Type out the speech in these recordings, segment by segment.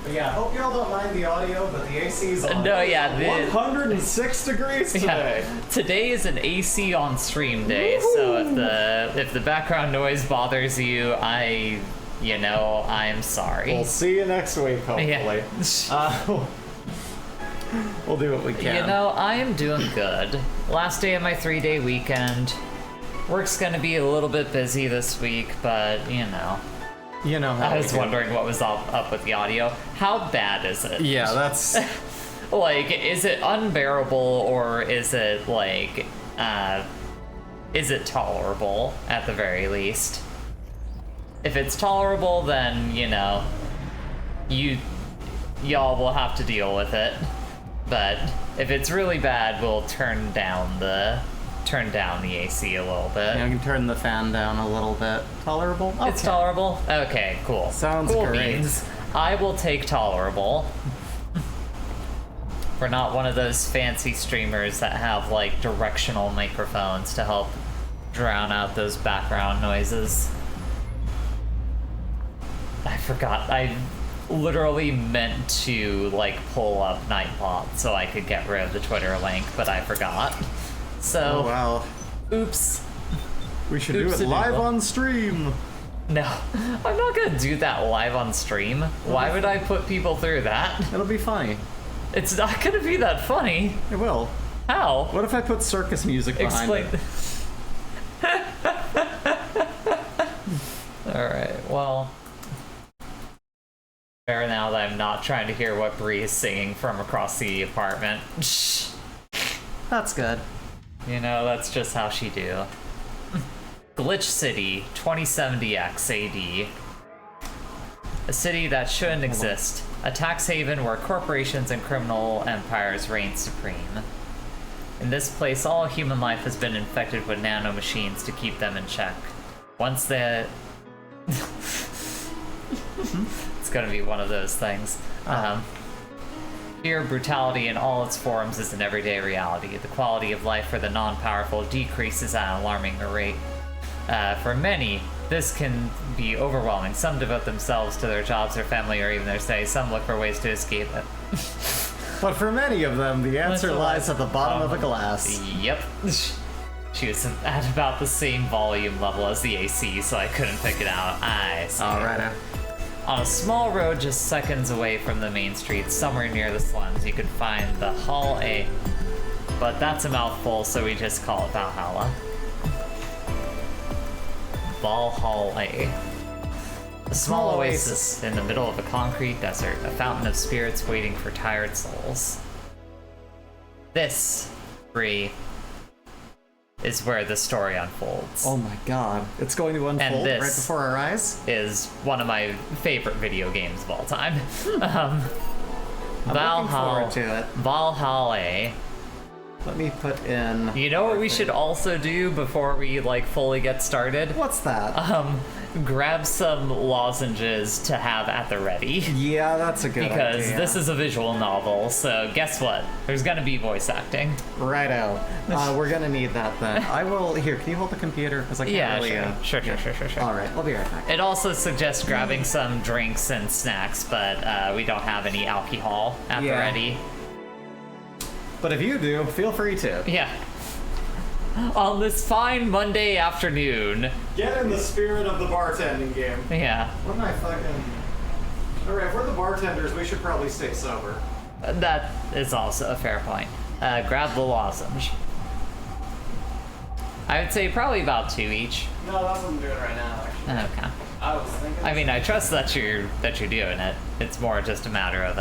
But yeah, hope y'all don't mind the audio, but the AC's on. No, yeah, 106 degrees today. Yeah, today is an AC on stream day, so if the background noise bothers you, I'm sorry. We'll see you next week, hopefully. Yeah. We'll do what we can. I am doing good. Last day of my 3-day weekend. Work's gonna be a little bit busy this week, but I was wondering what was up with the audio. How bad is it? Yeah, that's... Like, is it unbearable, or is it, like, is it tolerable, at the very least? If it's tolerable, then, y'all will have to deal with it. But if it's really bad, we'll turn down the AC a little bit. Yeah, I can turn the fan down a little bit. Tolerable? Okay. It's tolerable? Okay, cool. Sounds cool great. Beans. I will take tolerable. We're not one of those fancy streamers that have, like, directional microphones to help drown out those background noises. I forgot. I literally meant to, like, pull up Nightbot so I could get rid of the Twitter link, but I forgot. So, oh, wow. Oops. We should do it live on stream. No, I'm not gonna do that live on stream. Why would I put people through that? It'll be funny. It's not gonna be that funny. It will. How? What if I put circus music behind it? Alright, well... Fair now that I'm not trying to hear what Bree is singing from across the apartment. That's good. That's just how she do. Glitch City, 2070X AD. A city that shouldn't exist. A tax haven where corporations and criminal empires reign supreme. In this place, all human life has been infected with nanomachines to keep them in check. Once they... It's gonna be one of those things. Fear, brutality in all its forms is an everyday reality. The quality of life for the non-powerful decreases at an alarming rate. For many, this can be overwhelming. Some devote themselves to their jobs, their family, or even their studies. Some look for ways to escape it. But for many of them, the answer lies at the bottom of a glass. Yep. She was at about the same volume level as the AC, so I couldn't pick it out. I see. Alright. On a small road just seconds away from the main street, somewhere near the slums, you could find the Hall A. But that's a mouthful, so we just call it Valhalla. Valhalla. A small oasis in the middle of a concrete desert, a fountain of spirits waiting for tired souls. This, Bree, is where the story unfolds. Oh my god. It's going to unfold and this right before our eyes? Is one of my favorite video games of all time. I'm looking forward to it. Valhalla. Let me put in... You know what we should also do before we, like, fully get started? What's that? Grab some lozenges to have at the ready. Yeah, that's a good idea. Because this is a visual novel, so guess what? There's gonna be voice acting. Righto. We're gonna need that then. I will... Here, can you hold the computer? Because I can't really... Sure. Alright, I'll be right back. It also suggests grabbing some drinks and snacks, but we don't have any alcohol at the ready. But if you do, feel free to. Yeah. On this fine Monday afternoon. Get in the spirit of the bartending game. Yeah. What am I fucking... Alright, if we're the bartenders, we should probably stay sober. That is also a fair point. Grab the lozenge. I would say probably about 2 each. No, that's what I'm doing right now, actually. Okay. I was thinking... I mean, I trust that you're doing it. It's more just a matter of,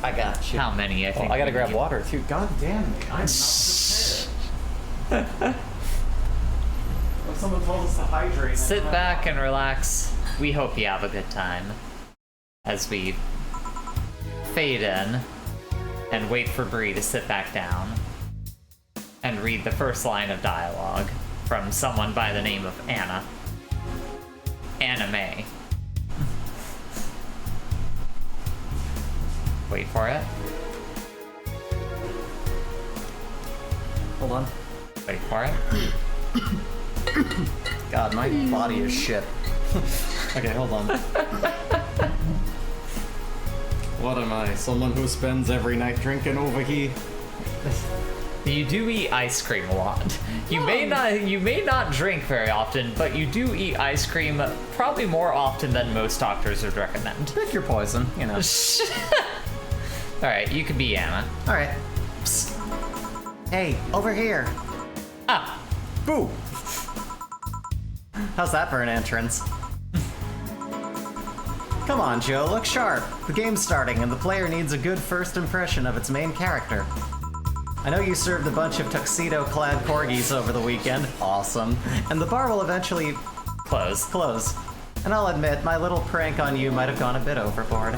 I got you. How many, I think. I gotta grab water, too. God damn me. I'm not prepared. If someone told us to hydrate... Sit back and relax. We hope you have a good time. As we fade in and wait for Bree to sit back down and read the first line of dialogue from someone by the name of Anna. Anime. Wait for it. Hold on. Wait for it. God, my body is shit. Okay, hold on. What am I? Someone who spends every night drinking over here? You do eat ice cream a lot. You may not drink very often, but you do eat ice cream probably more often than most doctors would recommend. Pick your poison, you know. Alright, you can be Anna. Alright. Hey, over here. Ah! Boo! How's that for an entrance? Come on, Joe, look sharp. The game's starting, and the player needs a good first impression of its main character. I know you served a bunch of tuxedo-clad corgis over the weekend. Awesome. And the bar will eventually... Close. And I'll admit, my little prank on you might have gone a bit overboard.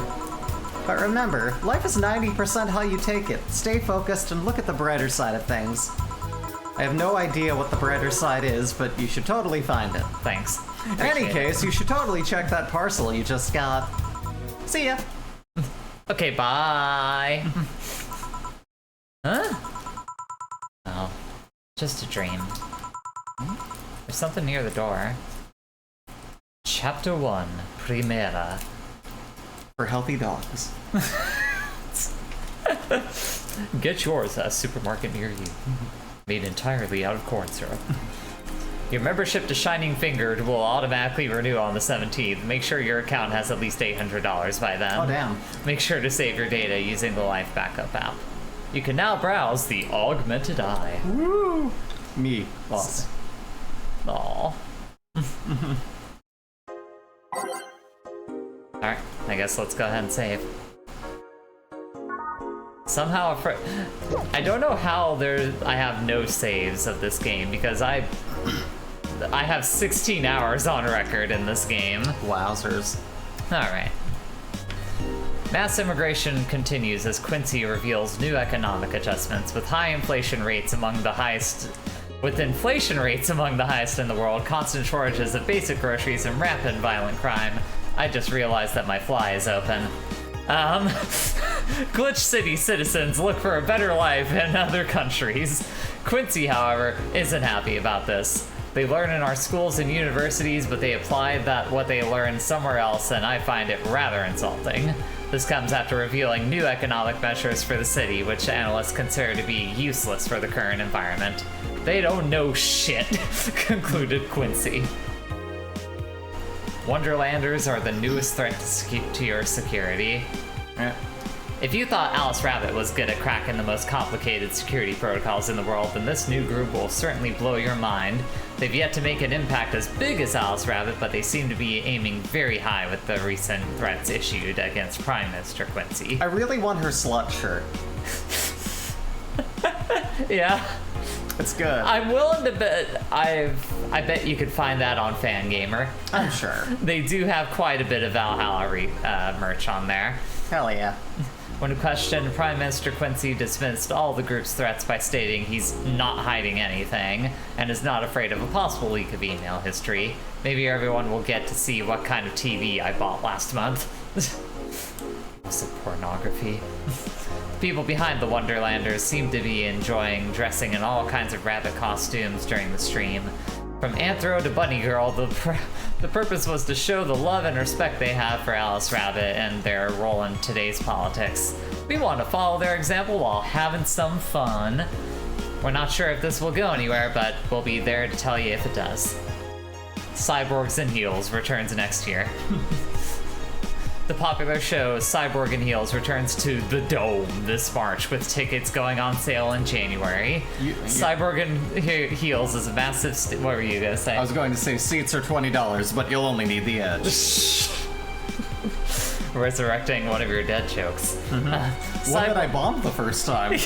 But remember, life is 90% how you take it. Stay focused and look at the brighter side of things. I have no idea what the brighter side is, but you should totally find it. Thanks. In any case, you should totally check that parcel you just got. See ya. Okay, bye. Huh? Oh, just a dream. There's something near the door. Chapter 1, Primera. For healthy dogs. Get yours at a supermarket near you. Made entirely out of corn syrup. Your membership to Shining Fingered will automatically renew on the 17th. Make sure your account has at least $800 by then. Oh, damn. Make sure to save your data using the Life Backup app. You can now browse the Augmented Eye. Woo! Me. Lost. Aww. Alright, I guess let's go ahead and save. Somehow, I don't know how I have no saves of this game, because I have 16 hours on record in this game. Wowzers. Alright. Mass immigration continues as Quincy reveals new economic adjustments with inflation rates among the highest in the world, constant shortages of basic groceries, and rampant violent crime. I just realized that my fly is open. Glitch City citizens look for a better life in other countries. Quincy, however, isn't happy about this. They learn in our schools and universities, but they apply what they learn somewhere else, and I find it rather insulting. This comes after revealing new economic measures for the city, which analysts consider to be useless for the current environment. They don't know shit, concluded Quincy. Wonderlanders are the newest threat to your security. If you thought Alice Rabbit was good at cracking the most complicated security protocols in the world, then this new group will certainly blow your mind. They've yet to make an impact as big as Alice Rabbit, but they seem to be aiming very high with the recent threats issued against Prime Minister Quincy. I really want her slut shirt. Yeah. It's good. I'm willing to bet I bet you could find that on Fangamer. I'm sure. They do have quite a bit of Valhalla merch on there. Hell yeah. When questioned, Prime Minister Quincy dismissed all the group's threats by stating he's not hiding anything and is not afraid of a possible leak of email history. Maybe everyone will get to see what kind of TV I bought last month. Also pornography. People behind the Wonderlanders seem to be enjoying dressing in all kinds of rabbit costumes during the stream. From Anthro to Bunny Girl, the purpose was to show the love and respect they have for Alice Rabbit and their role in today's politics. We want to follow their example while having some fun. We're not sure if this will go anywhere, but we'll be there to tell you if it does. Cyborgs and Heels returns next year. The popular show Cyborg and Heels returns to the Dome this March, with tickets going on sale in January. Cyborg and Heels is a massive... what were you going to say? I was going to say seats are $20, but you'll only need the edge. Resurrecting one of your dead jokes. Mm-hmm. One that I bombed the first time.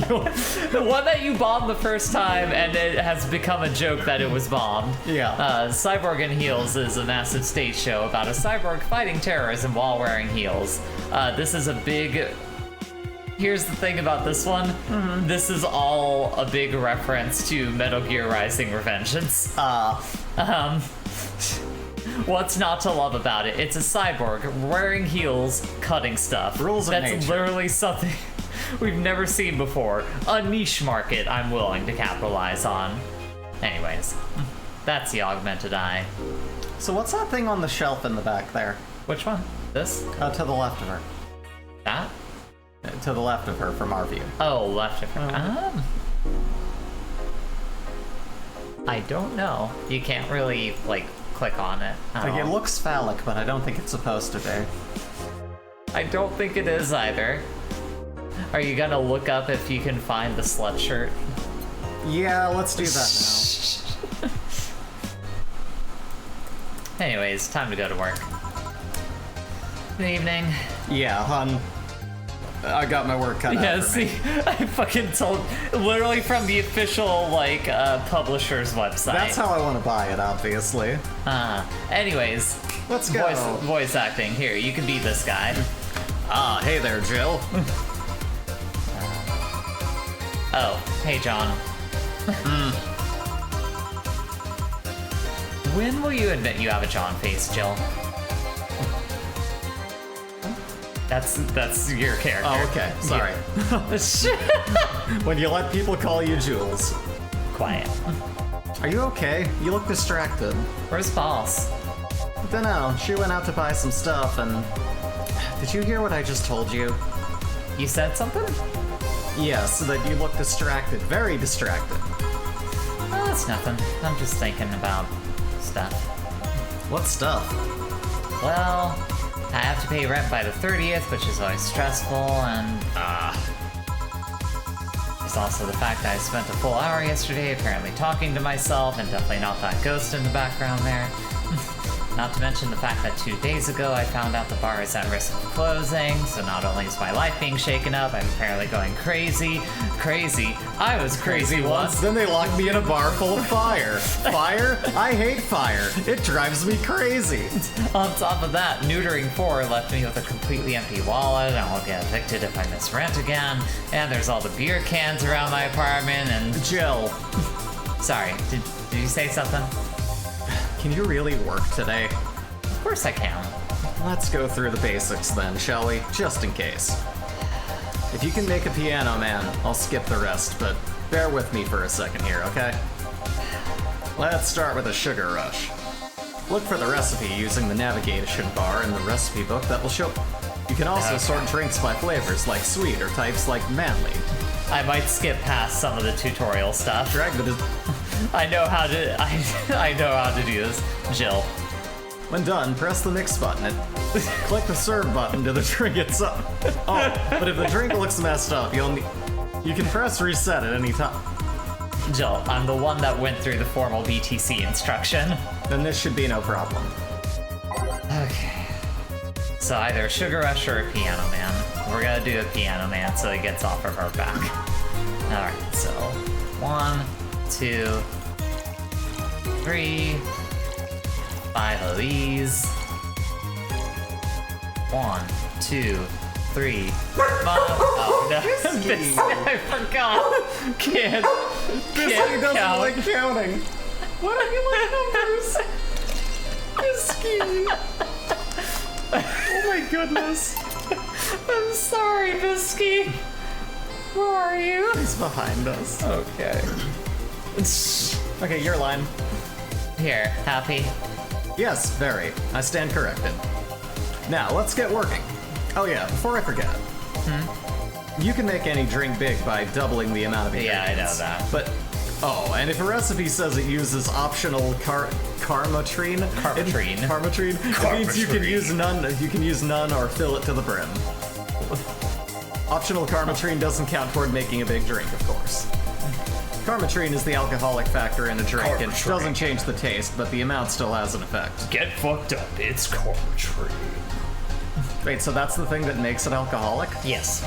The one that you bombed the first time, and it has become a joke that it was bombed. Yeah. Cyborg and Heels is a massive stage show about a cyborg fighting terrorism while wearing heels. This is a big... Here's the thing about this one. Mm-hmm. This is all a big reference to Metal Gear Rising: Revengeance. What's not to love about it? It's a cyborg wearing heels, cutting stuff. Rules of nature. That's literally something we've never seen before. A niche market I'm willing to capitalize on. Anyways, that's the Augmented Eye. So what's that thing on the shelf in the back there? Which one? This? To the left of her. That? To the left of her from our view. Oh, left of her. I don't know. You can't really, like, click on it. Like, it looks phallic, but I don't think it's supposed to be. I don't think it is either. Are you gonna look up if you can find the slut shirt? Yeah, let's do that now. Anyways, time to go to work. Good evening. Yeah, hun. I got my work cut out for me. I fucking told, literally from the official, like, publisher's website. That's how I want to buy it, obviously. Anyways. Let's go. Voice acting. Here, you can be this guy. Ah, hey there, Jill. Oh, hey, John. When will you admit you have a John face, Jill? That's your character. Oh, okay. Sorry. When you let people call you Jules. Quiet. Are you okay? You look distracted. Where's Boss? Dunno. She went out to buy some stuff and... Did you hear what I just told you? You said something? Yes, that you look distracted. Very distracted. Oh, that's nothing. I'm just thinking about stuff. What stuff? Well, I have to pay rent by the 30th, which is always stressful, and there's also the fact that I spent a full hour yesterday apparently talking to myself, and definitely not that ghost in the background there. Not to mention the fact that 2 days ago I found out the bar is at risk of closing, so not only is my life being shaken up, I'm apparently going crazy. Crazy. I was crazy once. Then they locked me in a bar full of fire. Fire? I hate fire. It drives me crazy. On top of that, neutering 4 left me with a completely empty wallet, and I'll get evicted if I miss rent again. And there's all the beer cans around my apartment, and... Jill. Sorry, did you say something? Can you really work today? Of course I can. Let's go through the basics then, shall we? Just in case. If you can make a piano man, I'll skip the rest, but bear with me for a second here, okay? Let's start with a sugar rush. Look for the recipe using the navigation bar in the recipe book that will show... You can also sort drinks by flavors like sweet or types like manly. I might skip past some of the tutorial stuff. Drag the... I know how to I know how to do this, Jill. When done, press the mix button and click the serve button to the drink itself. Oh, but if the drink looks messed up, you can press reset at any time. Jill, I'm the one that went through the formal BTC instruction. Then this should be no problem. Okay. So either a sugar rush or a piano man. We're gonna do a piano man so it gets off of our back. Alright, so 1, 2, 3, 5 of these. 1, 2, 3, 5. Oh no, I forgot. Can't doesn't count. like counting. Why don't you like numbers? Bisky. Oh my goodness. I'm sorry, Bisky. Where are you? He's behind us. Okay. Okay, your line. Here, happy? Yes, very. I stand corrected. Now, let's get working. Oh yeah, before I forget. You can make any drink big by doubling the amount of ingredients. Yeah, I know that. But, oh, and if a recipe says it uses optional karmatrine, it means you can use none or fill it to the brim. Optional karmatrine doesn't count toward making a big drink, of course. Karmatrine is the alcoholic factor in a drink and doesn't change the taste, but the amount still has an effect. Get fucked up, it's Karmatrine. Wait, so that's the thing that makes it alcoholic? Yes.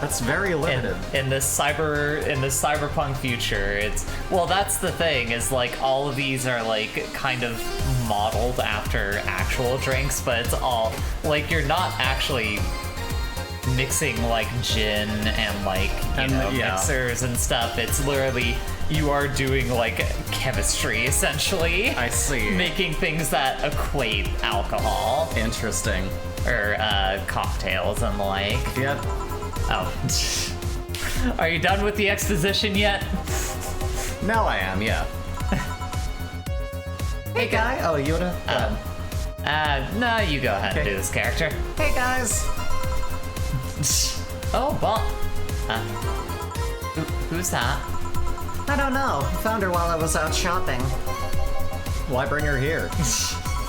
That's very limited. In this cyberpunk future, that's the thing, is like all of these are like kind of modeled after actual drinks, but it's all like you're not actually mixing like gin and like mixers and stuff. It's literally you are doing like chemistry essentially. I see. Making things that equate alcohol. Interesting. Or cocktails and the like. Yep. Oh. Are you done with the exposition yet? Now I am, yeah. Hey guy. Oh, you wanna? No, you go ahead and do this character. Hey guys. Oh, well. Who's that? I don't know. Found her while I was out shopping. Why bring her here?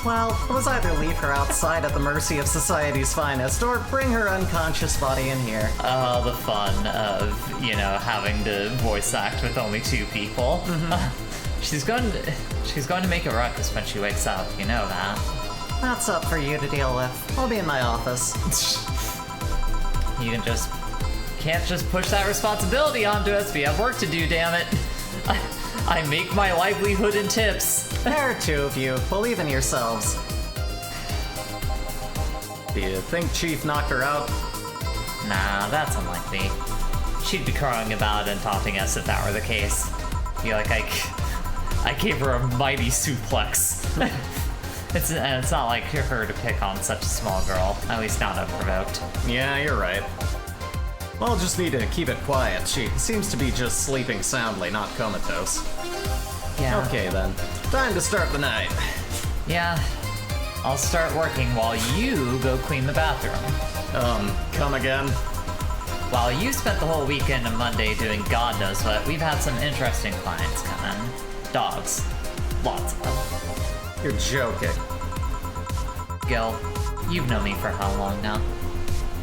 Well, it was either leave her outside at the mercy of society's finest, or bring her unconscious body in here. Oh, the fun of, having to voice act with only 2 people. She's going to make a ruckus when she wakes up, you know that. That's up for you to deal with. I'll be in my office. You can't just push that responsibility onto us. We have work to do, damn it. I make my livelihood in tips. There are 2 of you. Believe in yourselves. Do you think Chief knocked her out? Nah, that's unlikely. She'd be crying about and taunting us if that were the case. Feel like I gave her a mighty suplex. It's not like her to pick on such a small girl, at least not unprovoked. Yeah, you're right. I'll just need to keep it quiet. She seems to be just sleeping soundly, not comatose. Yeah. Okay then. Time to start the night. Yeah. I'll start working while you go clean the bathroom. Come again? While you spent the whole weekend and Monday doing God knows what, we've had some interesting clients come in. Dogs. Lots of them. You're joking. Gil, you've known me for how long now?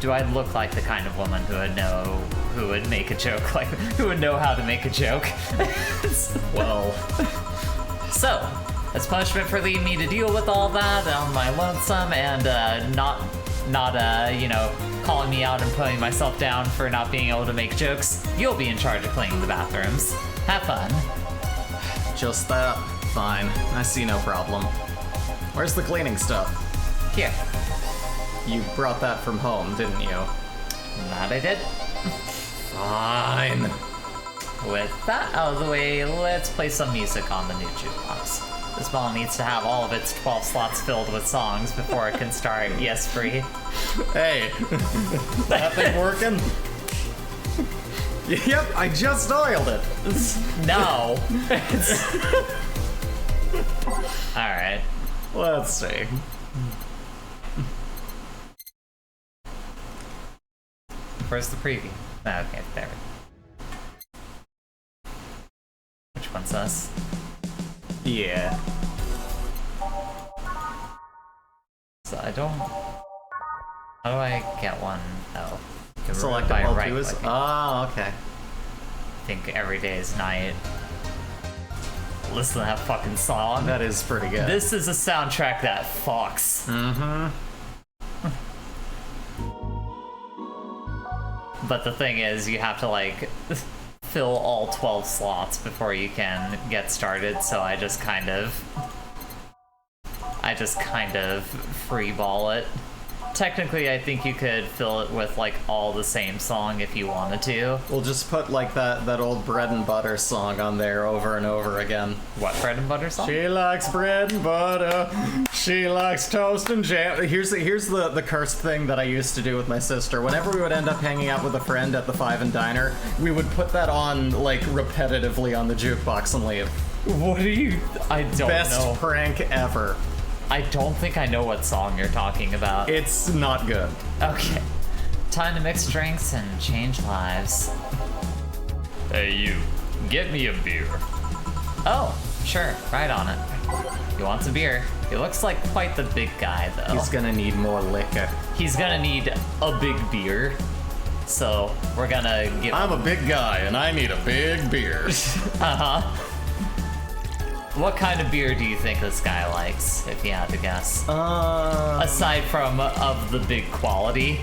Do I look like the kind of woman who would make a joke, like, who would know how to make a joke? Well... So, as punishment for leaving me to deal with all that on my lonesome and not calling me out and putting myself down for not being able to make jokes, you'll be in charge of cleaning the bathrooms. Have fun. Just that. Fine. I see no problem. Where's the cleaning stuff? Here. You brought that from home, didn't you? That I did. Fine. With that out of the way, let's play some music on the new jukebox. This ball needs to have all of its 12 slots filled with songs before it can start Yes Free. Hey, that thing working? Yep, I just oiled it. No. Alright. Let's see. Where's the preview? Okay, there. Which one's us? Yeah. So I don't... How do I get one? Oh. Select by all right twos? clicking. Oh, okay. I think every day is night. Listen to that fucking song. That is pretty good. This is a soundtrack that fucks. But the thing is, you have to like fill all 12 slots before you can get started, so I just kind of freeball it. Technically, I think you could fill it with like all the same song if you wanted to. We'll just put like that old bread and butter song on there over and over again. What bread and butter song? She likes bread and butter. She likes toast and jam. Here's the cursed thing that I used to do with my sister. Whenever we would end up hanging out with a friend at the Five and Diner, we would put that on like repetitively on the jukebox and leave. What are you? I don't know. Best prank ever. I don't think I know what song you're talking about. It's not good. Okay. Time to mix drinks and change lives. Hey you, get me a beer. Oh, sure, right on it. He wants a beer. He looks like quite the big guy though. He's gonna need more liquor. He's gonna need a big beer. So we're gonna give I'm a big guy and I need a big beer. Uh-huh. What kind of beer do you think this guy likes, if you had to guess? Aside from of the big quality.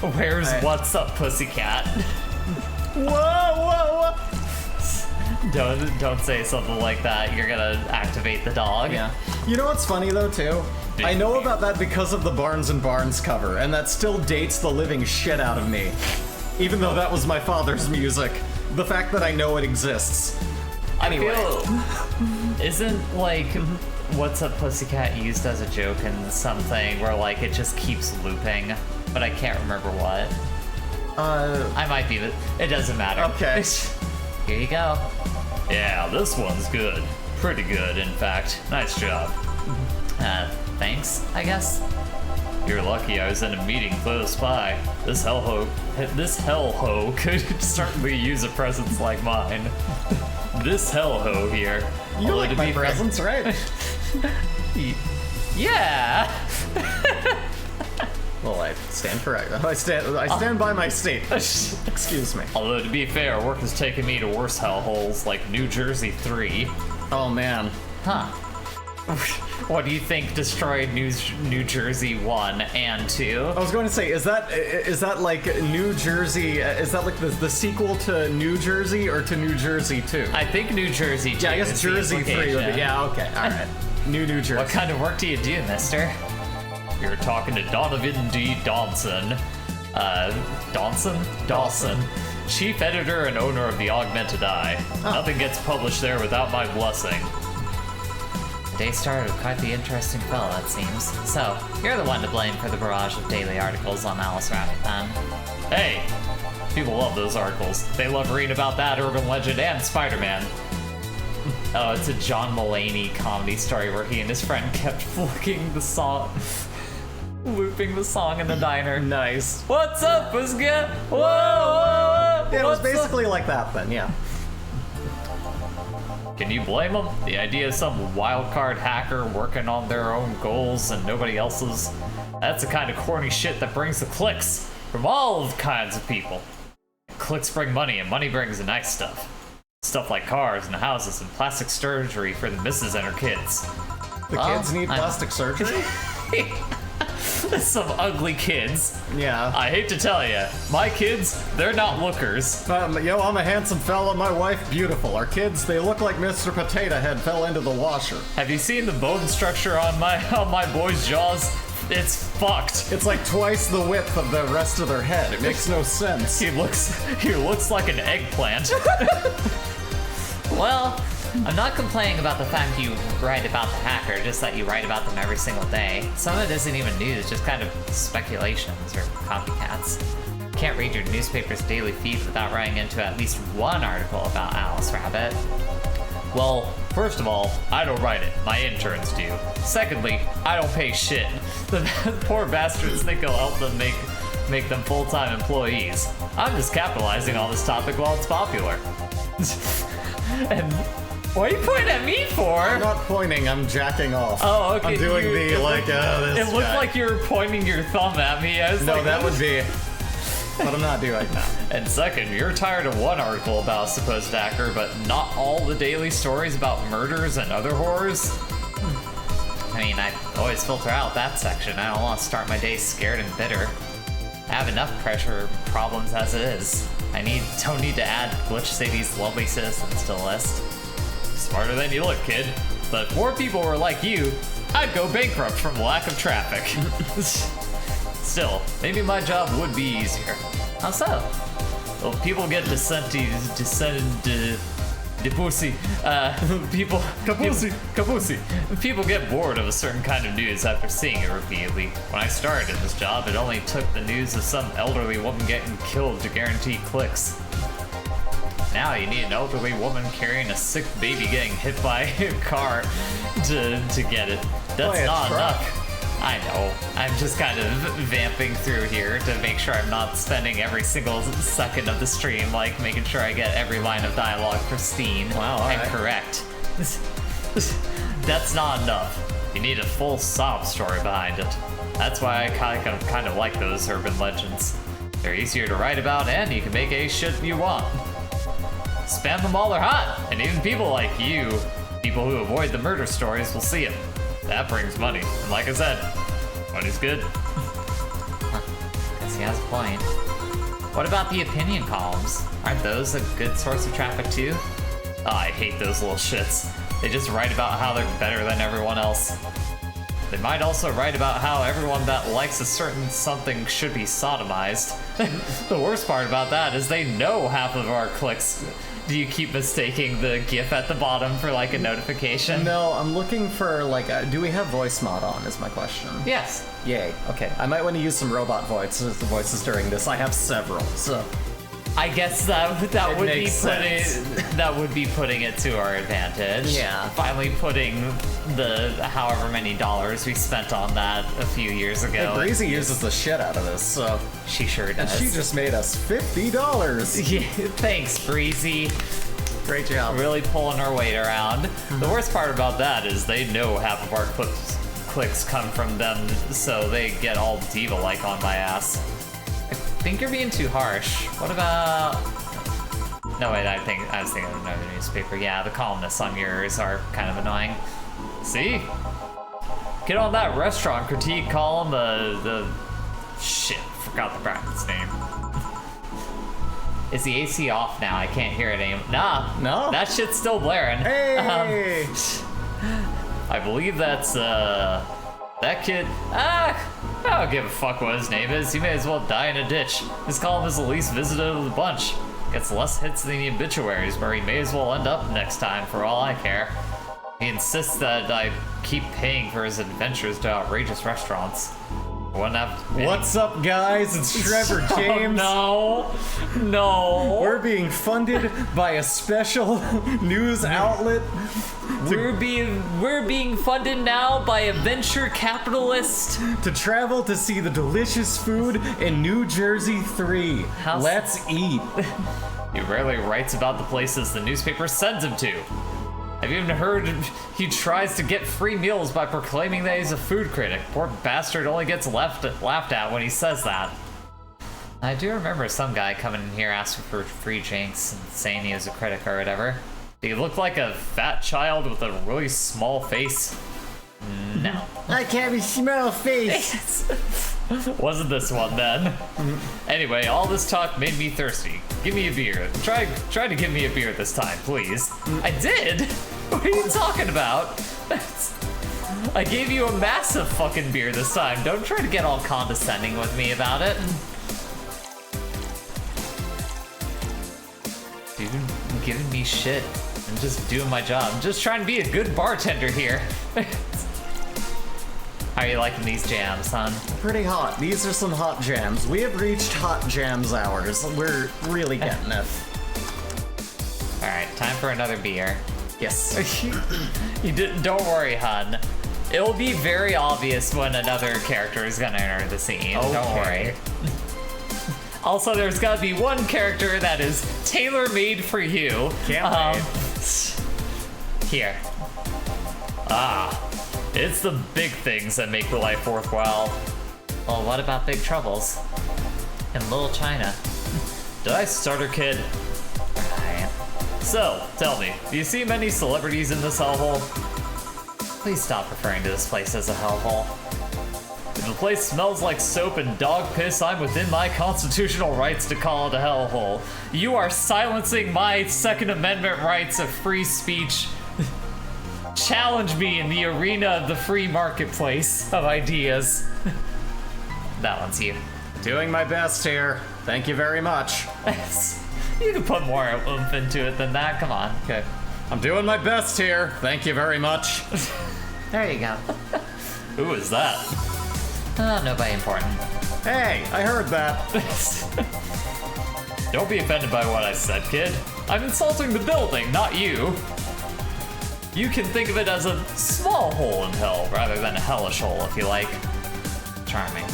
Where's What's Up Pussycat? Whoa! Don't say something like that. You're gonna activate the dog. Yeah. You know what's funny though too? I know about that because of the Barnes and Barnes cover, and that still dates the living shit out of me. Even though that was my father's music. The fact that I know it exists. Anyway. Isn't like What's Up Pussycat used as a joke in something where like it just keeps looping, but I can't remember what. I might be, it doesn't matter. Okay. Here you go. Yeah, this one's good. Pretty good, in fact. Nice job. Thanks, I guess. You're lucky I was in a meeting close by. This hellhole could certainly use a presence like mine. This hellhole here. You although like to my be fair- presence, right? Yeah. Well, I stand correct. I stand by my statement. Excuse me. Although to be fair, work has taken me to worse hellholes like New Jersey 3. Oh man. Huh. What do you think destroyed New Jersey 1 and 2? I was going to say, is that like New Jersey? Is that like the sequel to New Jersey or to New Jersey 2? I think New Jersey 2. Yeah, I guess is the Jersey 3 would be. implication. Yeah, okay, all right. New Jersey. What kind of work do you do, mister? You're talking to Donovan D. Dawson. Dawson? Chief editor and owner of the Augmented Eye. Nothing gets published there without my blessing. The day started with quite the interesting fellow, it seems. So, you're the one to blame for the barrage of daily articles on Alice Rabbit, then. Hey! People love those articles. They love reading about that urban legend and Spider-Man. Oh, it's a John Mulaney comedy story where he and his friend kept flicking the song, looping the song in the diner. Nice. What's up, Pussycat? Whoa, whoa, whoa! Yeah, it was What's up? basically like that then, yeah. Can you blame them? The idea of some wild card hacker working on their own goals and nobody else's? That's the kind of corny shit that brings the clicks from all kinds of people. Clicks bring money, and money brings the nice stuff. Stuff like cars and houses and plastic surgery for the missus and her kids. The kids need plastic surgery? Some ugly kids. Yeah. I hate to tell you, my kids, they're not lookers. Yo, I'm a handsome fella, my wife beautiful. Our kids, they look like Mr. Potato Head fell into the washer. Have you seen the bone structure on my boy's jaws? It's fucked. It's like twice the width of the rest of their head. It makes no sense. He looks like an eggplant. Well, I'm not complaining about the fact you write about the hacker, just that you write about them every single day. Some of it isn't even news, just kind of speculations or copycats. Can't read your newspaper's daily feed without running into at least one article about Alice Rabbit. Well, first of all, I don't write it. My interns do. Secondly, I don't pay shit. The poor bastards think it'll help them make them full-time employees. I'm just capitalizing on this topic while it's popular. And what are you pointing at me for? I'm not pointing, I'm jacking off. Oh, okay. I'm doing this It looked guy. like you were pointing your thumb at me. I was No, like, that would be... But I'm not doing that. And second, you're tired of one article about a supposed hacker, but not all the daily stories about murders and other horrors? I mean, I always filter out that section. I don't want to start my day scared and bitter. I have enough pressure problems as it is. Don't need to add Glitch City's lovely citizens to the list. Smarter than you look, kid. But if more people were like you, I'd go bankrupt from lack of traffic. Still, maybe my job would be easier. How so? Well, people get Kapusi. People get bored of a certain kind of news after seeing it repeatedly. When I started in this job, it only took the news of some elderly woman getting killed to guarantee clicks. Now you need an elderly woman carrying a sick baby getting hit by a car to get it. That's Boy, not truck. enough. I know. I'm just kind of vamping through here to make sure I'm not spending every single second of the stream, like making sure I get every line of dialogue pristine Wow, all and right. correct. That's not enough. You need a full sob story behind it. That's why I kind of like those urban legends. They're easier to write about, and you can make any shit you want. Spam them while they're hot, and even people like you, people who avoid the murder stories, will see them. That brings money, and like I said, money's good. Guess he has a point. What about the opinion columns? Aren't those a good source of traffic too? Oh, I hate those little shits. They just write about how they're better than everyone else. They might also write about how everyone that likes a certain something should be sodomized. The worst part about that is they know half of our clicks. Do you keep mistaking the GIF at the bottom for like a notification? No, I'm looking for like, do we have voice mod on is my question. Yes. Yay, okay. I might want to use some robot voices during this. I have several, so... I guess that would be makes sense. that would be putting it to our advantage. Yeah. Finally putting the however many dollars we spent on that a few years ago. Hey, Breezy uses the shit out of this, so. She sure And does. she just made us $50. Yeah, thanks, Breezy. Great job. Really pulling our weight around. The worst part about that is they know half of our clicks come from them, so they get all diva-like on my ass. I think you're being too harsh. What about... No, wait, I was thinking of another newspaper. Yeah, the columnists on yours are kind of annoying. See? Get on that restaurant critique column, the... Shit, forgot the practice name. Is the AC off now? I can't hear it anymore. Nah. No? That shit's still blaring. Hey! I believe that's, that kid. I don't give a fuck what his name is. He may as well die in a ditch. His column is the least visited of the bunch. Gets less hits than the obituaries, where he may as well end up next time, for all I care. He insists that I keep paying for his adventures to outrageous restaurants. Wouldn't have any- What's up, guys? It's Trevor James. Oh, no. We're being funded by a special news outlet. We're being funded now by a venture capitalist. To travel to see the delicious food in New Jersey 3. How's- Let's eat. He rarely writes about the places the newspaper sends him to. I've even heard he tries to get free meals by proclaiming that he's a food critic. Poor bastard only gets laughed at when he says that. I do remember some guy coming in here asking for free drinks and saying he was a critic or whatever. He looked like a fat child with a really small face. No. I can't smell face. Wasn't this one then? Anyway, all this talk made me thirsty. Give me a beer. Try to give me a beer this time, please. I did? What are you talking about? I gave you a massive fucking beer this time. Don't try to get all condescending with me about it. Dude, giving me shit. I'm just doing my job. I'm just trying to be a good bartender here. How are you liking these jams, son? Pretty hot. These are some hot jams. We have reached hot jams hours. We're really getting it. Alright, time for another beer. Yes. Don't worry, hun. It'll be very obvious when another character is gonna enter the scene. Don't Okay. worry. Also, there's gotta be one character that is tailor-made for you. Can't Here. It's the big things that make the life worthwhile. Well, what about big troubles? In Little China. Did I stutter, kid? Right. So, tell me, do you see many celebrities in this hellhole? Please stop referring to this place as a hellhole. If the place smells like soap and dog piss, I'm within my constitutional rights to call it a hellhole. You are silencing my Second Amendment rights of free speech. Challenge me in the arena of the free marketplace of ideas. That one's you. Doing my best here. Thank you very much. You can put more oomph into it than that. Come on. Okay. I'm doing my best here. Thank you very much. There you go. Who is that? Nobody important. Hey, I heard that. Don't be offended by what I said, kid. I'm insulting the building, not you. You can think of it as a small hole in hell rather than a hellish hole, if you like. Charming.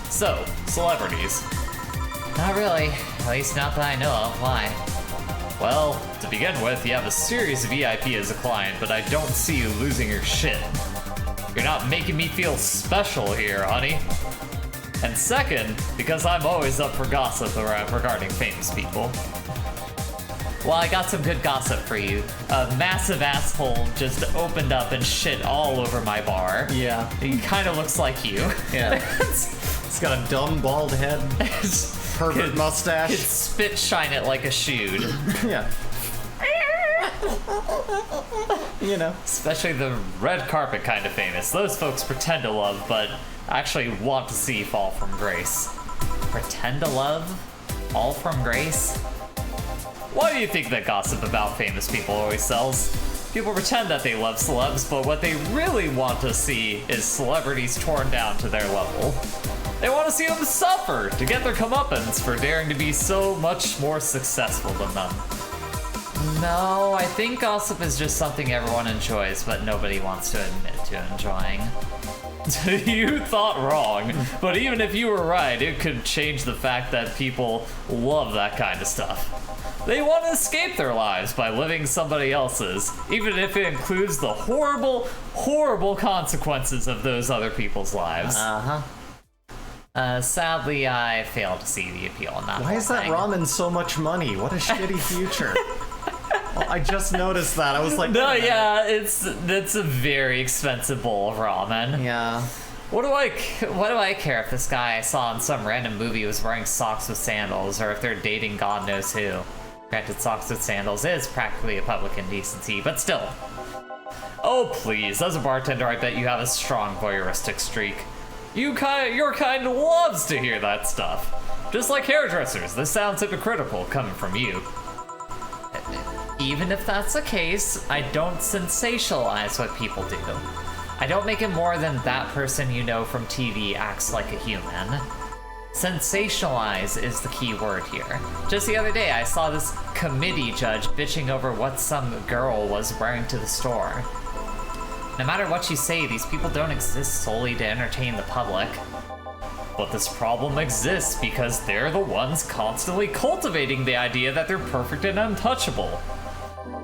So, celebrities. Not really. At least not that I know of. Why? Well, to begin with, you have a serious VIP as a client, but I don't see you losing your shit. You're not making me feel special here, honey. And second, because I'm always up for gossip regarding famous people. Well, I got some good gossip for you. A massive asshole just opened up and shit all over my bar. Yeah. He kind of looks like you. Yeah. It's got a dumb bald head, pervert Could mustache. spit shine it like a shoe. Yeah. You know. Especially the red carpet kind of famous. Those folks pretend to love, but actually want to see fall from grace. Pretend to love? All from grace? Why do you think that gossip about famous people always sells? People pretend that they love celebs, but what they really want to see is celebrities torn down to their level. They want to see them suffer to get their comeuppance for daring to be so much more successful than them. No, I think gossip is just something everyone enjoys, but nobody wants to admit to enjoying. You thought wrong, but even if you were right, it could change the fact that people love that kind of stuff. They want to escape their lives by living somebody else's, even if it includes the horrible, horrible consequences of those other people's lives. Sadly, I fail to see the appeal in that. Why is that ramen so much money? What a shitty future. Well, I just noticed that. I was like, no, yeah, it's a very expensive bowl of ramen. Yeah. What do I care if this guy I saw in some random movie was wearing socks with sandals, or if they're dating God knows who? Granted, socks with sandals is practically a public indecency, but still. Oh please, as a bartender, I bet you have a strong voyeuristic streak. Your kind loves to hear that stuff. Just like hairdressers, this sounds hypocritical coming from you. Even if that's the case, I don't sensationalize what people do. I don't make it more than that person you know from TV acts like a human. Sensationalize is the key word here. Just the other day, I saw this committee judge bitching over what some girl was wearing to the store. No matter what you say, these people don't exist solely to entertain the public. But this problem exists because they're the ones constantly cultivating the idea that they're perfect and untouchable.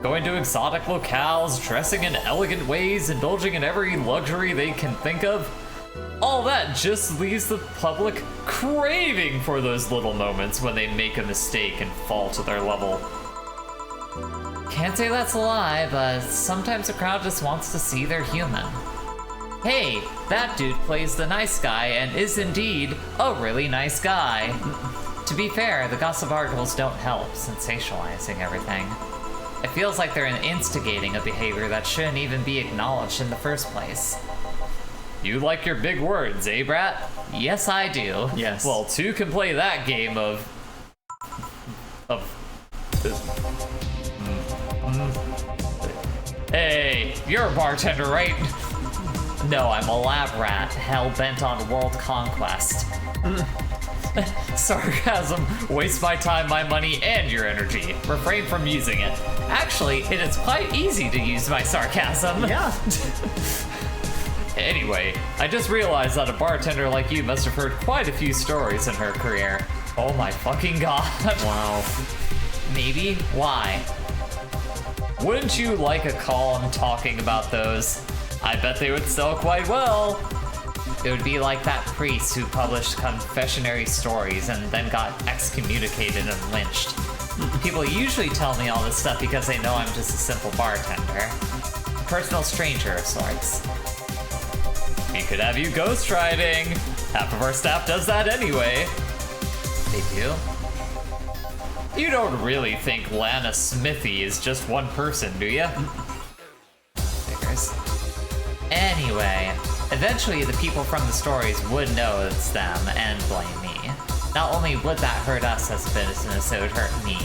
Going to exotic locales, dressing in elegant ways, indulging in every luxury they can think of. All that just leaves the public craving for those little moments when they make a mistake and fall to their level. Can't say that's a lie, but sometimes the crowd just wants to see they're human. Hey, that dude plays the nice guy and is indeed a really nice guy. To be fair, the gossip articles don't help sensationalizing everything. It feels like they're instigating a behavior that shouldn't even be acknowledged in the first place. You like your big words, eh, Brat? Yes, I do. Yes. Well, two can play that game of Hey, you're a bartender, right? No, I'm a lab rat, hell-bent on world conquest. Sarcasm wastes my time, my money, and your energy. Refrain from using it. Actually, it is quite easy to use my sarcasm. Yeah. Anyway, I just realized that a bartender like you must have heard quite a few stories in her career. Oh my fucking god. Wow. Maybe? Why? Wouldn't you like a column talking about those? I bet they would sell quite well. It would be like that priest who published confessionary stories and then got excommunicated and lynched. People usually tell me all this stuff because they know I'm just a simple bartender. A personal stranger of sorts. We could have you ghostwriting. Half of our staff does that anyway. They do? You don't really think Lana Smithy is just one person, do you? Figures. Anyway, eventually the people from the stories would know it's them and blame me. Not only would that hurt us as a business, it would hurt me.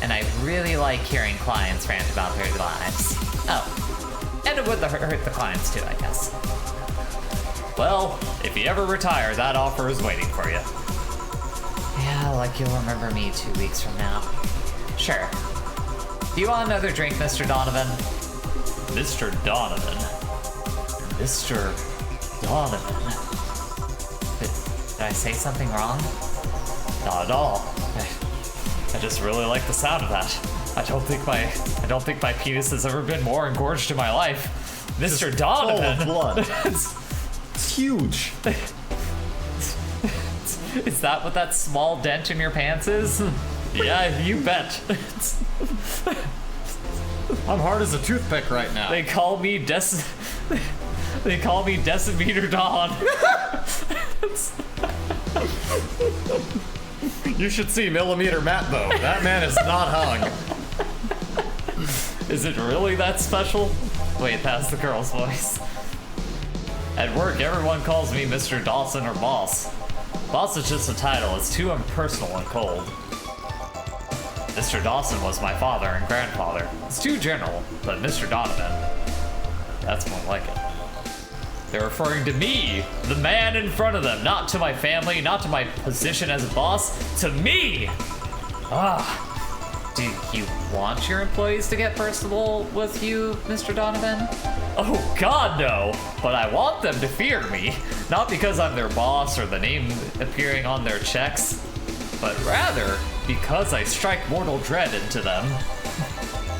And I really like hearing clients rant about their lives. Oh, and it would hurt the clients too, I guess. Well, if you ever retire, that offer is waiting for you. Yeah, like you'll remember me 2 weeks from now. Sure. Do you want another drink, Mr. Donovan? Mr. Donovan? Mr. Donovan? Did I say something wrong? Not at all. I just really like the sound of that. I don't think my penis has ever been more engorged in my life. Mr. Just Donovan. full of blood. It's huge. Is that what that small dent in your pants is? Yeah, you bet. I'm hard as a toothpick right now. They call me Decimeter Dawn. You should see Millimeter Matt though. That man is not hung. Is it really that special? Wait, that's the girl's voice. At work, everyone calls me Mr. Dawson or Boss. Boss is just a title, it's too impersonal and cold. Mr. Dawson was my father and grandfather. It's too general, but Mr. Donovan, that's more like it. They're referring to me, the man in front of them, not to my family, not to my position as a boss, to me! Do you want your employees to get personal with you, Mr. Donovan? Oh God, no! But I want them to fear me, not because I'm their boss or the name appearing on their checks, but rather because I strike mortal dread into them.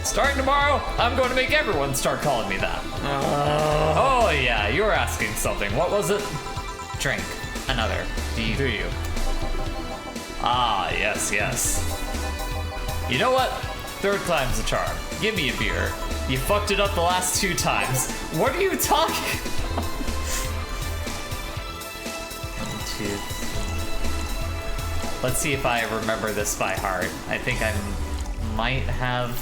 Starting tomorrow, I'm going to make everyone start calling me that. Oh yeah, you were asking something. What was it? Drink. Another. Do you? Ah, yes. You know what? Third time's a charm. Give me a beer. You fucked it up the last 2 times. What are you talking about? 1, 2, 3. Let's see if I remember this by heart. I think I might have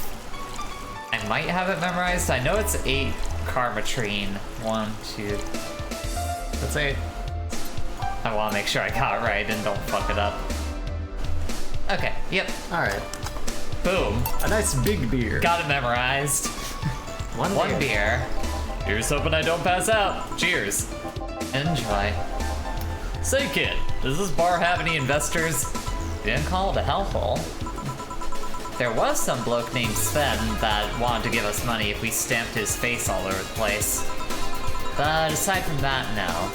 it memorized. I know it's 8 Karmatrine. 1, 2. That's 8. I want to make sure I got it right and don't fuck it up. Okay, yep. Alright. Boom. A nice big beer. Got it memorized. One beer. Here's hoping I don't pass out. Cheers. Enjoy. Say, kid, does this bar have any investors? Didn't call it a hellhole. There was some bloke named Sven that wanted to give us money if we stamped his face all over the place. But aside from that, no.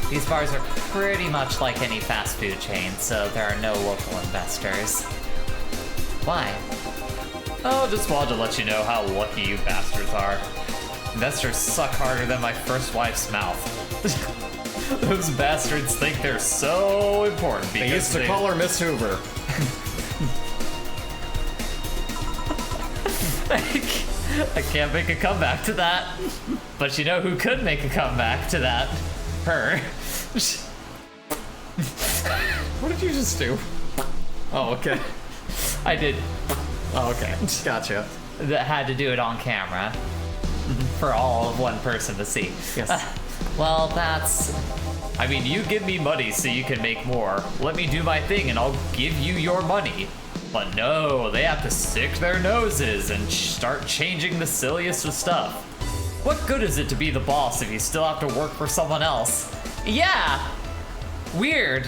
These bars are pretty much like any fast food chain, so there are no local investors. Why? Oh, just wanted to let you know how lucky you bastards are. Investors suck harder than my first wife's mouth. Those bastards think they're so important because they used to call her Miss Hoover. I can't make a comeback to that. But you know who could make a comeback to that? Her. What did you just do? Oh, okay. I did. Oh, okay. Gotcha. That had to do it on camera. For all of one person to see. Yes. Well, that's... I mean, you give me money so you can make more. Let me do my thing and I'll give you your money. But no, they have to stick their noses and start changing the silliest of stuff. What good is it to be the boss if you still have to work for someone else? Yeah! Weird.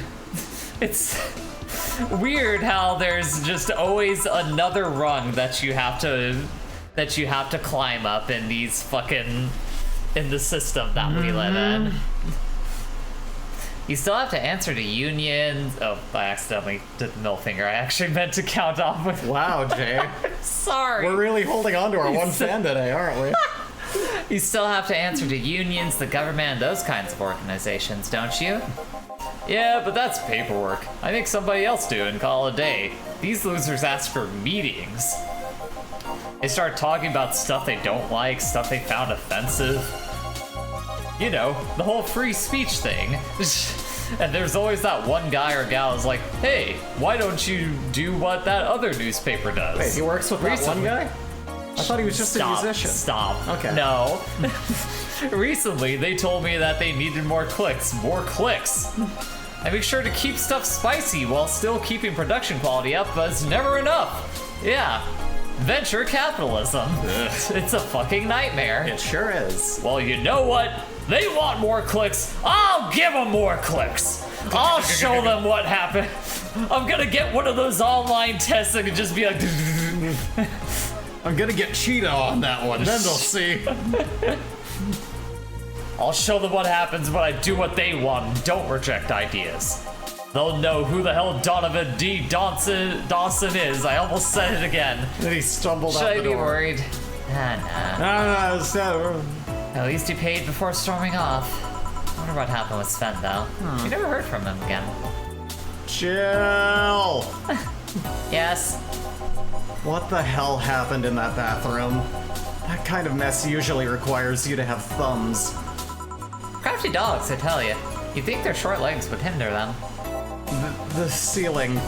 It's weird how there's just always another rung that you have to climb up in these fucking... in the system that we live in. You still have to answer to unions. Oh, I accidentally did the middle finger. I actually meant to count off with... Wow, Jay. Sorry. We're really holding on to our one fan today, aren't we? You still have to answer to unions, the government, and those kinds of organizations, don't you? Yeah, but that's paperwork. I think somebody else do and call it a day. These losers ask for meetings. They start talking about stuff they don't like, stuff they found offensive. You know, the whole free speech thing. And there's always that one guy or gal who's like, hey, why don't you do what that other newspaper does? Wait, he works with that one guy? I thought he was just a musician. Stop. Okay. No. Recently, they told me that they needed more clicks. More clicks. I make sure to keep stuff spicy while still keeping production quality up, but it's never enough. Yeah. Venture capitalism. It's a fucking nightmare. It sure is. Well, you know what? They want more clicks. I'll give them more clicks. I'll show them what happened. I'm gonna get one of those online tests that can just be like... I'm gonna get Cheetah on that one, then they'll see. I'll show them what happens when I do what they want and don't reject ideas. They'll know who the hell Donovan D. Dawson is. I almost said it again. Then he stumbled out Should the I be door. worried? Nah. No. At least he paid before storming off. I wonder what happened with Sven, though. We never heard from him again. Chill. Yes? What the hell happened in that bathroom? That kind of mess usually requires you to have thumbs. Crafty dogs, I tell you. You'd think their short legs would hinder them. The ceiling,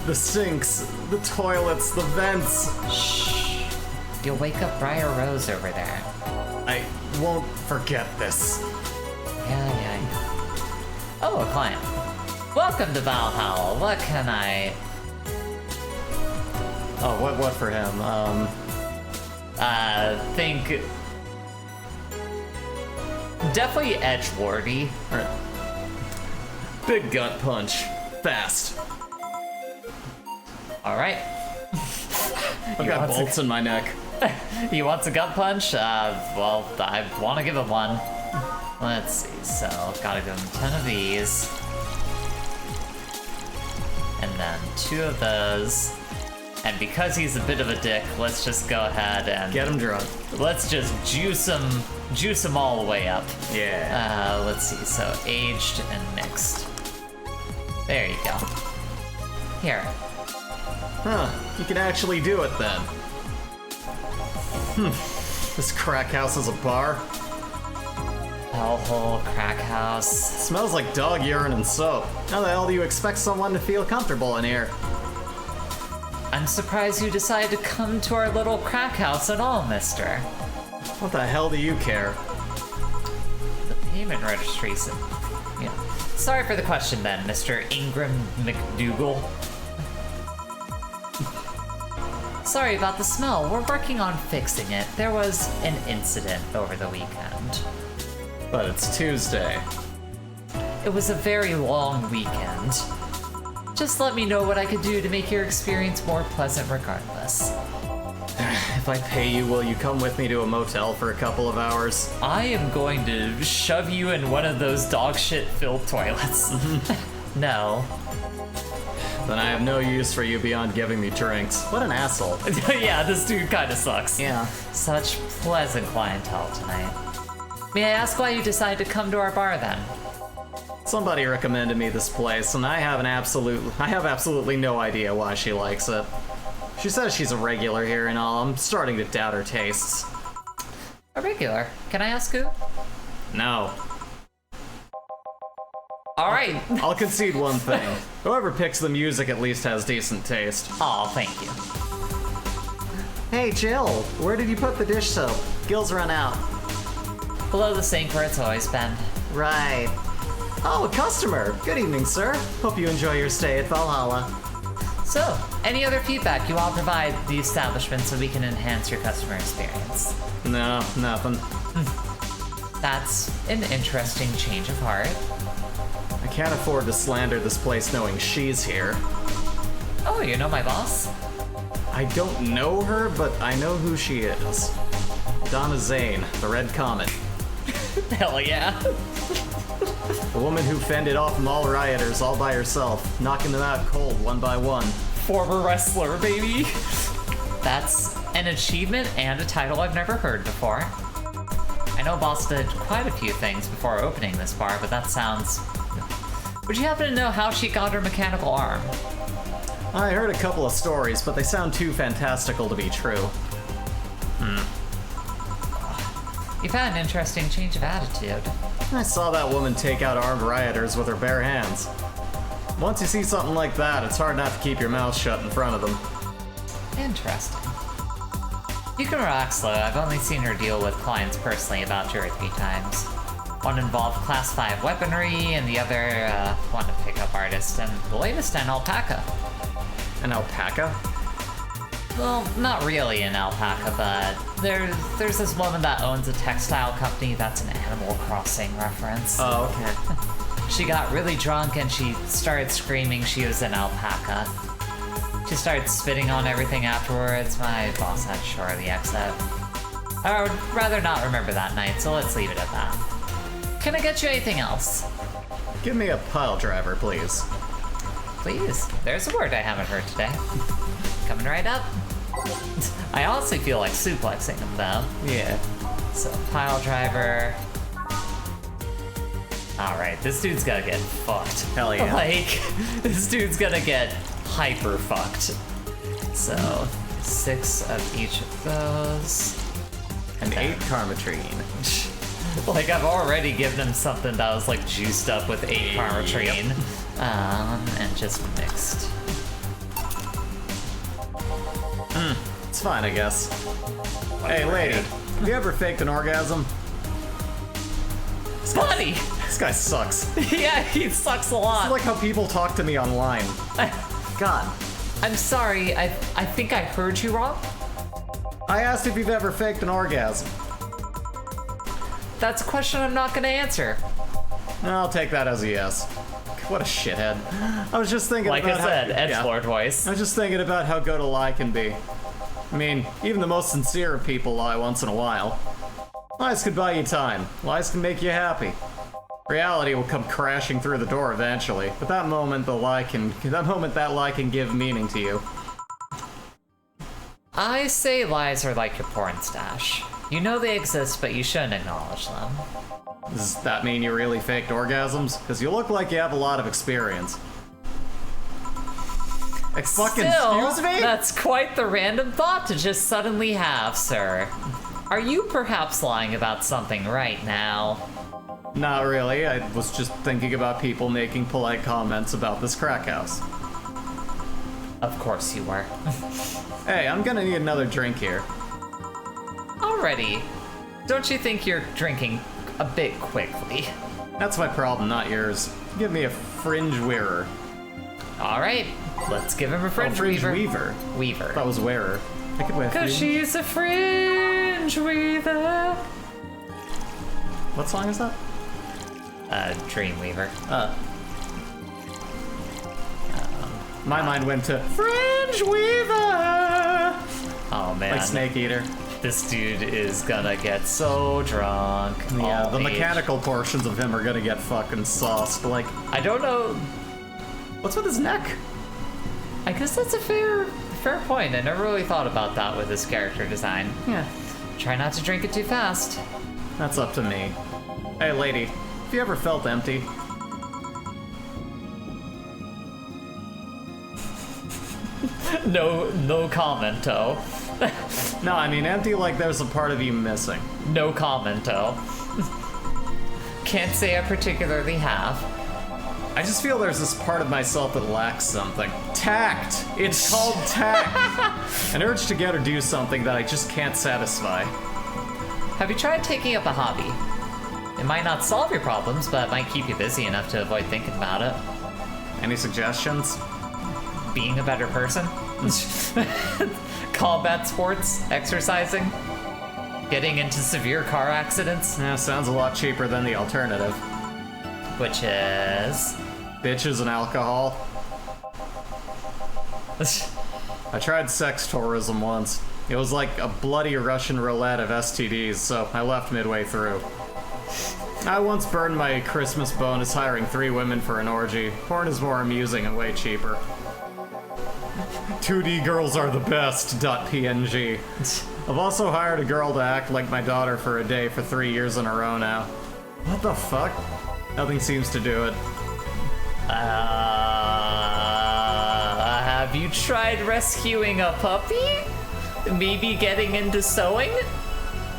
the sinks, the toilets, the vents. Shh. You'll wake up Briar Rose over there. I won't forget this. Yeah. Oh, a client. Welcome to Valhalla. What can I... Oh, what for him? think... definitely edgelordy. Alright. Big gut punch. Fast. All right. I've got bolts in my neck. He wants a gut punch? Well, I want to give him one. Let's see, so gotta give him 10 of these. And then 2 of those. And because he's a bit of a dick, let's just go ahead and Get him drunk. let's just juice him all the way up. Yeah. Let's see, so aged and mixed. There you go. Here. Huh. You can actually do it then. This crack house is a bar. Hellhole, crack house. Smells like dog urine and soap. How the hell do you expect someone to feel comfortable in here? I'm surprised you decided to come to our little crack house at all, mister. What the hell do you care? The payment registry's yeah. Sorry for the question then, Mr. Ingram McDougal. Sorry about the smell. We're working on fixing it. There was an incident over the weekend. But it's Tuesday. It was a very long weekend. Just let me know what I could do to make your experience more pleasant regardless. If I pay you, will you come with me to a motel for a couple of hours? I am going to shove you in one of those dog shit filled toilets. No. Then I have no use for you beyond giving me drinks. What an asshole. Yeah, this dude kinda sucks. Yeah. Such pleasant clientele tonight. May I ask why you decided to come to our bar then? Somebody recommended me this place, and I have absolutely no idea why she likes it. She says she's a regular here and all. I'm starting to doubt her tastes. A regular. Can I ask who? No. Alright. I'll concede one thing. Whoever picks the music at least has decent taste. Oh, thank you. Hey, Jill, where did you put the dish soap? Gil's run out. Below the sink where it's always been. Right. Oh, a customer. Good evening, sir. Hope you enjoy your stay at Valhalla. So, any other feedback you all provide the establishment so we can enhance your customer experience? No, nothing. That's an interesting change of heart. I can't afford to slander this place knowing she's here. Oh, you know my boss? I don't know her, but I know who she is. Donna Zane, the Red Comet. Hell yeah. The woman who fended off mall rioters all by herself, knocking them out cold one by one. Former wrestler, baby. That's an achievement and a title I've never heard before. I know Boss did quite a few things before opening this bar, but that sounds... Would you happen to know how she got her mechanical arm? I heard a couple of stories, but they sound too fantastical to be true. You've had an interesting change of attitude. I saw that woman take out armed rioters with her bare hands. Once you see something like that, it's hard not to keep your mouth shut in front of them. Interesting. You can relax though, I've only seen her deal with clients personally about 2 or 3 times. One involved class 5 weaponry, and the other, one a pickup artist, and the latest an alpaca. An alpaca? Well, not really an alpaca, but there's this woman that owns a textile company that's an Animal Crossing reference. Oh, okay. She got really drunk and she started screaming she was an alpaca. She started spitting on everything afterwards. My boss had to shortly exit. I would rather not remember that night, so let's leave it at that. Can I get you anything else? Give me a pile driver, please. Please. There's a word I haven't heard today. Coming right up. I honestly feel like suplexing him though. Yeah. So, pile driver. Alright, this dude's gonna get fucked. Hell yeah. Like, this dude's gonna get hyper fucked. So, 6 of each of those. And 8 Karmatrine. Like, I've already given him something that was like juiced up with 8 Karmatrine. And just mixed. It's fine, I guess. Hey, lady, have you ever faked an orgasm? Buddy! This guy sucks. Yeah, he sucks a lot. It's like how people talk to me online. God. I'm sorry, I think I heard you wrong. I asked if you've ever faked an orgasm. That's a question I'm not gonna answer. I'll take that as a yes. What a shithead. I was just thinking Like about I said, how, edgelord voice. I was just thinking about how good a lie can be. I mean, even the most sincere of people lie once in a while. Lies can buy you time. Lies can make you happy. Reality will come crashing through the door eventually, but that moment that lie can give meaning to you. I say lies are like your porn stash. You know they exist, but you shouldn't acknowledge them. Does that mean you really faked orgasms? Because you look like you have a lot of experience. Fucking Still, excuse me? that's quite the random thought to just suddenly have, sir. Are you perhaps lying about something right now? Not really, I was just thinking about people making polite comments about this crack house. Of course you were. Hey, I'm gonna need another drink here. Already. Don't you think you're drinking a bit quickly? That's my problem, not yours. Give me a fringe wearer. Alright, let's give him a fringe, Fringe weaver. weaver. Weaver. That was wearer. I could wear Cause fringe. she's a fringe weaver. What song is that? Dreamweaver. My mind went to Fringe Weaver! Oh man. Like Snake Eater. This dude is gonna get so drunk. Yeah, all the age. mechanical portions of him are gonna get fucking sauced. Like, I don't know. what's with his neck? I guess that's a fair point. I never really thought about that with his character design. Yeah, Try not to drink it too fast. that's up to me. Hey, lady, have you ever felt empty? No commento. No, I mean empty like there's a part of you missing. No commento. Can't say I particularly have. I just feel there's this part of myself that lacks something. Tact! It's called tact! An urge to get or do something that I just can't satisfy. Have you tried taking up a hobby? It might not solve your problems, but it might keep you busy enough to avoid thinking about it. Any suggestions? Being a better person? Combat sports? Exercising? Getting into severe car accidents? Yeah, sounds a lot cheaper than the alternative. Which is... Bitches and alcohol. I tried sex tourism once. It was like a bloody Russian roulette of STDs, so I left midway through. I once burned my Christmas bonus hiring 3 women for an orgy. Porn is more amusing and way cheaper. 2D girls are the best, .png. I've also hired a girl to act like my daughter for a day for 3 years in a row now. What the fuck? Nothing seems to do it. Have you tried rescuing a puppy? Maybe getting into sewing?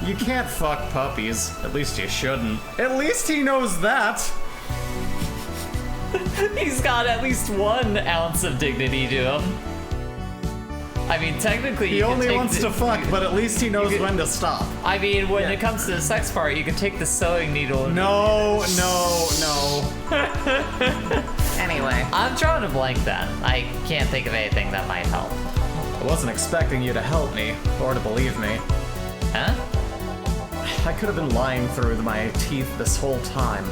You can't fuck puppies. At least you shouldn't. At least he knows that! He's got at least 1 ounce of dignity to him. I mean, technically, He you can only take wants the- to fuck, but at least he knows can- when to stop. I mean, when Yeah. it comes to the sex part, you can take the sewing needle and... No. Anyway, I'm drawing a blank then. I can't think of anything that might help. I wasn't expecting you to help me, or to believe me. Huh? I could have been lying through my teeth this whole time.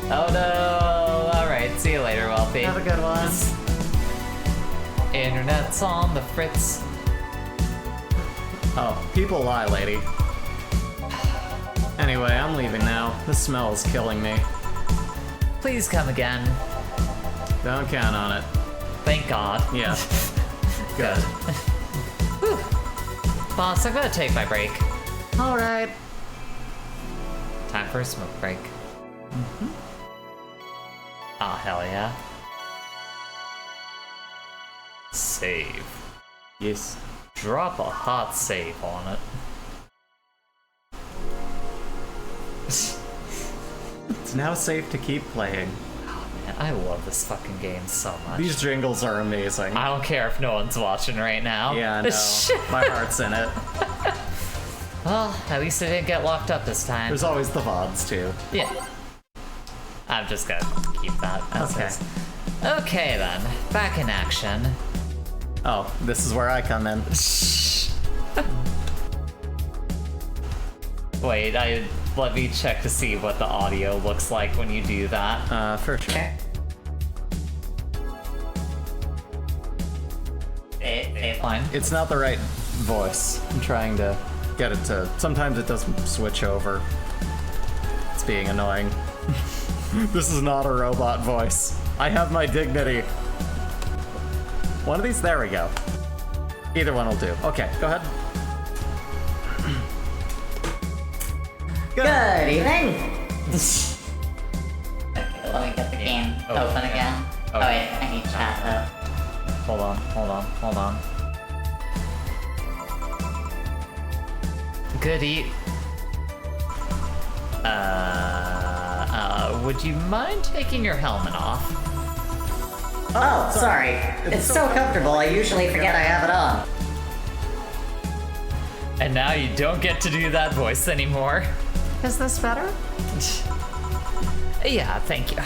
Oh no! Alright, see you later, Wealthy. have a good one. Internet's on the fritz. Oh, people lie, lady. Anyway, I'm leaving now. The smell is killing me. Please come again. Don't count on it. Thank God. Yeah. Good. Boss, I'm gonna take my break. Alright. Time for a smoke break. Oh, hell yeah. Save. Yes. Drop a hot save on it. It's now safe to keep playing. Man, I love this fucking game so much. These jingles are amazing. I don't care if no one's watching right now. Yeah, I know. My heart's in it. Well, at least I didn't get locked up this time. There's always the VODs, too. Yeah. I'm just gonna keep that as Okay. is. Okay then, back in action. Oh, this is where I come in. Wait, let me check to see what the audio looks like when you do that. For sure. Fine. It's not the right voice. I'm trying to get it to... Sometimes it doesn't switch over. It's being annoying. This is not a robot voice. I have my dignity. One of these? There we go. Either one will do. Okay, go ahead. Good evening! Okay, let me get the game open again. Oh wait, I need chat though. Hold on. Good eat. Would you mind taking your helmet off? Oh, sorry. It's so comfortable, I usually forget I have it on. And now you don't get to do that voice anymore. Is this better? Yeah, thank you.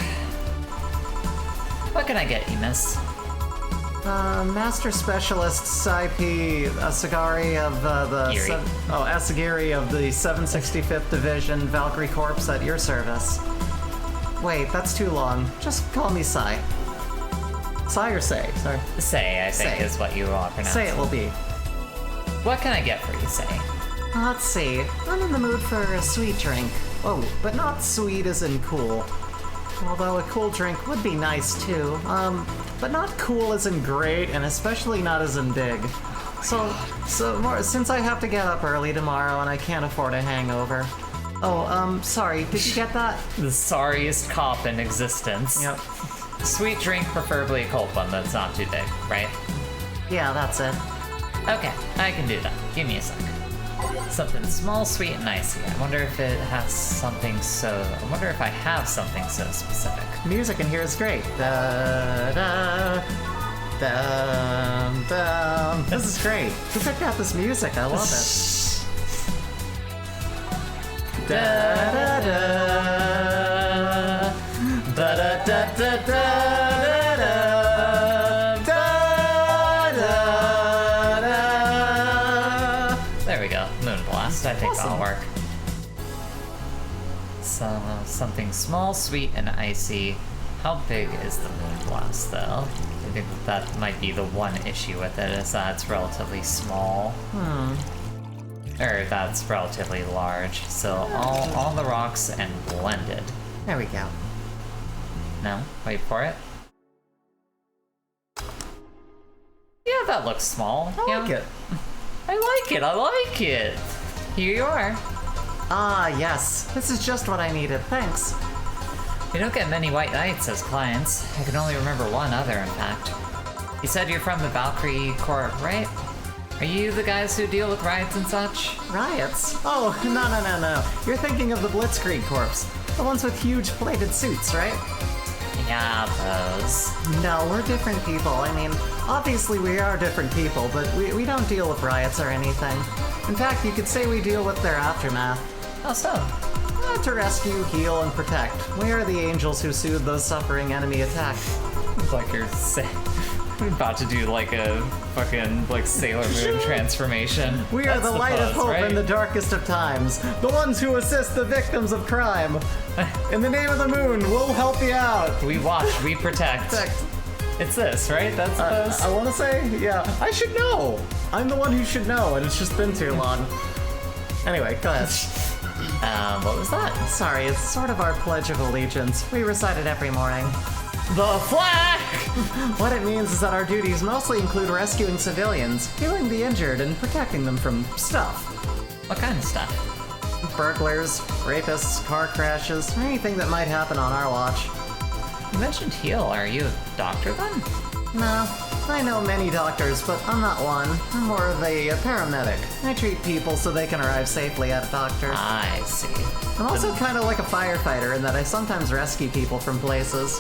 What can I get you, miss? Master Specialist Saipi Asagari of Giri. Asagiri of the 765th Division Valkyrie Corps at your service. Wait, that's too long. Just call me Sai. Sai or Say? Sorry. Say, I think, Say. is what you are pronouncing. Say it will be. What can I get for you, Say? Let's see. I'm in the mood for a sweet drink. Oh, but not sweet as in cool. Although a cool drink would be nice too. But not cool as in great, and especially not as in big. Since I have to get up early tomorrow and I can't afford a hangover. Oh, sorry, did you get that? The sorriest cop in existence. Yep. Sweet drink, preferably a cold one that's not too big, right? Yeah, that's it. Okay, I can do that. Give me a sec. Something small, sweet, and icy. I wonder if it has something so... I wonder if I have something so specific. Music in here is great. Da da da da. This is great. Who picked out this music? I love it. Da da da da da da da da da da da. There we go. Moon Blast. I think that'll work. So, something small, sweet, and icy. How big is the Moon Blast, though? I think that might be the one issue with it, is that it's relatively small. Or that's relatively large. So all the rocks and blended. There we go. No? Wait for it. Yeah, that looks small. I like it. I like it! Here you are. Ah, yes. This is just what I needed. Thanks. We don't get many white knights as clients. I can only remember one other, in fact. You said you're from the Valkyrie Corps, right? Are you the guys who deal with riots and such? Riots? Oh, no. You're thinking of the Blitzkrieg Corps. The ones with huge plated suits, right? Yeah, those. No, we're different people. I mean, obviously we are different people, but we don't deal with riots or anything. In fact, you could say we deal with their aftermath. How so? To rescue, heal, and protect. We are the angels who soothe those suffering enemy attacked. It's like you're about to do like a fucking like Sailor Moon transformation. We are That's the light of pose, hope right? in the darkest of times. The ones who assist the victims of crime. In the name of the moon, we'll help you out. We watch, we protect. It's this, right? That's the pose? I want to say, yeah. I should know. I'm the one who should know, and it's just been too long. Anyway, go ahead. What was that? Sorry, it's sort of our Pledge of Allegiance. We recite it every morning. The flag! What it means is that our duties mostly include rescuing civilians, healing the injured, and protecting them from stuff. What kind of stuff? Burglars, rapists, car crashes, anything that might happen on our watch. You mentioned heal. Are you a doctor then? No, I know many doctors, but I'm not one. I'm more of a paramedic. I treat people so they can arrive safely at a doctor. I see. I'm also kind of like a firefighter in that I sometimes rescue people from places.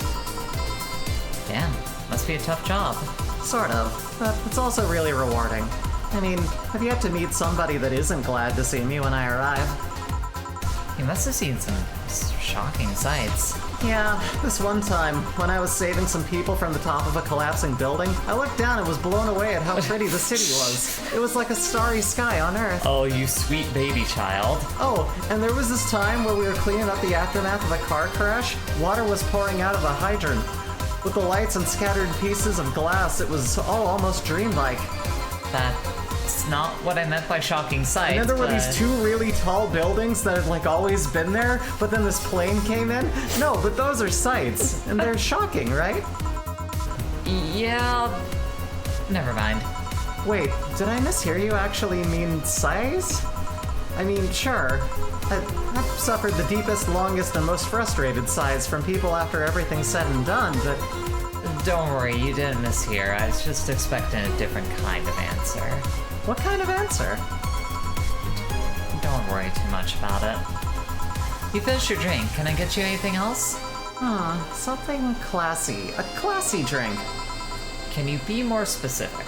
Damn, must be a tough job. Sort of, but it's also really rewarding. I mean, I've yet to meet somebody that isn't glad to see me when I arrive. You must have seen some shocking sights. Yeah, this one time, when I was saving some people from the top of a collapsing building, I looked down and was blown away at how pretty the city was. It was like a starry sky on Earth. Oh, you sweet baby child. Oh, and there was this time where we were cleaning up the aftermath of a car crash. Water was pouring out of a hydrant. With the lights and scattered pieces of glass, it was all almost dreamlike. That's not what I meant by shocking sight. And then there were these two really tall buildings that had like always been there, but then this plane came in. No, but those are sights, and they're shocking, right? Yeah. Never mind. Wait, did I mishear you actually mean sighs? I mean, sure. I've suffered the deepest, longest, and most frustrated sighs from people after everything's said and done, but... Don't worry, you didn't mishear. I was just expecting a different kind of answer. What kind of answer? Don't worry too much about it. You finished your drink. Can I get you anything else? Something classy. A classy drink. Can you be more specific?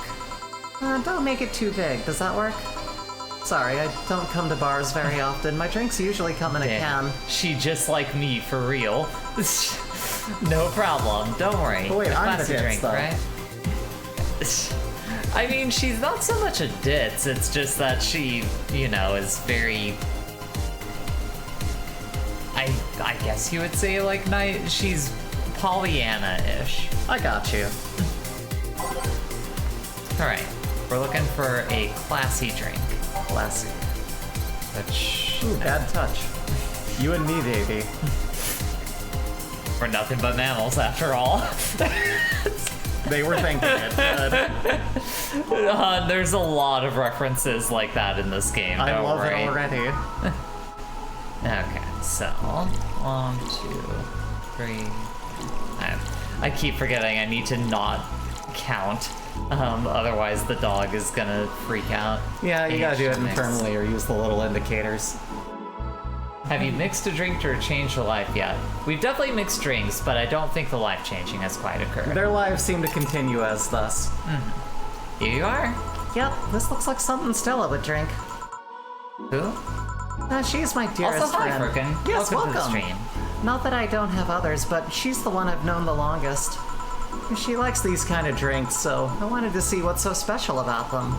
Don't make it too big. Does that work? Sorry, I don't come to bars very often. My drinks usually come in a can. She just like me, for real. No problem. Don't worry. But wait, I'm the classy ditz, drink, though. right? I mean, she's not so much a ditz. It's just that she, you know, is very... I guess you would say, like, she's Pollyanna-ish. I got you. Alright, we're looking for a classy drink. Classy. Which... Ooh, bad touch. You and me, baby. We're nothing but mammals, after all. They were thinking it. There's a lot of references like that in this game. I don't love worry. it already. Okay, so 1, 2, 3. I keep forgetting I need to not count. Otherwise the dog is gonna freak out. Yeah, you gotta do it Mix. internally or use the little indicators. Have you mixed a drink or changed a life yet? We've definitely mixed drinks, but I don't think the life changing has quite occurred. Their lives seem to continue as thus. Here you are. Yep, this looks like something Stella would drink. Who? She's my dearest Also, hi, friend. Frookin. Yes, welcome to the welcome. stream. Not that I don't have others, but she's the one I've known the longest. She likes these kind of drinks, so I wanted to see what's so special about them.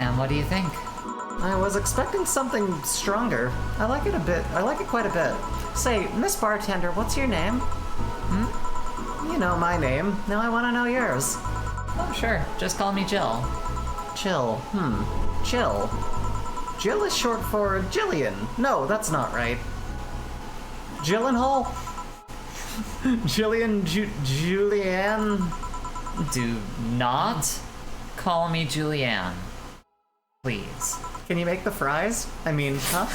And what do you think? I was expecting something stronger. I like it a bit. I like it quite a bit. Say, Miss Bartender, what's your name? You know my name. Now I want to know yours. Oh, sure. Just call me Jill. Jill. Jill. Jill is short for Jillian. No, that's not right. Gyllenhaal? Jillian, Julianne? Do not call me Julianne. Please. Can you make the fries? I mean, huh?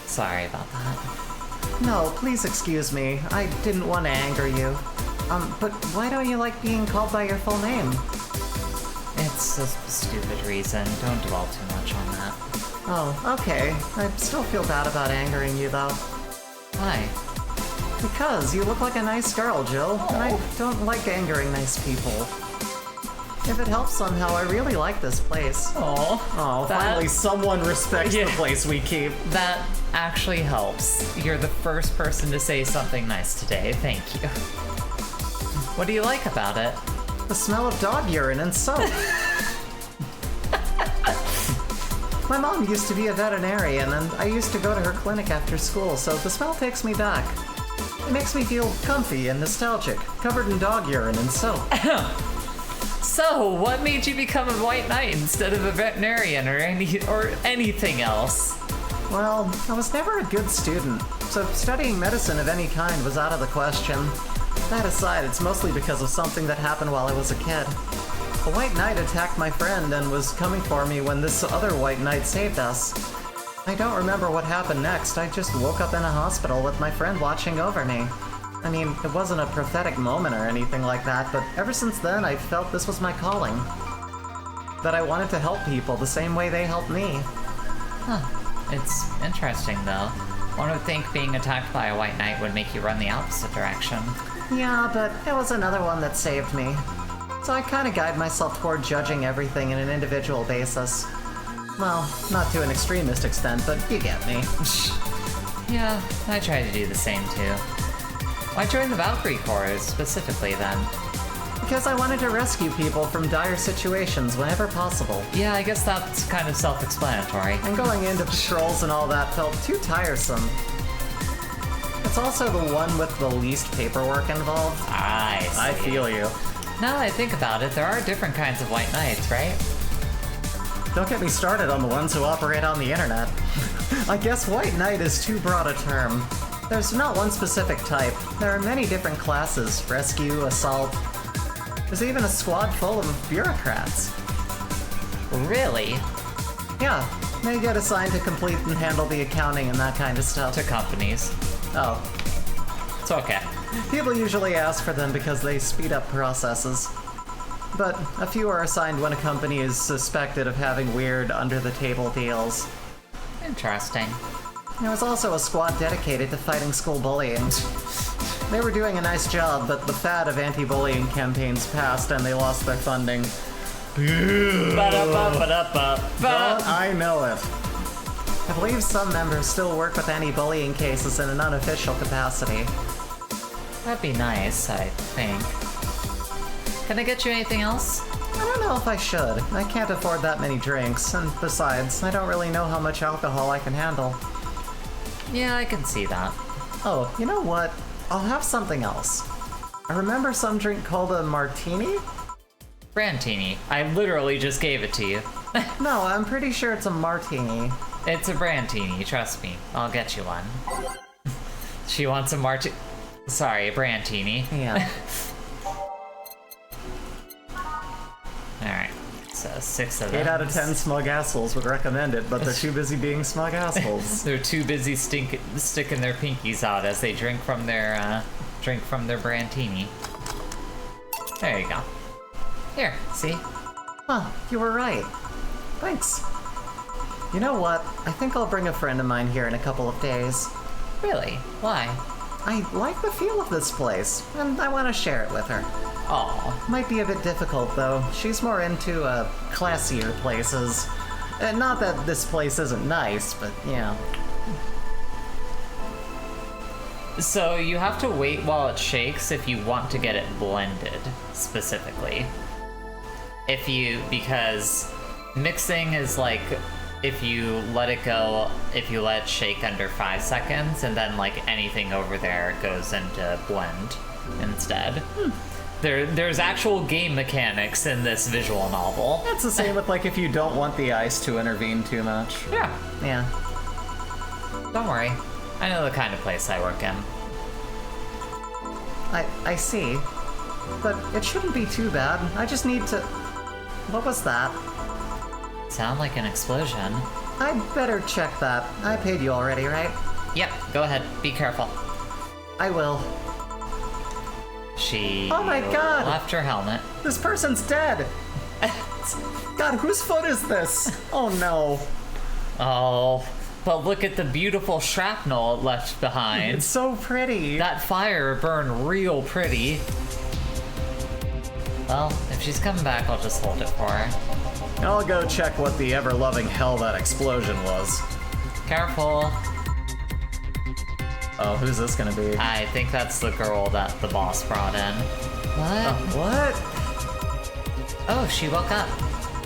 Sorry about that. No, please excuse me. I didn't want to anger you. But why don't you like being called by your full name? It's a stupid reason. Don't dwell too much on that. Oh, okay. I still feel bad about angering you, though. Why? Because you look like a nice girl, Jill, and I don't like angering nice people. If it helps somehow, I really like this place. Oh, Finally someone respects the place we keep. That actually helps. You're the first person to say something nice today. Thank you. What do you like about it? The smell of dog urine and soap. My mom used to be a veterinarian, and I used to go to her clinic after school, so the smell takes me back. It makes me feel comfy and nostalgic, covered in dog urine and soap. So, what made you become a white knight instead of a veterinarian or anything else? Well, I was never a good student, so studying medicine of any kind was out of the question. That aside, it's mostly because of something that happened while I was a kid. A white knight attacked my friend and was coming for me when this other white knight saved us. I don't remember what happened next. I just woke up in a hospital with my friend watching over me. I mean, it wasn't a prophetic moment or anything like that, but ever since then I felt this was my calling. That I wanted to help people the same way they helped me. Huh. It's interesting, though. One would think being attacked by a white knight would make you run the opposite direction. Yeah, but it was another one that saved me. So I kind of guide myself toward judging everything in an individual basis. Well, not to an extremist extent, but you get me. Yeah, I try to do the same too. Why join the Valkyrie Corps specifically then? Because I wanted to rescue people from dire situations whenever possible. Yeah, I guess that's kind of self-explanatory. And going into patrols and all that felt too tiresome. It's also the one with the least paperwork involved. I see. I feel you. Now that I think about it, there are different kinds of white knights, right? Don't get me started on the ones who operate on the internet. I guess white knight is too broad a term. There's not one specific type. There are many different classes: rescue, assault. There's even a squad full of bureaucrats. Really? Yeah, they get assigned to complete and handle the accounting and that kind of stuff. To companies. Oh, It's okay. people usually ask for them because they speed up processes. But a few are assigned when a company is suspected of having weird, under-the-table deals. Interesting. There was also a squad dedicated to fighting school bullying. They were doing a nice job, but the fad of anti-bullying campaigns passed and they lost their funding. Don't I know it. I believe some members still work with anti-bullying cases in an unofficial capacity. That'd be nice, I think. Can I get you anything else? I don't know if I should. I can't afford that many drinks, and besides, I don't really know how much alcohol I can handle. Yeah, I can see that. Oh, you know what? I'll have something else. I remember some drink called a martini? Brandtini. I literally just gave it to you. No, I'm pretty sure it's a martini. It's a Brandtini, trust me. I'll get you one. She wants a Sorry, a Brandtini. Yeah. Alright, so 6 of them. 8 out of 10 smug assholes would recommend it, but they're too busy being smug assholes. They're too busy sticking their pinkies out as they drink from their Brandtini. There you go. Here, see? Huh, you were right. Thanks. You know what? I think I'll bring a friend of mine here in a couple of days. Really? Why? I like the feel of this place, and I want to share it with her. Aw. Might be a bit difficult, though. She's more into, classier places. Not that this place isn't nice, but, yeah. So you have to wait while it shakes if you want to get it blended, specifically. Because mixing is like, if you let it go, if you let it shake under 5 seconds, and then like anything over there goes into blend instead. There's actual game mechanics in this visual novel. That's the same with, like, if you don't want the ice to intervene too much. Yeah, Yeah. don't worry. I know the kind of place I work in. I see. But it shouldn't be too bad. I just need to... What was that? Sound like an explosion. I'd better check that. I paid you already, right? Yep, go ahead. Be careful. I will. She Oh my God! left her helmet. This person's dead! God, whose foot is this? Oh no. Oh, but look at the beautiful shrapnel it left behind. It's so pretty. That fire burned real pretty. Well, if she's coming back, I'll just hold it for her. I'll go check what the ever-loving hell that explosion was. Careful. Oh, who's this gonna be? I think that's the girl that the boss brought in. What? What? Oh, she woke up.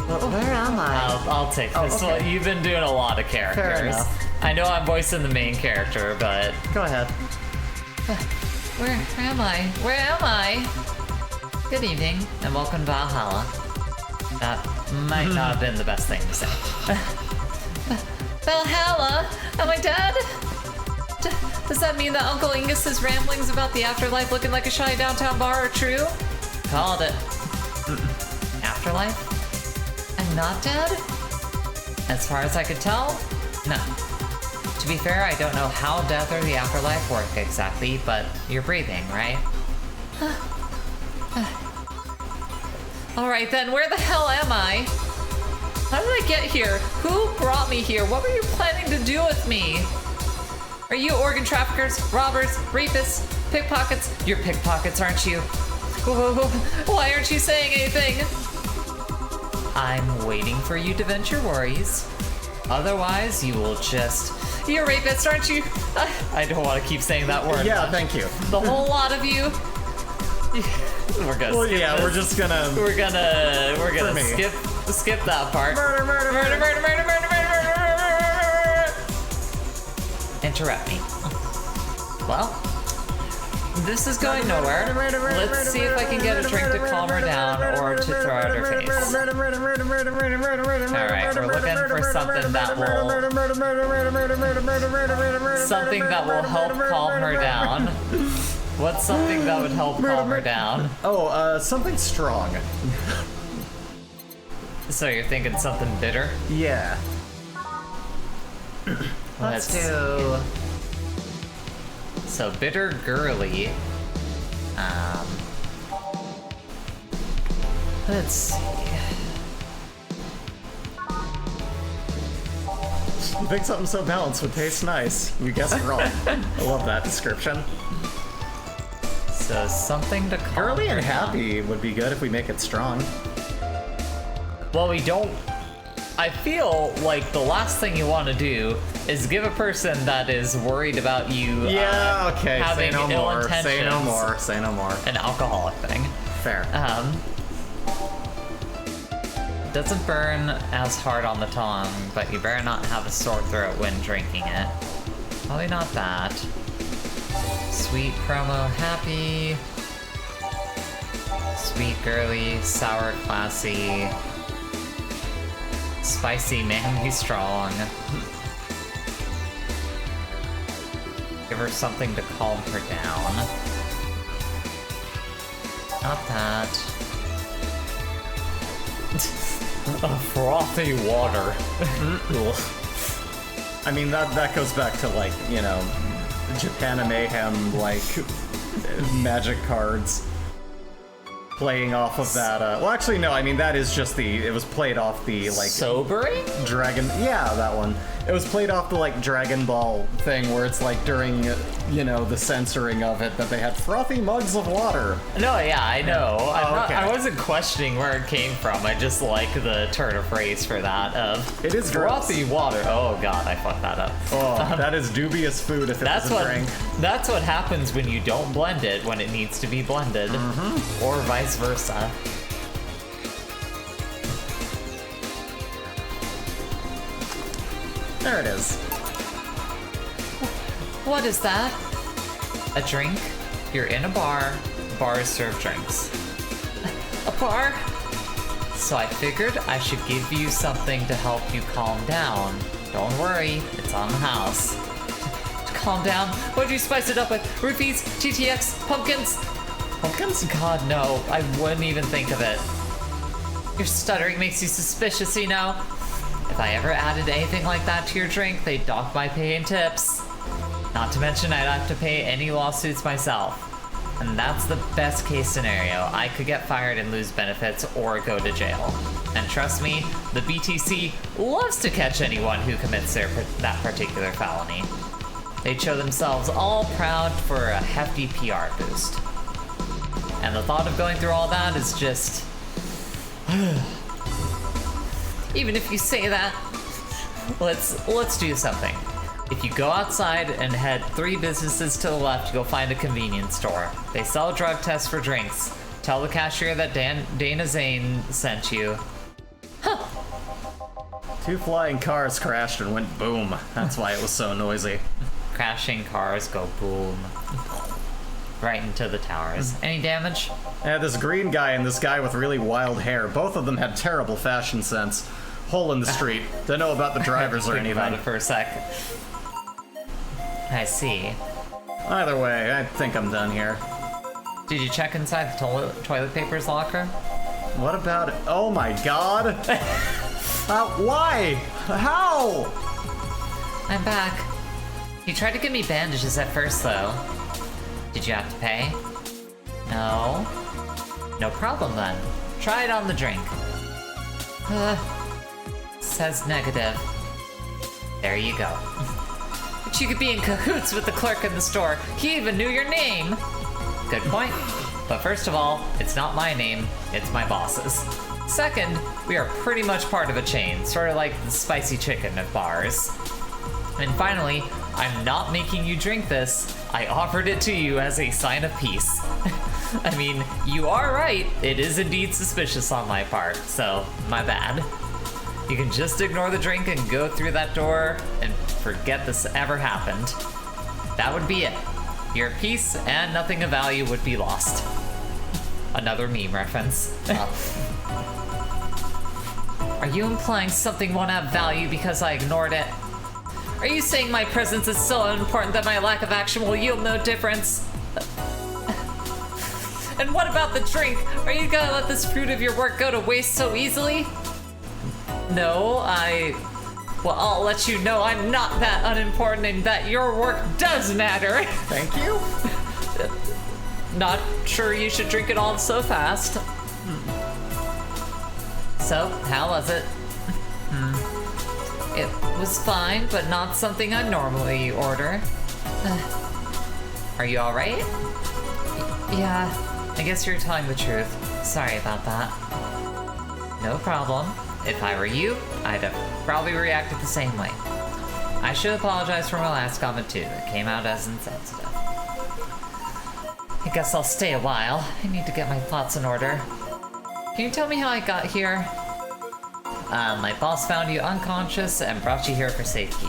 Where am I? I'll take this okay. one. You've been doing a lot of characters. Fair enough. I know I'm voicing the main character, but Go ahead. where am I? Where am I? Good evening, and welcome to Valhalla. That might not have been the best thing to say. Valhalla? Am I dead? Does that mean that Uncle Angus's ramblings about the afterlife looking like a shy downtown bar are true? Called it. Afterlife? I'm not dead? As far as I could tell, no. To be fair, I don't know how death or the afterlife work exactly, but you're breathing, right? Alright then, where the hell am I? How did I get here? Who brought me here? What were you planning to do with me? Are you organ traffickers, robbers, rapists, pickpockets? You're pickpockets, aren't you? Why aren't you saying anything? I'm waiting for you to vent your worries. Otherwise, you will just... You're a rapist, aren't you? I don't want to keep saying that word. Yeah, thank you. The whole lot of you. We're gonna Well, skip yeah, this. we're just gonna... We're gonna For me. skip that part. Murder, murder, Murder, murder. murder, murder, murder, murder, murder. Interrupt me. Well, this is going nowhere. Let's see if I can get a drink to calm her down or to throw out her face. Alright, we're looking for something that will... Something that will help calm her down. What's something that would help calm her down? Oh, something strong. So you're thinking something bitter? Yeah. Let's do... So bitter girly. Let's see. You think something so balanced would taste nice? You guessed wrong. I love that description. So something to calm Girly her and down. happy would be good if we make it strong. Well, we don't... I feel like the last thing you want to do is give a person that is worried about you Yeah, okay. Say having no ill more. intentions Say no more. Say no more. an alcoholic thing. Fair. Doesn't burn as hard on the tongue, but you better not have a sore throat when drinking it. Probably not that. Sweet promo happy. Sweet girly, sour classy. Spicy manly strong. Give her something to calm her down. Not that. A frothy water. I mean, that goes back to, like, you know, Japan Mayhem, like, magic cards. Playing off of that, well, actually, no, I mean, that is just it was played off the, like... Sobering? Dragon... Yeah, that one. It was played off the, like, Dragon Ball thing where it's, like, during, you know, the censoring of it, that they had frothy mugs of water. No, yeah, I know. okay. I wasn't questioning where it came from. I just like the turn of phrase for that of... It is gross. frothy water. Oh, God, I fucked that up. Oh, that is dubious food if it was a drink. That's what happens when you don't blend it when it needs to be blended. Or vice versa. There it is. What is that? A drink? You're in a bar. Bars serve drinks. A bar? So I figured I should give you something to help you calm down. Don't worry, it's on the house. Calm down? What'd you spice it up with? Roofies? TTX? Pumpkins? Pumpkins? God, no. I wouldn't even think of it. Your stuttering makes you suspicious, you know? If I ever added anything like that to your drink, they'd dock my pay and tips. Not to mention I'd have to pay any lawsuits myself. And that's the best case scenario. I could get fired and lose benefits or go to jail. And trust me, the BTC loves to catch anyone who commits that particular felony. They'd show themselves all proud for a hefty PR boost. And the thought of going through all that is just... Even if you say that, let's do something. If you go outside and head 3 businesses to the left, you'll find a convenience store. They sell drug tests for drinks. Tell the cashier that Dana Zane sent you. Huh. 2 flying cars crashed and went boom. That's why it was so noisy. Crashing cars go boom. Right into the towers. Any damage? This green guy and this guy with really wild hair, both of them had terrible fashion sense. Hole in the street. Don't know about the drivers or Think about anything. it for a sec. I see. Either way, I think I'm done here. Did you check inside the toilet paper's locker? What about it? Oh my god! Why? How? I'm back. You tried to give me bandages at first, though. Did you have to pay? No. No problem, then. Try it on the drink. Says negative. There you go. But you could be in cahoots with the clerk in the store. He even knew your name. Good point. But first of all, it's not my name, it's my boss's. Second, we are pretty much part of a chain, sort of like the spicy chicken of bars. And finally, I'm not making you drink this. I offered it to you as a sign of peace. I mean, you are right. It is indeed suspicious on my part, so my bad. You can just ignore the drink and go through that door and forget this ever happened. That would be it. Your peace and nothing of value would be lost. Another meme reference. Are you implying something won't have value because I ignored it? Are you saying my presence is so unimportant that my lack of action will yield no difference? And what about the drink? Are you gonna let this fruit of your work go to waste so easily? No, well, I'll let you know I'm not that unimportant and that your work does matter. Thank you. Not sure you should drink it all so fast. So, how was it? It was fine, but not something I normally order. Are you alright? Yeah, I guess you're telling the truth. Sorry about that. No problem. If I were you, I'd have probably reacted the same way. I should apologize for my last comment too. It came out as insensitive. I guess I'll stay a while. I need to get my thoughts in order. Can you tell me how I got here? My boss found you unconscious and brought you here for safekeeping.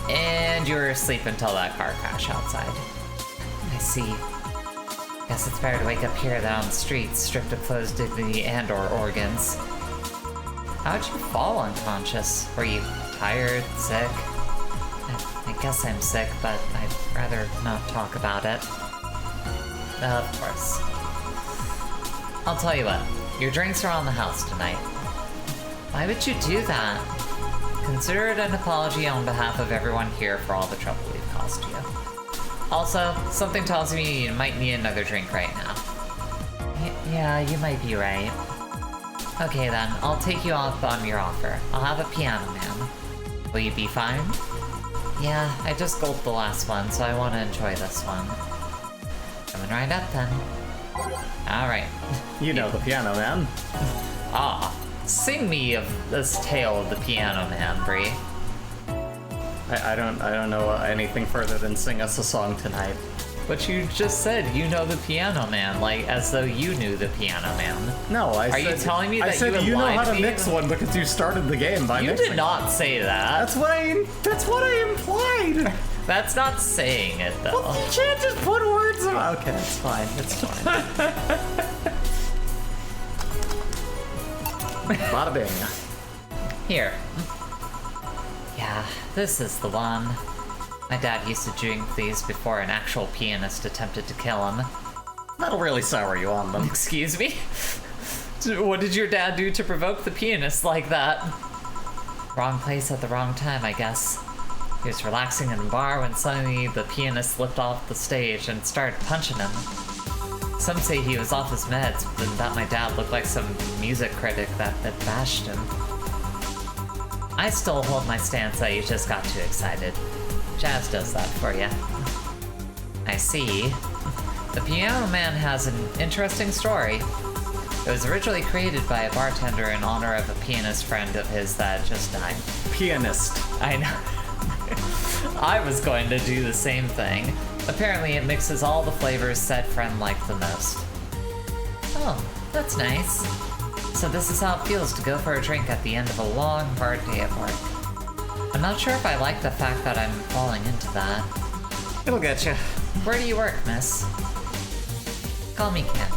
And you were asleep until that car crash outside. I see. Guess it's better to wake up here than on the streets, stripped of clothes, dignity, and/or organs. How'd you fall unconscious? Were you tired, sick? I guess I'm sick, but I'd rather not talk about it. Of course. I'll tell you what, your drinks are on the house tonight. Why would you do that? Consider it an apology on behalf of everyone here for all the trouble we've caused you. Also, something tells me you might need another drink right now. Yeah, you might be right. Okay then, I'll take you up on your offer. I'll have a piano man. Will you be fine? Yeah, I just gulped the last one, so I want to enjoy this one. Coming right up then. Alright. You know the piano man. Sing me of this tale of the piano man, Bree. I don't know anything further than sing us a song tonight. But you just said you know the piano man, like as though you knew the piano man. No, Are you telling me that you know how to me? mix one because you started the game by You mixing did not say that. That's what I implied. That's not saying it though. Well, you can't just put words in. Okay, it's fine. It's fine. Bada bing. Here. Yeah, this is the one. My dad used to drink these before an actual pianist attempted to kill him. That'll really sour you on them. Excuse me? What did your dad do to provoke the pianist like that? Wrong place at the wrong time, I guess. He was relaxing in the bar when suddenly the pianist slipped off the stage and started punching him. Some say he was off his meds, but that my dad looked like some music critic that bashed him. I still hold my stance that you just got too excited. Jazz does that for you. I see. The Piano Man has an interesting story. It was originally created by a bartender in honor of a pianist friend of his that just died. Pianist. I know. I was going to do the same thing. Apparently it mixes all the flavors said friend liked the most. Oh, that's nice. So this is how it feels to go for a drink at the end of a long, hard day at work. I'm not sure if I like the fact that I'm falling into that. It'll get you. Where do you work, miss? Call me Ken.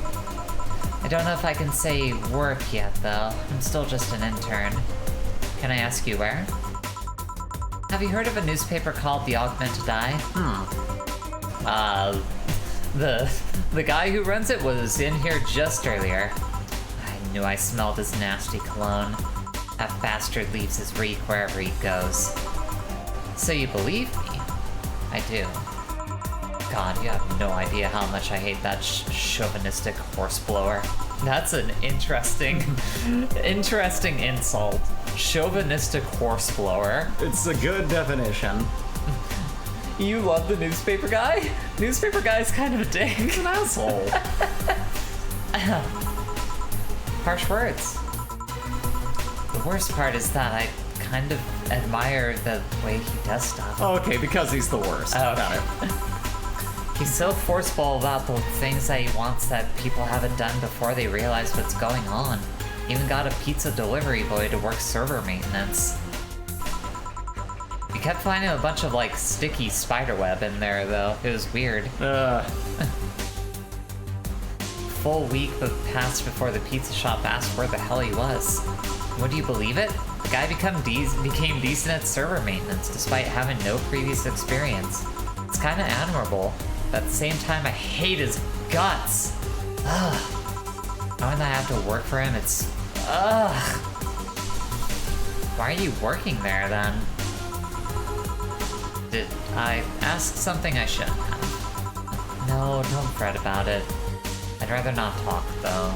I don't know if I can say work yet, though. I'm still just an intern. Can I ask you where? Have you heard of a newspaper called The Augmented Eye? The guy who runs it was in here just earlier. I knew I smelled his nasty cologne. That bastard leaves his reek wherever he goes. So you believe me? I do. God, you have no idea how much I hate that chauvinistic horseblower. That's an interesting insult. Chauvinistic horseblower. It's a good definition. You love the newspaper guy? Newspaper guy's kind of a dick. He's an asshole. Harsh words. The worst part is that I kind of admire the way he does stuff. Oh, okay, because he's the worst. Oh, Got it. He's so forceful about the things that he wants that people haven't done before they realize what's going on. Even got a pizza delivery boy to work server maintenance. We kept finding a bunch of like sticky spiderweb in there though. It was weird. Full week passed before the pizza shop asked where the hell he was. Would you believe it? The guy became decent at server maintenance despite having no previous experience. It's kind of admirable, but at the same time I hate his guts. Ugh. Knowing that I have to work for him, it's... Ugh. Why are you working there then? Did I ask something I shouldn't have? No, don't fret about it. I'd rather not talk, though.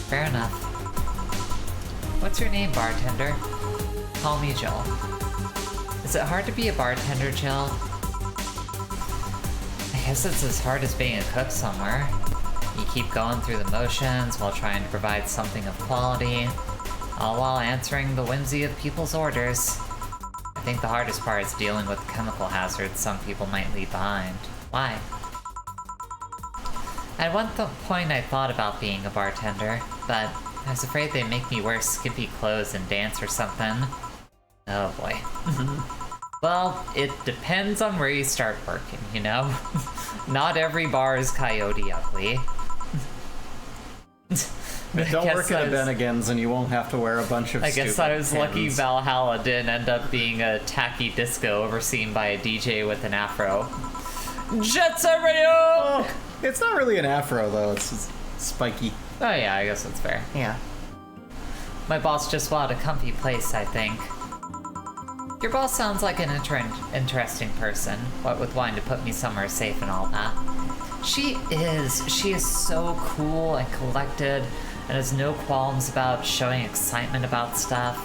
Fair enough. What's your name, bartender? Call me Jill. Is it hard to be a bartender, Jill? I guess it's as hard as being a cook somewhere. You keep going through the motions while trying to provide something of quality, all while answering the whimsy of people's orders. I think the hardest part is dealing with the chemical hazards some people might leave behind. Why? At one point I thought about being a bartender, but I was afraid they'd make me wear skimpy clothes and dance or something. Oh boy. Well, it depends on where you start working, you know? Not every bar is Coyote Ugly. Don't work at a Bennigan's and you won't have to wear a bunch of I guess I was lucky Valhalla didn't end up being a tacky disco overseen by a DJ with an afro. Jet Set Radio! Oh, it's not really an afro, though. It's spiky. Oh yeah, I guess that's fair. Yeah. My boss just bought a comfy place, I think. Your boss sounds like an interesting person, what with wanting to put me somewhere safe and all that. She is so cool and collected, and has no qualms about showing excitement about stuff.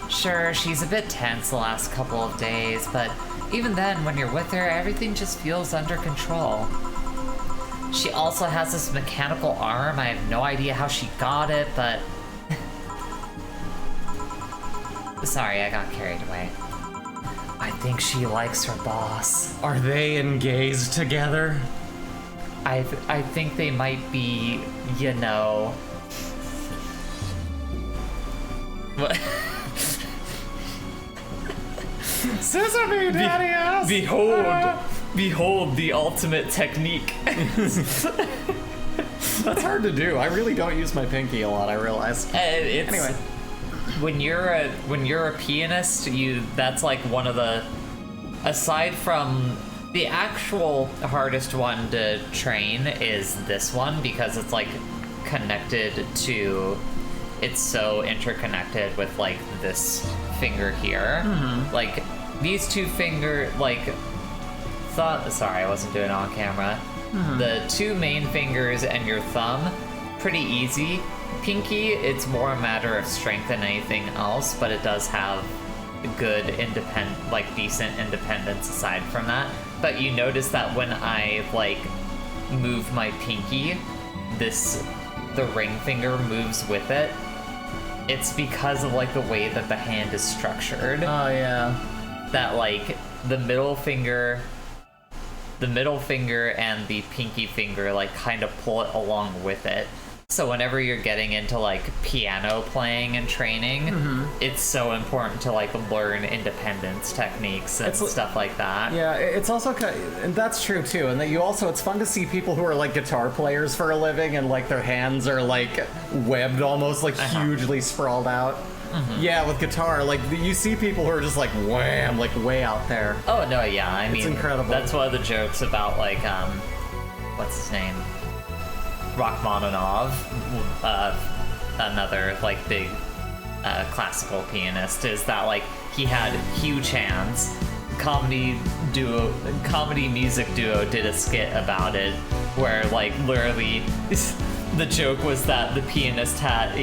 Sure, she's a bit tense the last couple of days, but even then, when you're with her, everything just feels under control. She also has this mechanical arm. I have no idea how she got it, but... Sorry, I got carried away. I think she likes her boss. Are they engaged together? I think they might be, you know... What? Sesame, Daddy ass! Behold the ultimate technique. That's hard to do. I really don't use my pinky a lot, I realize. Anyway. When you're a pianist, that's like one of the, aside from the actual hardest one to train is this one because it's like connected to, it's so interconnected with like this finger here. Mm-hmm. Like these two finger, sorry, I wasn't doing it on camera. Mm-hmm. The two main fingers and your thumb, pretty easy. Pinky, it's more a matter of strength than anything else, but it does have good decent independence aside from that. But you notice that when I move my pinky, the ring finger moves with it. It's because of the way that the hand is structured. Oh yeah. That the middle finger and the pinky finger kind of pull it along with it. So whenever you're getting into piano playing and training, mm-hmm. it's so important to learn independence techniques and stuff like that. Yeah, it's also and that's true too. And that it's fun to see people who are guitar players for a living and their hands are webbed almost hugely sprawled out. Mm-hmm. Yeah, with guitar, you see people who are just wham, way out there. Oh no, yeah, I mean, it's incredible. That's one of the jokes about what's his name? Rachmaninoff, another big classical pianist, is that he had huge hands. Comedy music duo did a skit about it where literally the joke was that the pianist had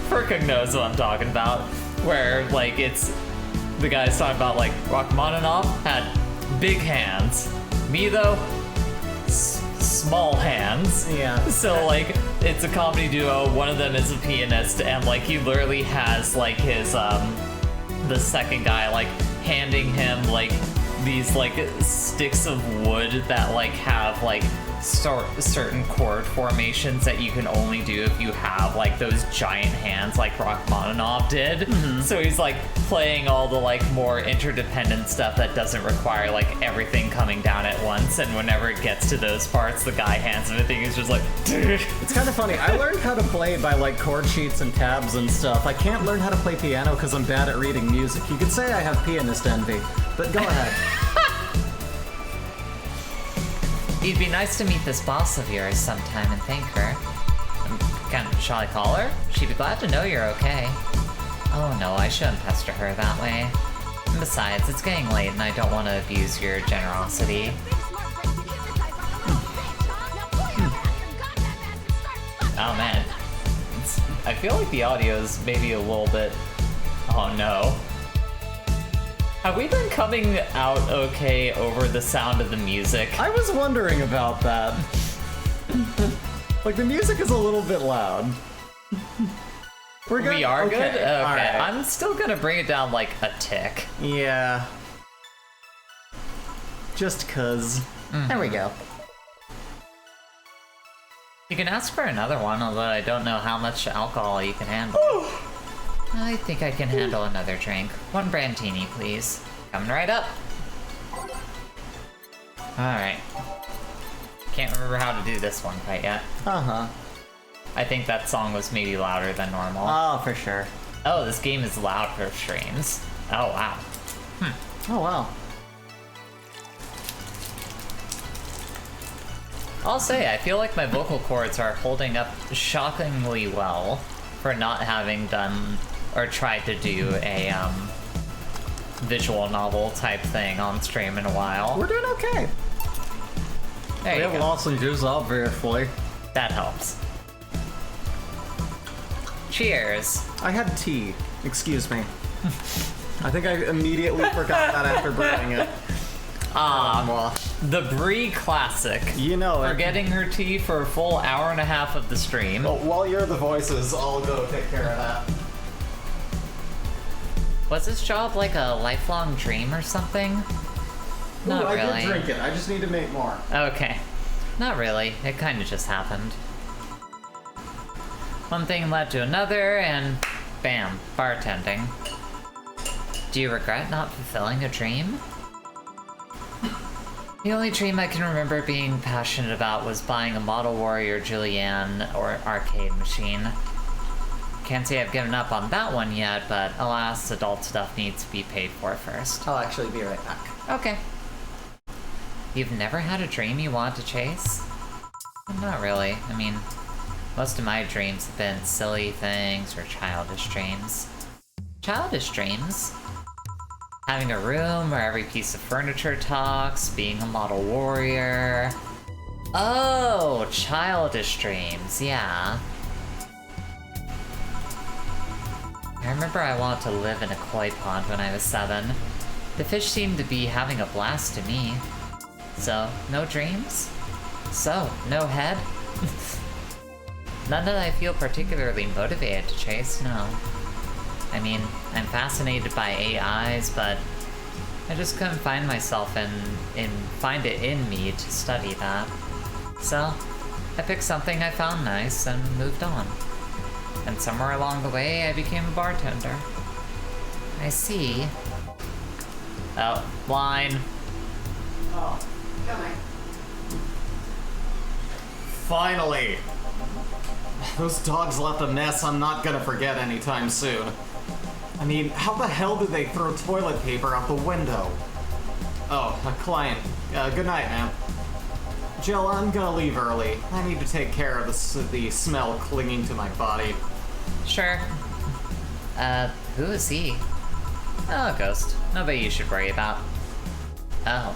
Furkuk knows what I'm talking about, where it's the guy's talking about Rachmaninoff had big hands, me though small hands. Yeah. So like it's a comedy duo, one of them is a pianist, and like he literally has like his the second guy like handing him like these like sticks of wood that like have like certain chord formations that you can only do if you have like those giant hands like Rachmaninoff did. So he's like playing all the like more interdependent stuff that doesn't require like everything coming down at once, and whenever it gets to those parts the guy hands him a thing, he's just like It's kind of funny. I learned how to play by like chord sheets and tabs and stuff. I can't learn how to play piano because I'm bad at reading music. You could say I have pianist envy, but go ahead. It'd be nice to meet this boss of yours sometime and thank her. Shall I call her? She'd be glad to know you're okay. Oh no, I shouldn't pester her that way. And besides, it's getting late and I don't want to abuse your generosity. Oh man. I feel like the audio is maybe a little bit... Oh no. Have we been coming out okay over the sound of the music? I was wondering about that. Like, the music is a little bit loud. We are good? Okay. All right. I'm still gonna bring it down like a tick. Yeah. Just cuz. There we go. You can ask for another one, although I don't know how much alcohol you can handle. I think I can handle another drink. One brandini, please. Coming right up. Alright. Can't remember how to do this one quite yet. Uh-huh. I think that song was maybe louder than normal. Oh, for sure. Oh, this game is loud for streams. Oh, wow. Oh, wow. I'll say, I feel like my vocal cords are holding up shockingly well for not having done or tried to do a visual novel type thing on stream in a while. We're doing okay. There We you have go. lozenges, obviously. That helps. Cheers. I had tea. Excuse me. I think I immediately forgot that after brewing it. Well, The Brie classic. you know it. Forgetting her tea for a full hour and a half of the stream. Well, while you're the voices, I'll go take care of that. Was this job like a lifelong dream or something? Not Ooh, I really. did drink it. I just need to make more. Okay. Not really. It kind of just happened. One thing led to another, and bam, bartending. Do you regret not fulfilling a dream? The only dream I can remember being passionate about was buying a Model Warrior Julianne or arcade machine. Can't say I've given up on that one yet, but alas, adult stuff needs to be paid for first. I'll actually be right back. Okay. You've never had a dream you want to chase? Not really. I mean, most of my dreams have been silly things or childish dreams. Childish dreams? Having a room where every piece of furniture talks, being a model warrior. Oh, childish dreams, yeah. I remember I wanted to live in a koi pond when I was 7. The fish seemed to be having a blast to me. So, no dreams? So, no head? None that I feel particularly motivated to chase, no. I mean, I'm fascinated by AIs, but I just couldn't find myself find it in me to study that. So, I picked something I found nice and moved on. And somewhere along the way, I became a bartender. I see. Oh, line. Oh, coming. Finally! Those dogs left a mess I'm not gonna forget anytime soon. I mean, how the hell did they throw toilet paper out the window? Oh, a client. Good night, ma'am. Jill, I'm gonna leave early. I need to take care of the smell clinging to my body. Sure. Who is he? Oh, a ghost. Nobody you should worry about. Oh.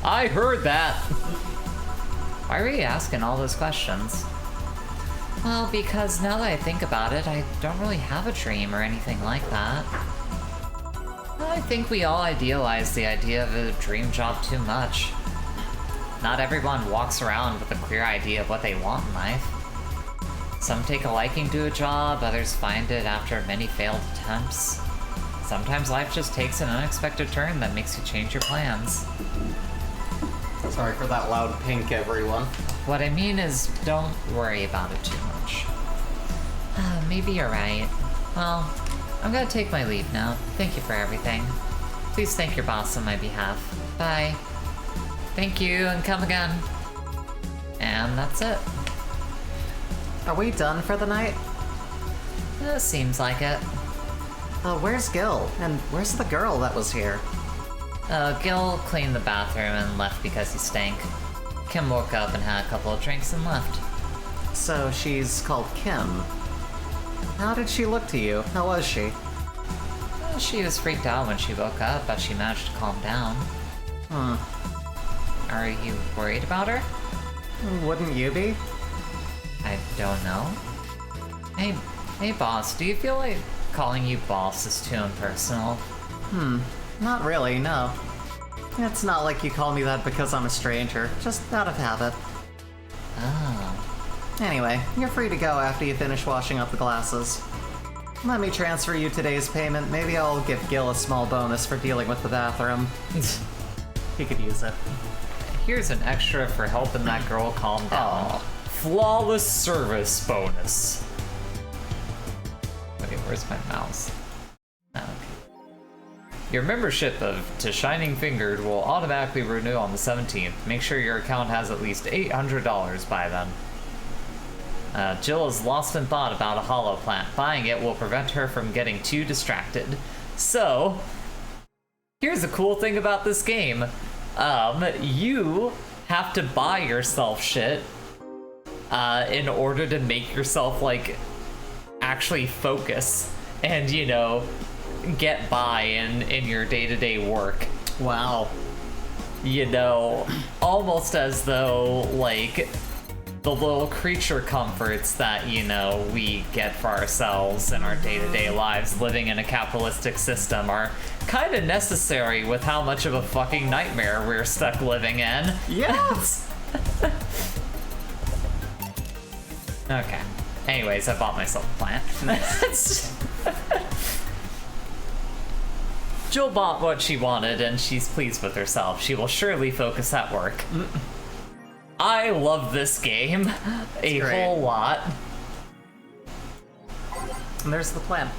I heard that! Why were you asking all those questions? Well, because now that I think about it, I don't really have a dream or anything like that. I think we all idealize the idea of a dream job too much. Not everyone walks around with a clear idea of what they want in life. Some take a liking to a job, others find it after many failed attempts. Sometimes life just takes an unexpected turn that makes you change your plans. Sorry for that loud pink, everyone. What I mean is, don't worry about it too much. Maybe you're right. Well, I'm gonna take my leave now. Thank you for everything. Please thank your boss on my behalf. Bye. Thank you, and come again. And that's it. Are we done for the night? Seems like it. Where's Gil? And where's the girl that was here? Gil cleaned the bathroom and left because he stank. Kim woke up and had a couple of drinks and left. So she's called Kim. How did she look to you? How was she? She was freaked out when she woke up, but she managed to calm down. Are you worried about her? Wouldn't you be? I don't know. Hey boss, do you feel like calling you boss is too impersonal? Not really, no. It's not like you call me that because I'm a stranger, just out of habit. Oh. Anyway, you're free to go after you finish washing up the glasses. Let me transfer you today's payment. Maybe I'll give Gil a small bonus for dealing with the bathroom. He could use it. Here's an extra for helping that girl calm down. Aw. Flawless service bonus. Wait, where's my mouse? Oh, okay. Your membership to Shining Fingered will automatically renew on the 17th. Make sure your account has at least $800 by then. Jill is lost in thought about a hollow plant. Buying it will prevent her from getting too distracted. So, here's a cool thing about this game. You have to buy yourself shit in order to make yourself, like, actually focus and, you know, get by in your day-to-day work. Wow. You know, almost as though, like, the little creature comforts that, you know, we get for ourselves in our day-to-day lives living in a capitalistic system are kind of necessary with how much of a fucking nightmare we're stuck living in. Yes! Okay. Anyways, I bought myself a plant. Jill bought what she wanted and she's pleased with herself. She will surely focus at work. I love this game a great. whole lot. And there's the plant.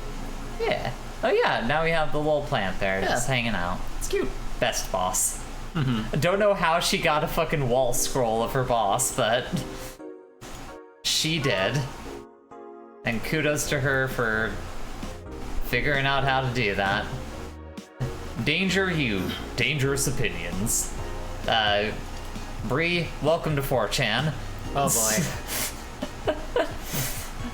Yeah. Oh yeah, now we have the little plant there Yeah. just hanging out. It's cute. Best boss. Don't know how she got a fucking wall scroll of her boss, but she did. And kudos to her for figuring out how to do that. Danger you, dangerous opinions. Bree, welcome to 4chan. Oh boy.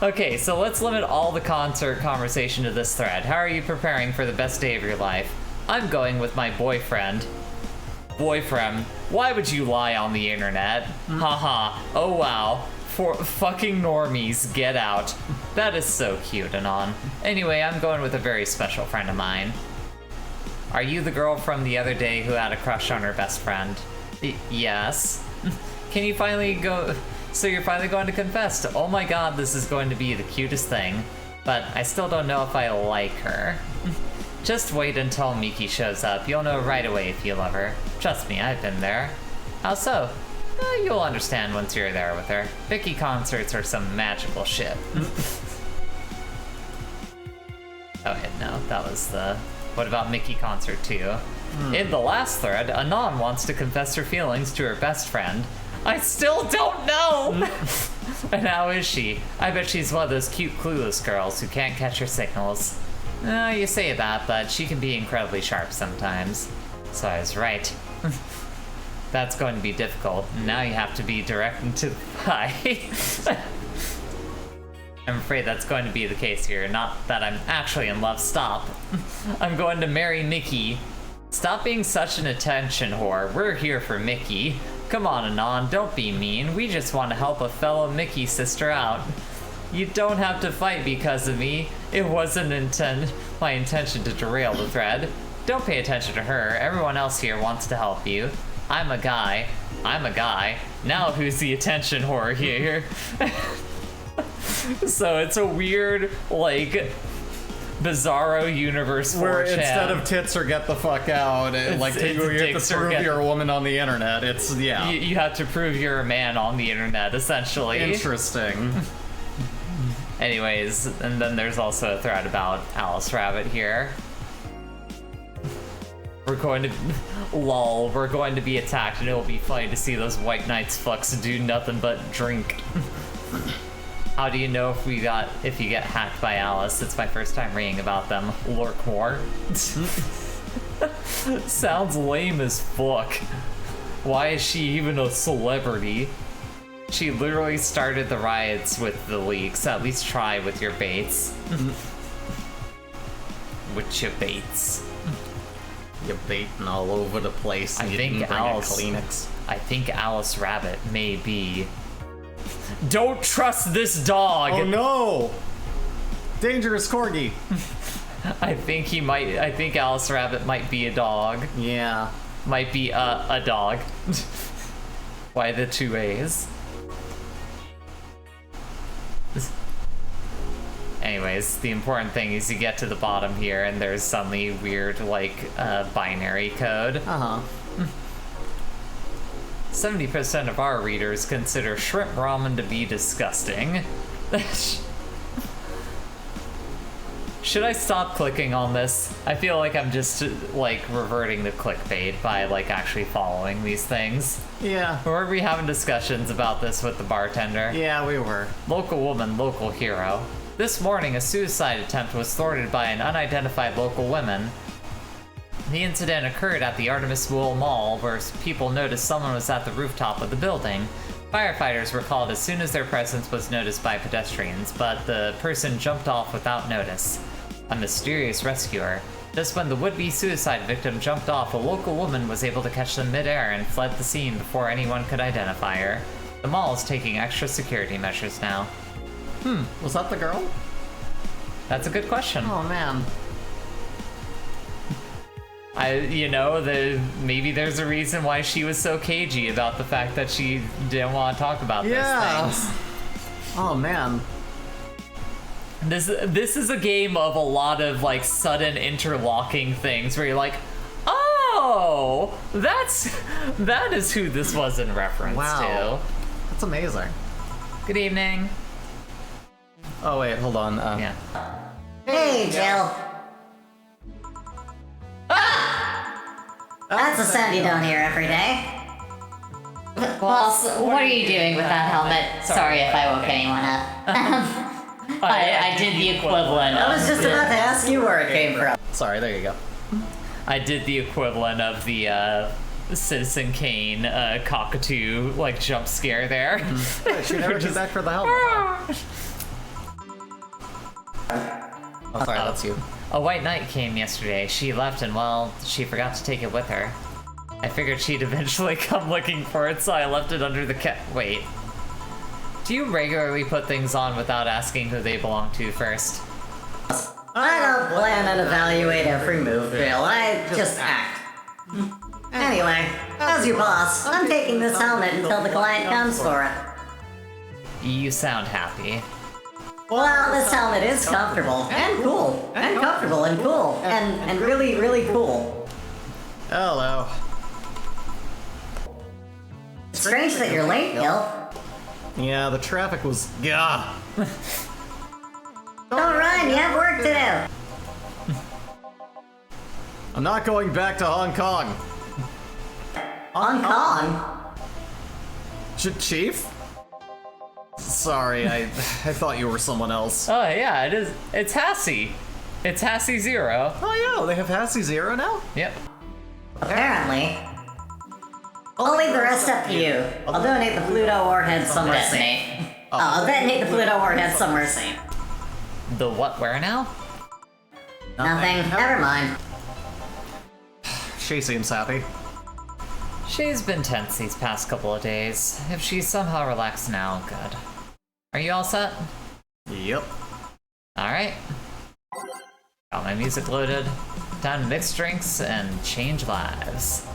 Okay, so let's limit all the concert conversation to this thread. How are you preparing for the best day of your life? I'm going with my boyfriend. Boyfriend, why would you lie on the internet? Haha, oh wow. For fucking normies, get out. That is so cute, Anon. Anyway, I'm going with a very special friend of mine. Are you the girl from the other day who had a crush on her best friend? Yes. Can you finally go... So you're finally going to confess to, oh my god, this is going to be the cutest thing. But I still don't know if I like her. Just wait until Miki shows up. You'll know right away if you love her. Trust me, I've been there. How so? You'll understand once you're there with her. Vicky concerts are some magical shit. Okay, no, that was the... What about Mickey concert 2? In the last thread, Anon wants to confess her feelings to her best friend. I still don't know! And how is she? I bet she's one of those cute clueless girls who can't catch her signals. You say that, but she can be incredibly sharp sometimes. So I was right. That's going to be difficult. Now you have to be direct and to the point. I'm afraid that's going to be the case here. Not that I'm actually in love. Stop. I'm going to marry Mickey. Stop being such an attention whore. We're here for Mickey. Come on, Anon, don't be mean. We just want to help a fellow Mickey sister out. You don't have to fight because of me. It wasn't my intention to derail the thread. Don't pay attention to her. Everyone else here wants to help you. I'm a guy. I'm a guy. Now who's the attention whore here? So it's a weird, like, bizarro universe Where 4chan. instead of tits or get the fuck out, you have dicks to or prove get- you're a woman on the internet. It's, yeah. You have to prove you're a man on the internet, essentially. Interesting. Anyways, and then there's also a thread about Alice Rabbit here. We're going to... lol, we're going to be attacked, and it'll be funny to see those white knights fucks do nothing but drink. How do you know if you get hacked by Alice? It's my first time reading about them. Lurk more. Sounds lame as fuck. Why is she even a celebrity? She literally started the riots with the leaks. At least try with your baits. With your baits. You're baiting all over the place. I And you think didn't bring Alice- a Kleenex. I think Alice Rabbit may be... Don't trust this dog! Oh no! Dangerous corgi. I think Alice Rabbit might be a dog. Yeah. Might be a dog. Why the two A's? Anyways, the important thing is you get to the bottom here and there's suddenly weird, like, binary code. Uh-huh. 70% of our readers consider shrimp ramen to be disgusting. Should I stop clicking on this? I feel like I'm just, like, reverting to clickbait by, like, actually following these things. Yeah. Or were we having discussions about this with the bartender? Yeah, we were. Local woman, local hero. This morning, a suicide attempt was thwarted by an unidentified local woman. The incident occurred at the Artemis School Mall, where people noticed someone was at the rooftop of the building. Firefighters were called as soon as their presence was noticed by pedestrians, but the person jumped off without notice. A mysterious rescuer. Just when the would-be suicide victim jumped off, a local woman was able to catch them midair and fled the scene before anyone could identify her. The mall is taking extra security measures now. Was that the girl? That's a good question. Oh man. Maybe there's a reason why she was so cagey about the fact that she didn't want to talk about Yeah. those things. Oh man. This is a game of a lot of like sudden interlocking things where you're like, oh, that is who this was in reference Wow. That's amazing. to. Good evening. Oh wait, hold on. Yeah. Hey, Jill. That's a sound you don't hear every day. Boss, what are you doing with that helmet? Sorry if I woke anyone up. I did the equivalent I of was just about to ask you where it came from. Sorry, there you go. I did the equivalent of the Citizen Kane cockatoo like jump scare there. She never came back for the helmet. Oh, sorry, that's you. A white knight came yesterday. She left and, well, she forgot to take it with her. I figured she'd eventually come looking for it, so I left it under the Wait. Do you regularly put things on without asking who they belong to first? I don't plan and evaluate every move, Jill. I just act. Anyway, as your boss, I'm taking this helmet until the client comes for it. You sound happy. Well, this helmet is comfortable and cool, and comfortable and cool, and really, really cool. Hello. Strange that you're late, Jill. Yeah, the traffic was. Yeah. Don't run, you have work to do. I'm not going back to Hong Kong. Hong Kong? Chief? Sorry, I thought you were someone else. Oh, yeah, it is. It's Hassie. It's Hassie Zero. Oh yeah, they have Hassie Zero now? Yep. Apparently. I'll leave the rest up to you. I'll donate the Pluto warhead somewhere safe. detonate. I'll detonate the Pluto warhead somewhere safe. The what, where now? Nothing. Never mind. She seems happy. She's been tense these past couple of days. If she's somehow relaxed now, good. Are you all set? Yep. Alright. Got my music loaded. Time to mix drinks and change lives.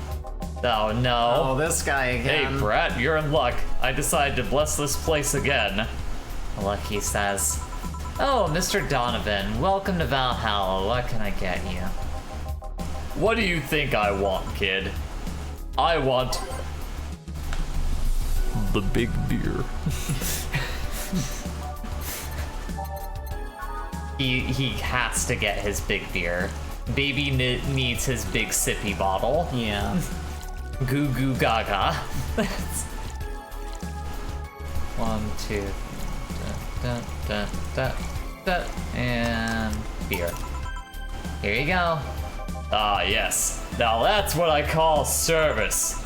Oh no. Oh, this guy Hey, again. Brat, you're in luck. I decided to bless this place again. Look, he says. Oh, Mr. Donovan, welcome to Valhalla. What can I get you? What do you think I want, kid? I want the big beer. he has to get his big beer. Baby needs his big sippy bottle. Yeah. Goo goo gaga. 1, 2, da, da, da, da, and beer. Here you go. Ah, yes. Now that's what I call service.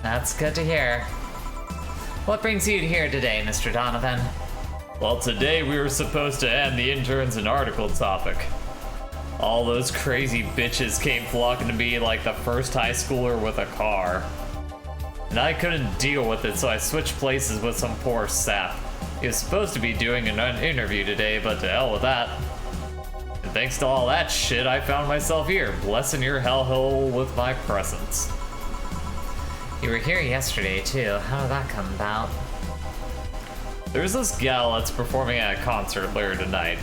That's good to hear. What brings you here today, Mr. Donovan? Well, today we were supposed to hand the interns an article topic. All those crazy bitches came flocking to me like the first high schooler with a car. And I couldn't deal with it, so I switched places with some poor sap. He was supposed to be doing an interview today, but to hell with that. And thanks to all that shit, I found myself here, blessing your hellhole with my presence. You were here yesterday, too. How did that come about? There's this gal that's performing at a concert later tonight.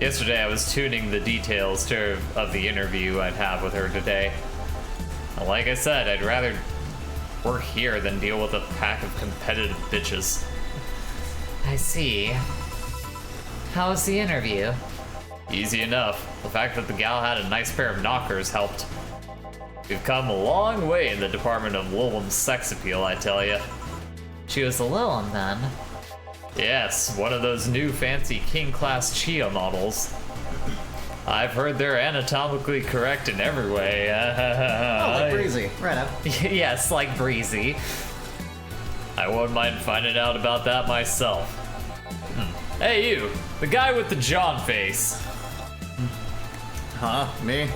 Yesterday I was tuning the details of the interview I'd have with her today. And like I said, I'd rather work here than deal with a pack of competitive bitches. I see. How was the interview? Easy enough. The fact that the gal had a nice pair of knockers helped. We've come a long way in the department of Lilum's sex appeal, I tell ya. She was a Lilum then? Yes, one of those new fancy king-class Chia models. I've heard they're anatomically correct in every way. Oh, like Breezy. Right up. Yes, like Breezy. I wouldn't mind finding out about that myself. Hey you, the guy with the John face. Huh? Me?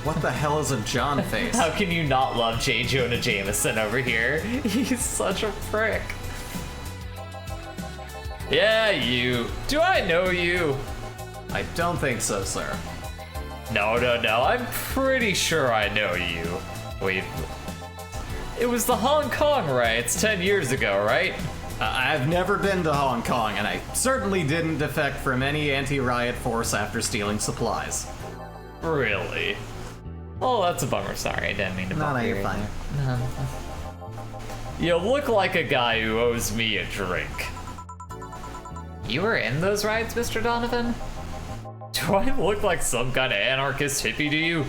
What the hell is a John face? How can you not love J. Jonah Jameson over here? He's such a prick. Yeah, you. Do I know you? I don't think so, sir. No. I'm pretty sure I know you. Wait. It was the Hong Kong riots 10 years ago, right? I've never been to Hong Kong, and I certainly didn't defect from any anti-riot force after stealing supplies. Really? Oh, that's a bummer. Sorry, I didn't mean to bummer you. You're fine. You look like a guy who owes me a drink. You were in those riots, Mr. Donovan? Do I look like some kind of anarchist hippie to you?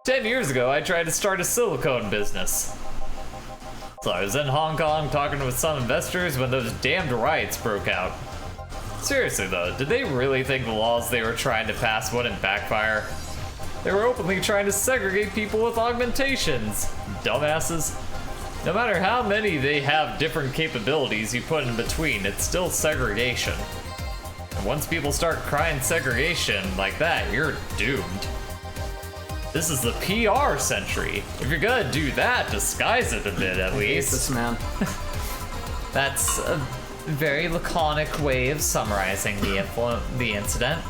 10 years ago, I tried to start a silicone business. So I was in Hong Kong talking with some investors when those damned riots broke out. Seriously though, did they really think the laws they were trying to pass wouldn't backfire? They were openly trying to segregate people with augmentations. Dumbasses. No matter how many they have different capabilities you put in between, it's still segregation. And once people start crying segregation like that, you're doomed. This is the PR century. If you're gonna do that, disguise it a bit at least. This man. That's a very laconic way of summarizing the incident.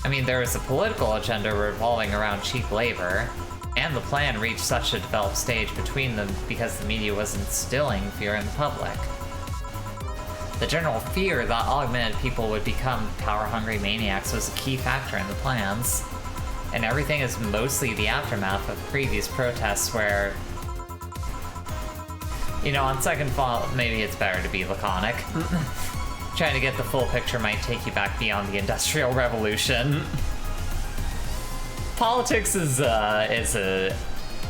I mean, there was a political agenda revolving around cheap labor, and the plan reached such a developed stage between them because the media was instilling fear in the public. The general fear that augmented people would become power-hungry maniacs was a key factor in the plans. And everything is mostly the aftermath of previous protests where, you know, on second thought, maybe it's better to be laconic. Trying to get the full picture might take you back beyond the Industrial Revolution. Politics is a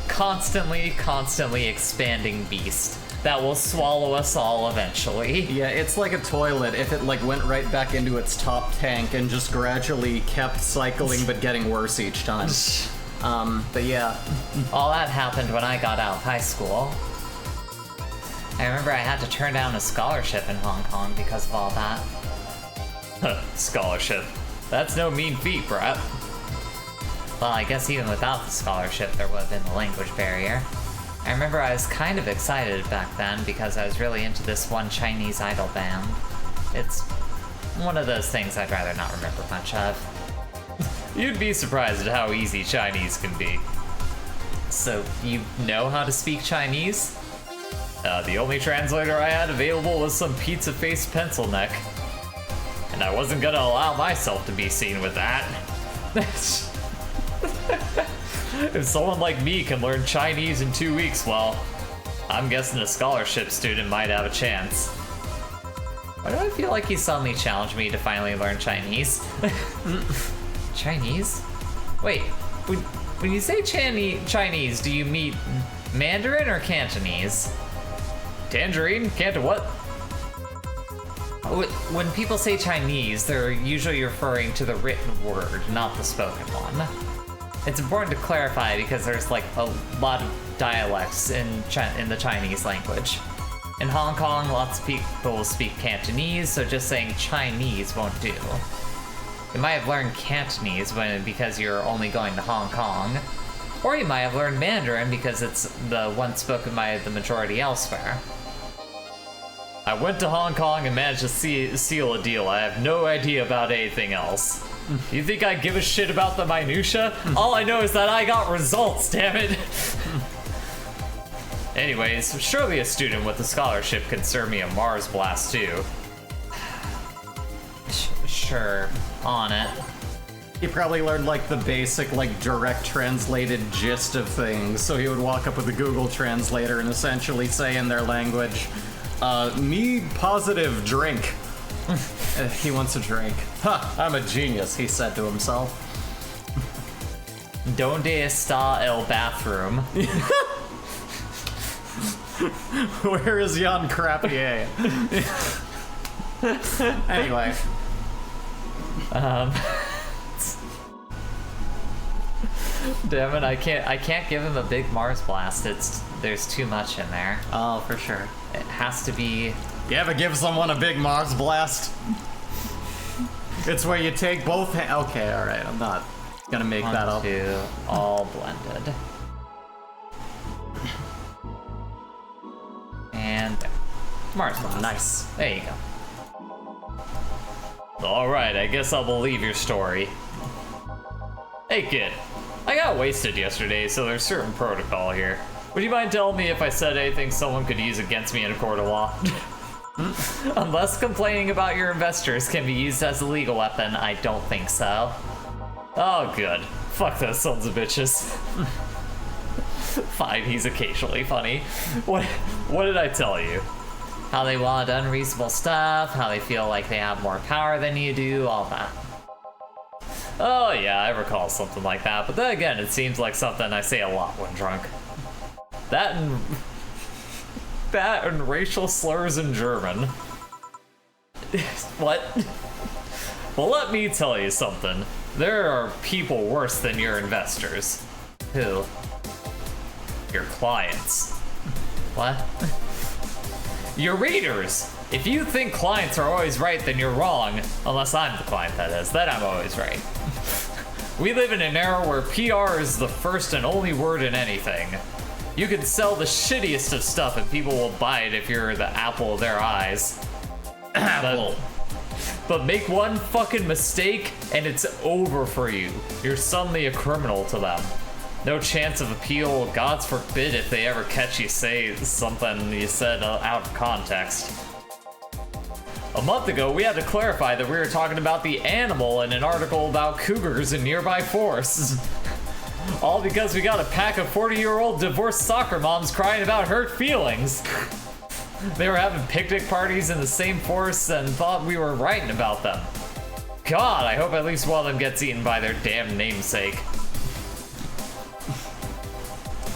constantly expanding beast that will swallow us all eventually. Yeah, it's like a toilet if it like went right back into its top tank and just gradually kept cycling but getting worse each time. But yeah. All that happened when I got out of high school. I remember I had to turn down a scholarship in Hong Kong because of all that. Scholarship. That's no mean feat, Brett. Well, I guess even without the scholarship, there would have been the language barrier. I remember I was kind of excited back then because I was really into this one Chinese idol band. It's one of those things I'd rather not remember much of. You'd be surprised at how easy Chinese can be. So you know how to speak Chinese? The only translator I had available was some pizza-faced pencil neck. And I wasn't gonna allow myself to be seen with that. If someone like me can learn Chinese in 2 weeks, well, I'm guessing a scholarship student might have a chance. Why do I feel like he suddenly challenged me to finally learn Chinese? Chinese? Wait, when you say Chinese, do you mean Mandarin or Cantonese? Tangerine? Canton what? When people say Chinese, they're usually referring to the written word, not the spoken one. It's important to clarify because there's like a lot of dialects in the Chinese language. In Hong Kong, lots of people speak Cantonese, so just saying Chinese won't do. You might have learned Cantonese because you're only going to Hong Kong, or you might have learned Mandarin because it's the one spoken by the majority elsewhere. I went to Hong Kong and managed to seal a deal. I have no idea about anything else. You think I give a shit about the minutia? All I know is that I got results, damn it! Anyways, surely a student with a scholarship could serve me a Mars blast too. Sure, on it. He probably learned like the basic, like direct translated gist of things. So he would walk up with a Google translator and essentially say in their language, me positive drink. He wants a drink. Ha, I'm a genius, he said to himself. Donde está el bathroom? Where is Jan Crapier? Anyway. Damn it, I can't give him a big Mars blast. There's too much in there. Oh, for sure. It has to be. You ever give someone a big Mars blast? It's where you take both hands. Okay, alright, I'm not gonna make that up. 1, 2, all blended. And there. Mars blast. Nice. There you go. Alright, I guess I'll believe your story. Hey kid, I got wasted yesterday, so there's certain protocol here. Would you mind telling me if I said anything someone could use against me in a court of law? Unless complaining about your investors can be used as a legal weapon, I don't think so. Oh good. Fuck those sons of bitches. Fine, he's occasionally funny. What did I tell you? How they want unreasonable stuff, how they feel like they have more power than you do, all that. Oh yeah, I recall something like that, but then again, it seems like something I say a lot when drunk. That and racial slurs in German. What? Well, let me tell you something. There are people worse than your investors. Who? Your clients. What? Your readers. If you think clients are always right, then you're wrong. Unless I'm the client, that is. Then I'm always right. We live in an era where PR is the first and only word in anything. You can sell the shittiest of stuff and people will buy it if you're the apple of their eyes. Apple. But make one fucking mistake and it's over for you. You're suddenly a criminal to them. No chance of appeal, God's forbid if they ever catch you say something you said out of context. A month ago, we had to clarify that we were talking about the animal in an article about cougars in nearby forests. All because we got a pack of 40-year-old divorced soccer moms crying about hurt feelings. They were having picnic parties in the same forest and thought we were writing about them. God, I hope at least one of them gets eaten by their damn namesake.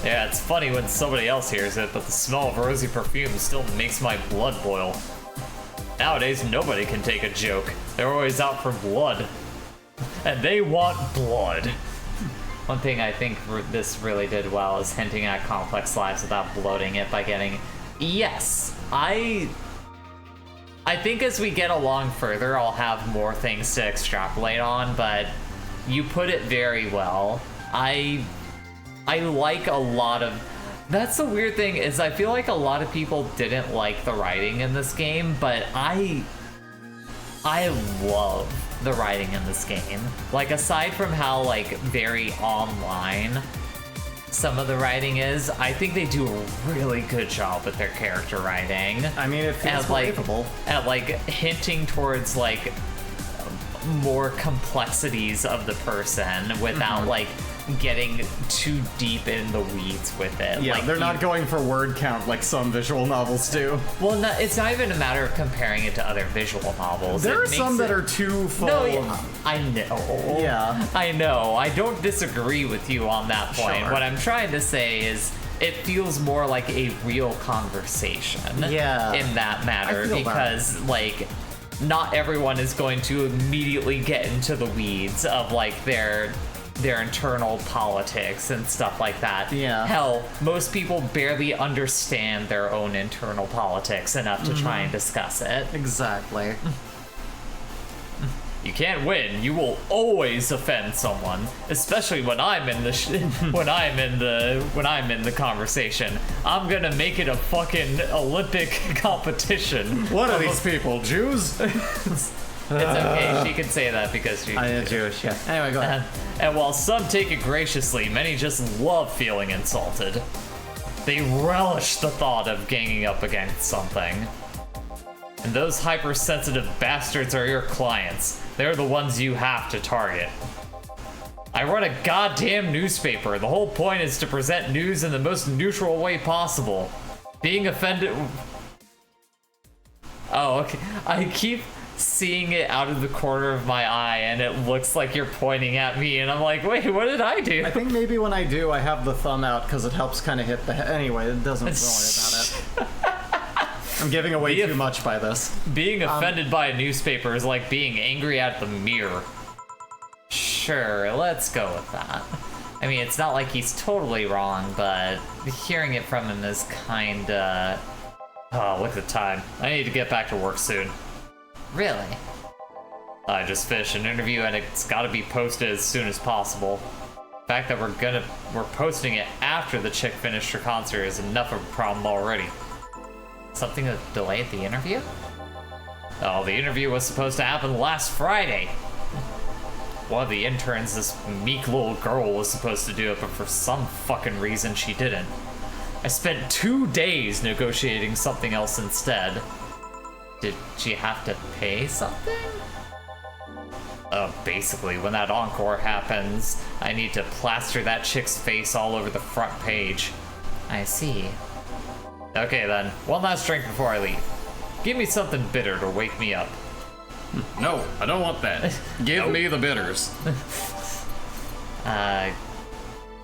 Yeah, it's funny when somebody else hears it, but the smell of rosy perfume still makes my blood boil. Nowadays, nobody can take a joke. They're always out for blood. And they want blood. One thing I think this really did well is hinting at complex lives without bloating it by getting... Yes, I think as we get along further, I'll have more things to extrapolate on, but you put it very well. I like a lot of... That's the weird thing, is I feel like a lot of people didn't like the writing in this game, but I love the writing in this game. Like, aside from how, like, very online some of the writing is. I think they do a really good job with their character writing. I mean, it feels believable. At like hinting towards like more complexities of the person without like getting too deep in the weeds with it. Yeah, like, they're not going for word count like some visual novels do. Well, no, it's not even a matter of comparing it to other visual novels. There are some that are too full. No, of... I know. Yeah. I know. I don't disagree with you on that point. Sure. What I'm trying to say is it feels more like a real conversation Yeah. in that matter I feel because, like, not everyone is going to immediately get into the weeds of, like, their internal politics and stuff like that. Yeah. Hell, most people barely understand their own internal politics enough to try and discuss it. Exactly. You can't win. You will always offend someone, especially when I'm in the when I'm in the conversation. I'm gonna make it a fucking Olympic competition. What are these people, Jews? It's okay. She can say that because she's I am Jewish, yeah. Anyway, go ahead. And while some take it graciously, many just love feeling insulted. They relish the thought of ganging up against something. And those hypersensitive bastards are your clients. They're the ones you have to target. I run a goddamn newspaper. The whole point is to present news in the most neutral way possible. Being offended... Oh, okay. I keep seeing it out of the corner of my eye, and it looks like you're pointing at me, and I'm like, wait, what did I do? I think maybe when I do, I have the thumb out because it helps kind of hit the head. Anyway, it doesn't worry about it. I'm giving away too much by this. Being offended by a newspaper is like being angry at the mirror. Sure, let's go with that. I mean, it's not like he's totally wrong, but hearing it from him is kinda... Oh, look at the time. I need to get back to work soon. Really? I just finished an interview and it's gotta be posted as soon as possible. The fact that we're posting it after the chick finished her concert is enough of a problem already. Something that delayed the interview? Oh, the interview was supposed to happen last Friday. One of the interns, this meek little girl, was supposed to do it, but for some fucking reason she didn't. I spent 2 days negotiating something else instead. Did she have to pay something? Basically, when that encore happens, I need to plaster that chick's face all over the front page. I see. Okay then, one last drink before I leave. Give me something bitter to wake me up. No, I don't want that. Give me the bitters.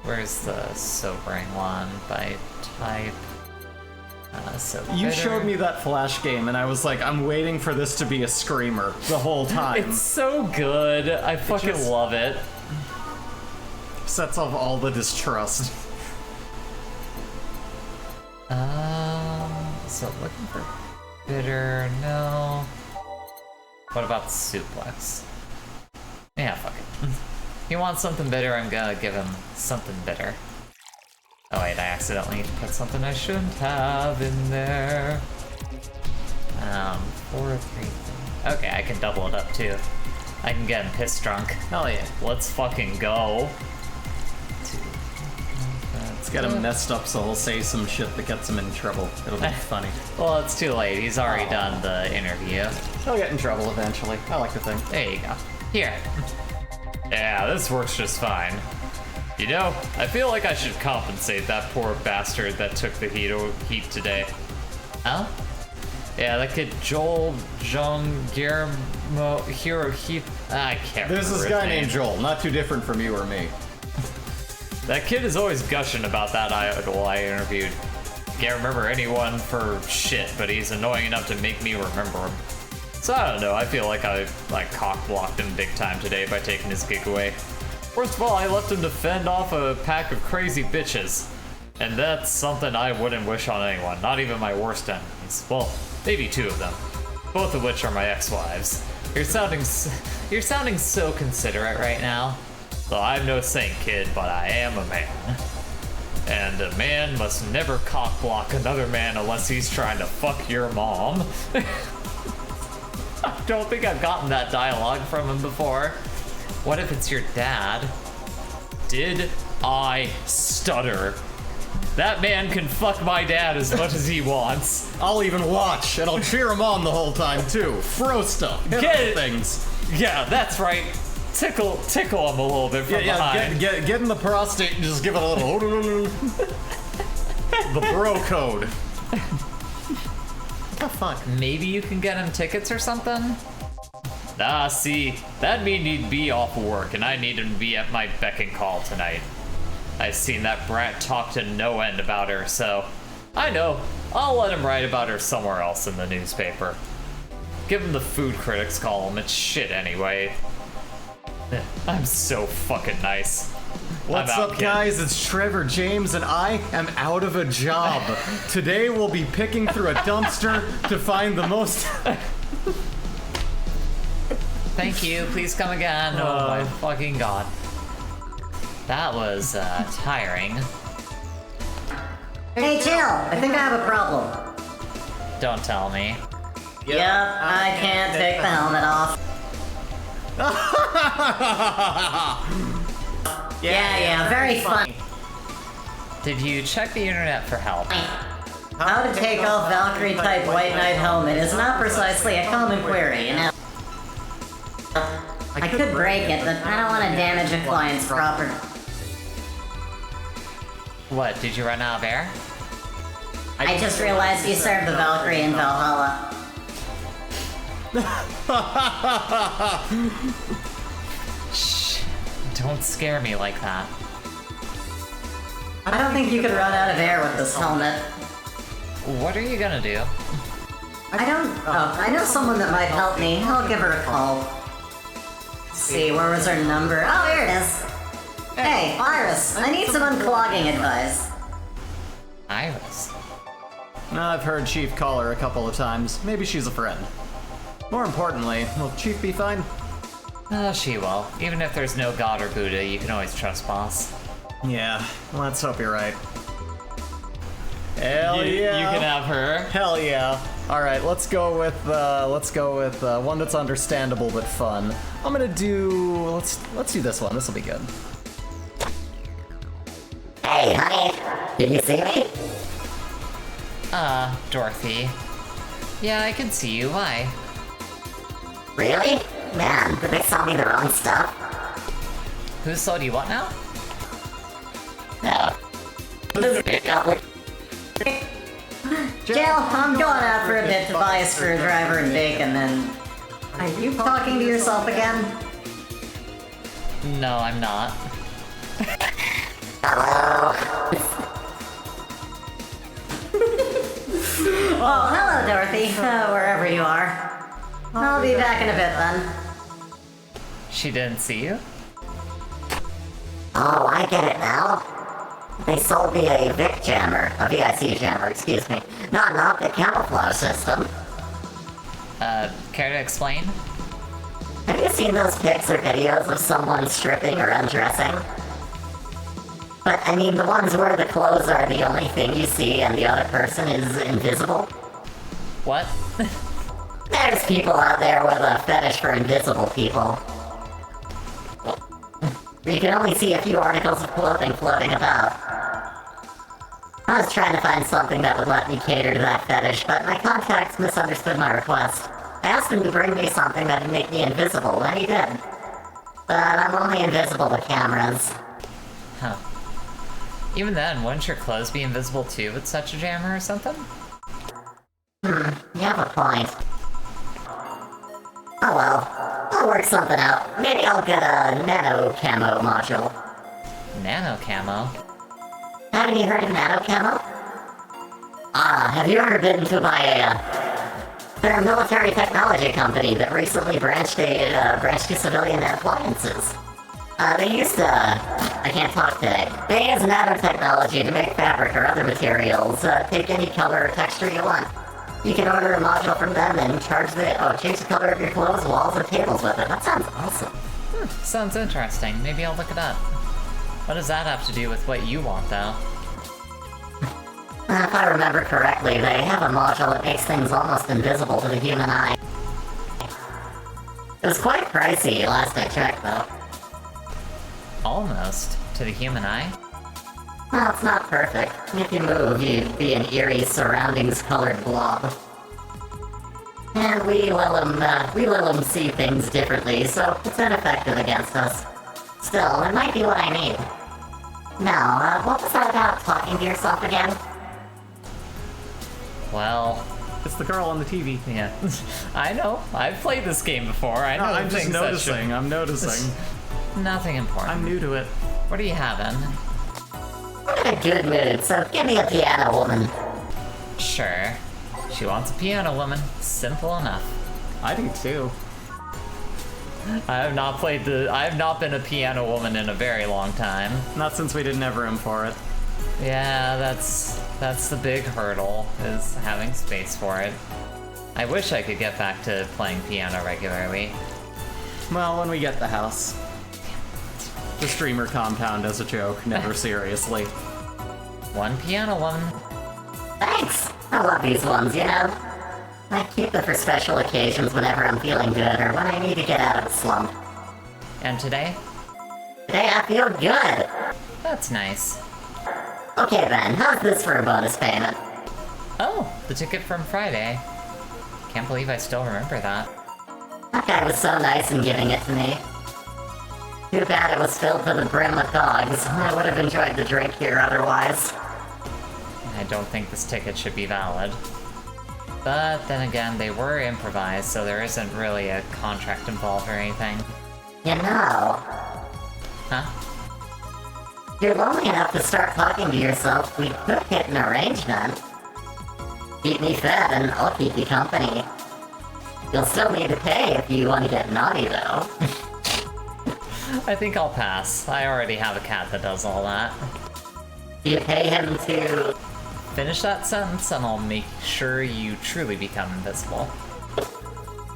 Where's the sobering one by type? So You bitter. showed me that Flash game, and I was like, I'm waiting for this to be a screamer the whole time. It's so good. I fucking just- love it. Sets off all the distrust. So looking for bitter, no. What about suplex? Yeah, fuck it. He wants something bitter, I'm gonna give him something bitter. Oh wait, I accidentally put something I shouldn't have in there. 4, 3, 3. Okay, I can double it up too. I can get him pissed drunk. Hell yeah. Let's fucking go. Let's get him messed up so he'll say some shit that gets him in trouble. It'll be funny. Well, it's too late. He's already done the interview. He'll get in trouble eventually. I like to think. There you go. Here. Yeah, this works just fine. You know, I feel like I should compensate that poor bastard that took the heat today. Oh? Yeah, that kid Joel, Guillermo, Hero, Heath. I can't remember. There's this his guy name. named Joel, not too different from you or me. That kid is always gushing about that idol I interviewed. Can't remember anyone for shit, but he's annoying enough to make me remember him. So I don't know, I feel like I cock-blocked him big time today by taking his gig away. First of all, I left him to fend off a pack of crazy bitches. And that's something I wouldn't wish on anyone, not even my worst enemies. Well, maybe 2 of them. Both of which are my ex-wives. You're sounding so considerate right now. Well, I'm no saint, kid, but I am a man. And a man must never cock-block another man unless he's trying to fuck your mom. I don't think I've gotten that dialogue from him before. What if it's your dad? Did I stutter. That man can fuck my dad as much as he wants. I'll even watch, and I'll cheer him on the whole time too. Throw stuff, hit Get things. Yeah, that's right. Tickle him a little bit from behind. Get in the prostate and just give it a little. The bro code. What the fuck? Maybe you can get him tickets or something? Ah, see, that mean he'd be off work, and I need him to be at my beck and call tonight. I've seen that brat talk to no end about her, so I know. I'll let him write about her somewhere else in the newspaper. Give him the food critics column. It's shit anyway. I'm so fucking nice. What's I'm out, up, kid. guys? It's Trevor James, and I am out of a job. Today we'll be picking through a dumpster to find the most. Thank you. Please come again. Oh my fucking god. That was tiring. Hey, Jill, I think I have a problem. Don't tell me. Yep, I can't take the helmet off. Yeah, very funny. Did you check the internet for help? How to take off Valkyrie-type White Knight helmet is not precisely a common query, you know? I could break it, but I don't want to damage a client's property. What, did you run out of air? I just realized you served the Valkyrie in Valhalla. Shh. Don't scare me like that. I don't think you could run out of air with this helmet. What are you gonna do? I know someone that might help me. I'll give her a call. Let's see, where was her number? Oh, here it is. Hey, Iris, I need some unclogging advice. Iris. I've heard Chief call her a couple of times. Maybe she's a friend. More importantly, will Chief be fine? Oh, she will. Even if there's no God or Buddha, you can always trust Boss. Yeah, let's hope you're right. Hell You yeah! can have her. Hell yeah! All right, let's go with one that's understandable but fun. I'm gonna do let's do this one. This will be good. Hey, honey, did you see me? Dorothy. Yeah, I can see you. Why? Really? Man, did they sell me the wrong stuff? Who sold you what now? No. Jill, I'm going out for a bit to buy a screwdriver and bacon, then... Are you talking to yourself again? No, I'm not. Well, hello, Dorothy, wherever you are. I'll be back in a bit then. She didn't see you? Oh, I get it now. They sold me a VIC jammer, a VIC jammer, excuse me, not an optic camouflage system. Care to explain? Have you seen those pics or videos of someone stripping or undressing? But, I mean, the ones where the clothes are the only thing you see and the other person is invisible? What? There's people out there with a fetish for invisible people. You can only see a few articles of clothing floating about. I was trying to find something that would let me cater to that fetish, but my contacts misunderstood my request. I asked him to bring me something that would make me invisible, and he did. But I'm only invisible to cameras. Huh. Even then, wouldn't your clothes be invisible too with such a jammer or something? You have a point. Oh well, I'll work something out. Maybe I'll get a nano camo module. Nano camo? Haven't you heard of nano camo? Have you ever been to buy they're a military technology company that recently branched to civilian appliances. They used to, I can't talk today. They use nanotechnology to make fabric or other materials, take any color or texture you want. You can order a module from them and change the color of your clothes, walls, or tables with it. That sounds awesome. Sounds interesting. Maybe I'll look it up. What does that have to do with what you want, though? If I remember correctly, they have a module that makes things almost invisible to the human eye. It was quite pricey last I checked, though. Almost. to the human eye. Well, it's not perfect. If you move, you'd be an eerie surroundings-colored blob. And we let them see things differently, so it's ineffective against us. Still, it might be what I need. Now, what was that about talking to yourself again? Well, It's the girl on the TV. yeah. I know. I've played this game before. I know I'm just things that noticing. I'm noticing. Nothing important. I'm new to it. What are you having? I'm in a good mood, so give me a piano woman. Sure. She wants a piano woman. Simple enough. I do too. I have not been a piano woman in a very long time. Not since we did Never for it. Yeah, that's the big hurdle, is having space for it. I wish I could get back to playing piano regularly. Well, when we get the house. The streamer compound as a joke, never seriously. One piano woman. Thanks! I love these ones, you know? I keep them for special occasions whenever I'm feeling good or when I need to get out of a slump. And today? Today I feel good! That's nice. Okay then, how's this for a bonus payment? Oh, the ticket from Friday. Can't believe I still remember that. That guy was so nice in giving it to me. Too bad it was filled to the brim with dogs. I would have enjoyed the drink here otherwise. I don't think this ticket should be valid. But then again, they were improvised, so there isn't really a contract involved or anything. You know, Huh? if you're lonely enough to start talking to yourself, we could hit an arrangement. Keep me fed and I'll keep you company. You'll still need to pay if you want to get naughty though. I think I'll pass. I already have a cat that does all that. Do you pay him to... Finish that sentence and I'll make sure you truly become invisible.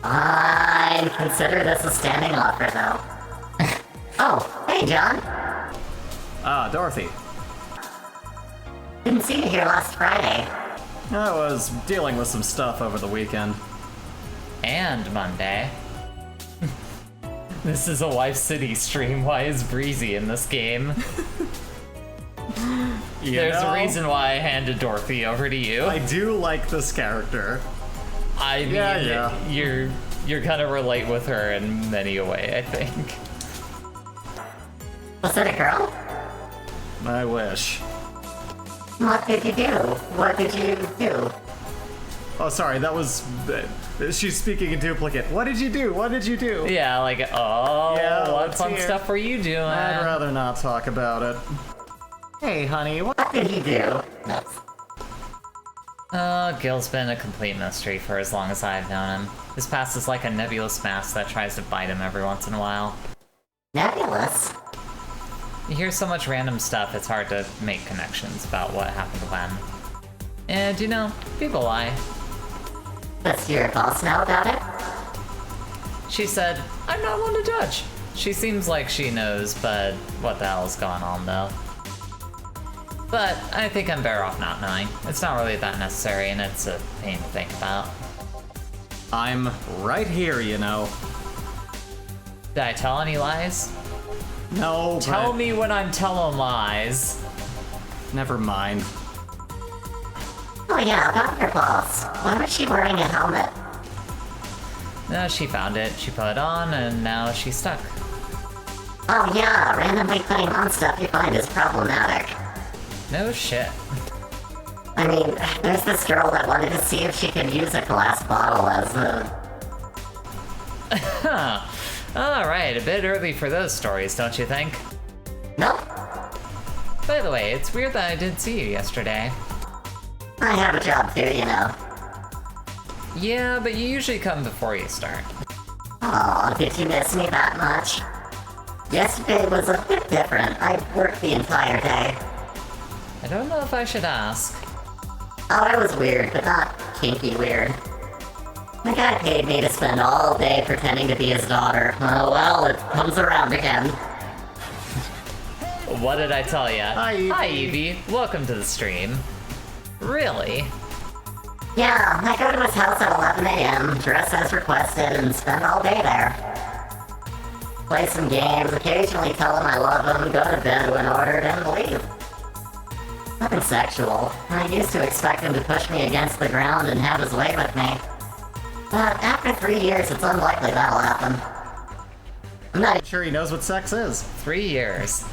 I consider this a standing offer though. Oh, hey John. Dorothy. Didn't see you here last Friday. I was dealing with some stuff over the weekend. And Monday. This is a Wife City stream. Why is Breezy in this game? There's a reason why I handed Dorothy over to you. I do like this character. I mean, Yeah. you're gonna relate with her in many a way, I think. Was it a girl? I wish. What did you do? What did you do? Oh, sorry, that was... she's speaking in duplicate. What did you do? What did you do? Yeah, like, Yeah, what let's fun hear. stuff were you doing? I'd rather not talk about it. Hey, honey, what... What did he do? Gil's been a complete mystery for as long as I've known him. His past is like a nebulous mask that tries to bite him every once in a while. Nebulous? You hear so much random stuff, it's hard to make connections about what happened when. And, you know, people lie. Does your boss know about it? She said, I'm not one to judge. She seems like she knows, but what the hell is going on, though? But I think I'm better off not knowing. It's not really that necessary, and it's a pain to think about. I'm right here, you know. Did I tell any lies? No, Tell but... me when I'm telling lies. Never mind. Oh yeah, about your boss. Why was she wearing a helmet? No, she found it, she put it on, and now she's stuck. Oh yeah, randomly putting on stuff you find is problematic. No shit. I mean, there's this girl that wanted to see if she could use a glass bottle as a... Huh. Alright, a bit early for those stories, don't you think? Nope. By the way, it's weird that I didn't see you yesterday. I have a job too, you know. Yeah, but you usually come before you start. Aw, did you miss me that much? Yesterday was a bit different. I worked the entire day. I don't know if I should ask. Oh, it was weird, but not kinky weird. The guy paid me to spend all day pretending to be his daughter. Oh well, it comes around again. What did I tell ya? Hi, Evie. Hi, Evie. Welcome to the stream. Really? Yeah, I go to his house at 11 a.m., dress as requested, and spend all day there. play some games, occasionally tell him I love him, go to bed when ordered, and leave. Nothing sexual. I used to expect him to push me against the ground and have his way with me. But after 3 years, it's unlikely that'll happen. I'm not Sure he knows what sex is. 3 years.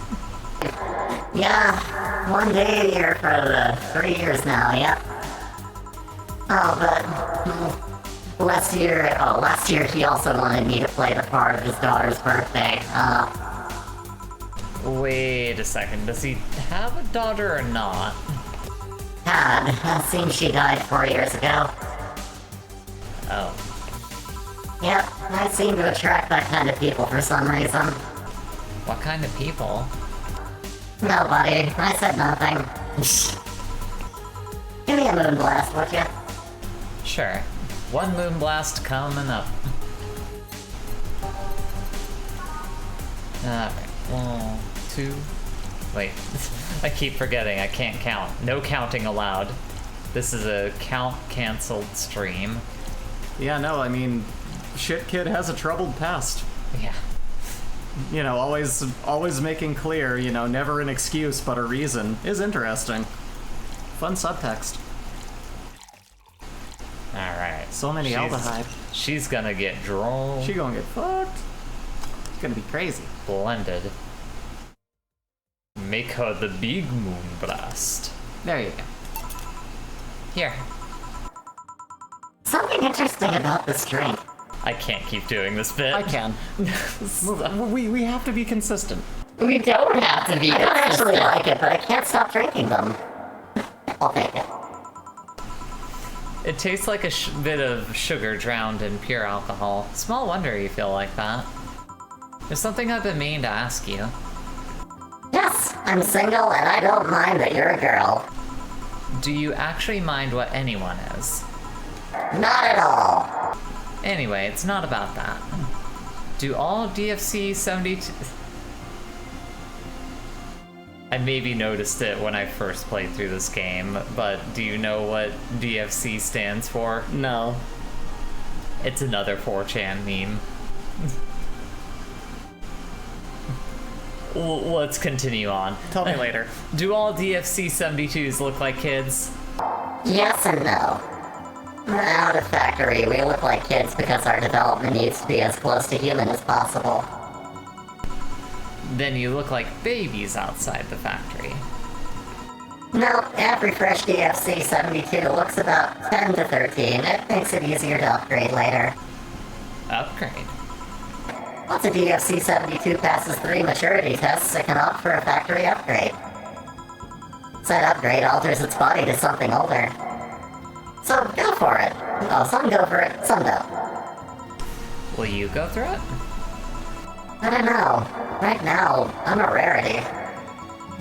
Yeah, 1 day a year for the 3 years now, yep. Oh, but last year he also wanted me to play the part of his daughter's birthday. Wait a second, does he have a daughter or not? Seems she died 4 years ago. Oh. Yep, I seem to attract that kind of people for some reason. What kind of people? Nobody, I said nothing. Give me a moon blast, would you? Sure. 1 moonblast coming up. Alright. 1, 2. Wait. I keep forgetting I can't count. No counting allowed. This is a count cancelled stream. Yeah, no, I mean, Shit Kid has a troubled past. Yeah. You know, always making clear, you know, never an excuse but a reason is interesting. Fun subtext. Alright. So many aldehyde. She's gonna get droll. She gonna get fucked. It's gonna be crazy. Blended. Make her the big moon blast. There you go. Here. Something interesting about this drink. I can't keep doing this bit. I can. we have to be consistent. We don't have to be. I don't actually like it, but I can't stop drinking them. I'll take it. It tastes like a bit of sugar drowned in pure alcohol. Small wonder you feel like that. There's something I've been meaning to ask you. Yes, I'm single and I don't mind that you're a girl. Do you actually mind what anyone is? Not at all. Anyway, it's not about that. Do all DFC 72... I maybe noticed it when I first played through this game, but do you know what DFC stands for? No. It's another 4chan meme. Let's continue on. Tell me later. Do all DFC 72s look like kids? Yes and no. Out of factory, we look like kids because our development needs to be as close to human as possible. Then you look like babies outside the factory. No, every fresh DFC 72 looks about 10 to 13. It makes it easier to upgrade later. Upgrade. Once a DFC 72 passes 3 maturity tests, it can opt for a factory upgrade. Said upgrade alters its body to something older. So go for it. Oh, some go for it, some don't. Will you go through it? I don't know. Right now, I'm a rarity.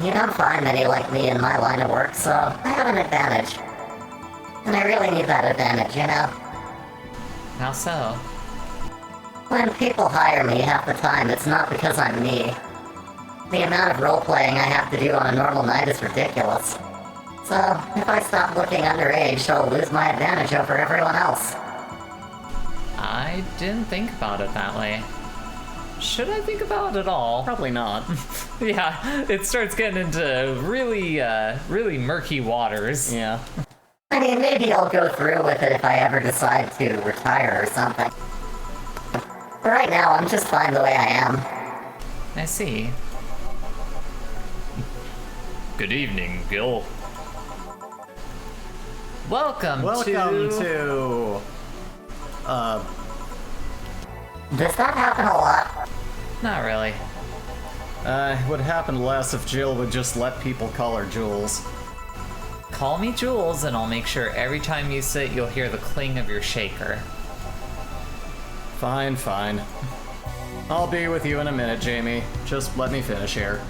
You don't find many like me in my line of work, so I have an advantage. And I really need that advantage, you know? How so? When people hire me half the time, it's not because I'm me. The amount of role-playing I have to do on a normal night is ridiculous. So, if I stop looking underage, I'll lose my advantage over everyone else. I didn't think about it that way. Should I think about it at all? Probably not. Yeah, it starts getting into really murky waters. Yeah. I mean, maybe I'll go through with it if I ever decide to retire or something. But right now, I'm just fine the way I am. I see. Good evening, Gil. Welcome to... Does that happen a lot? Not really. It would happen less if Jill would just let people call her Jules. Call me Jules, and I'll make sure every time you sit, you'll hear the cling of your shaker. Fine, fine. I'll be with you in a minute, Jamie. Just let me finish here.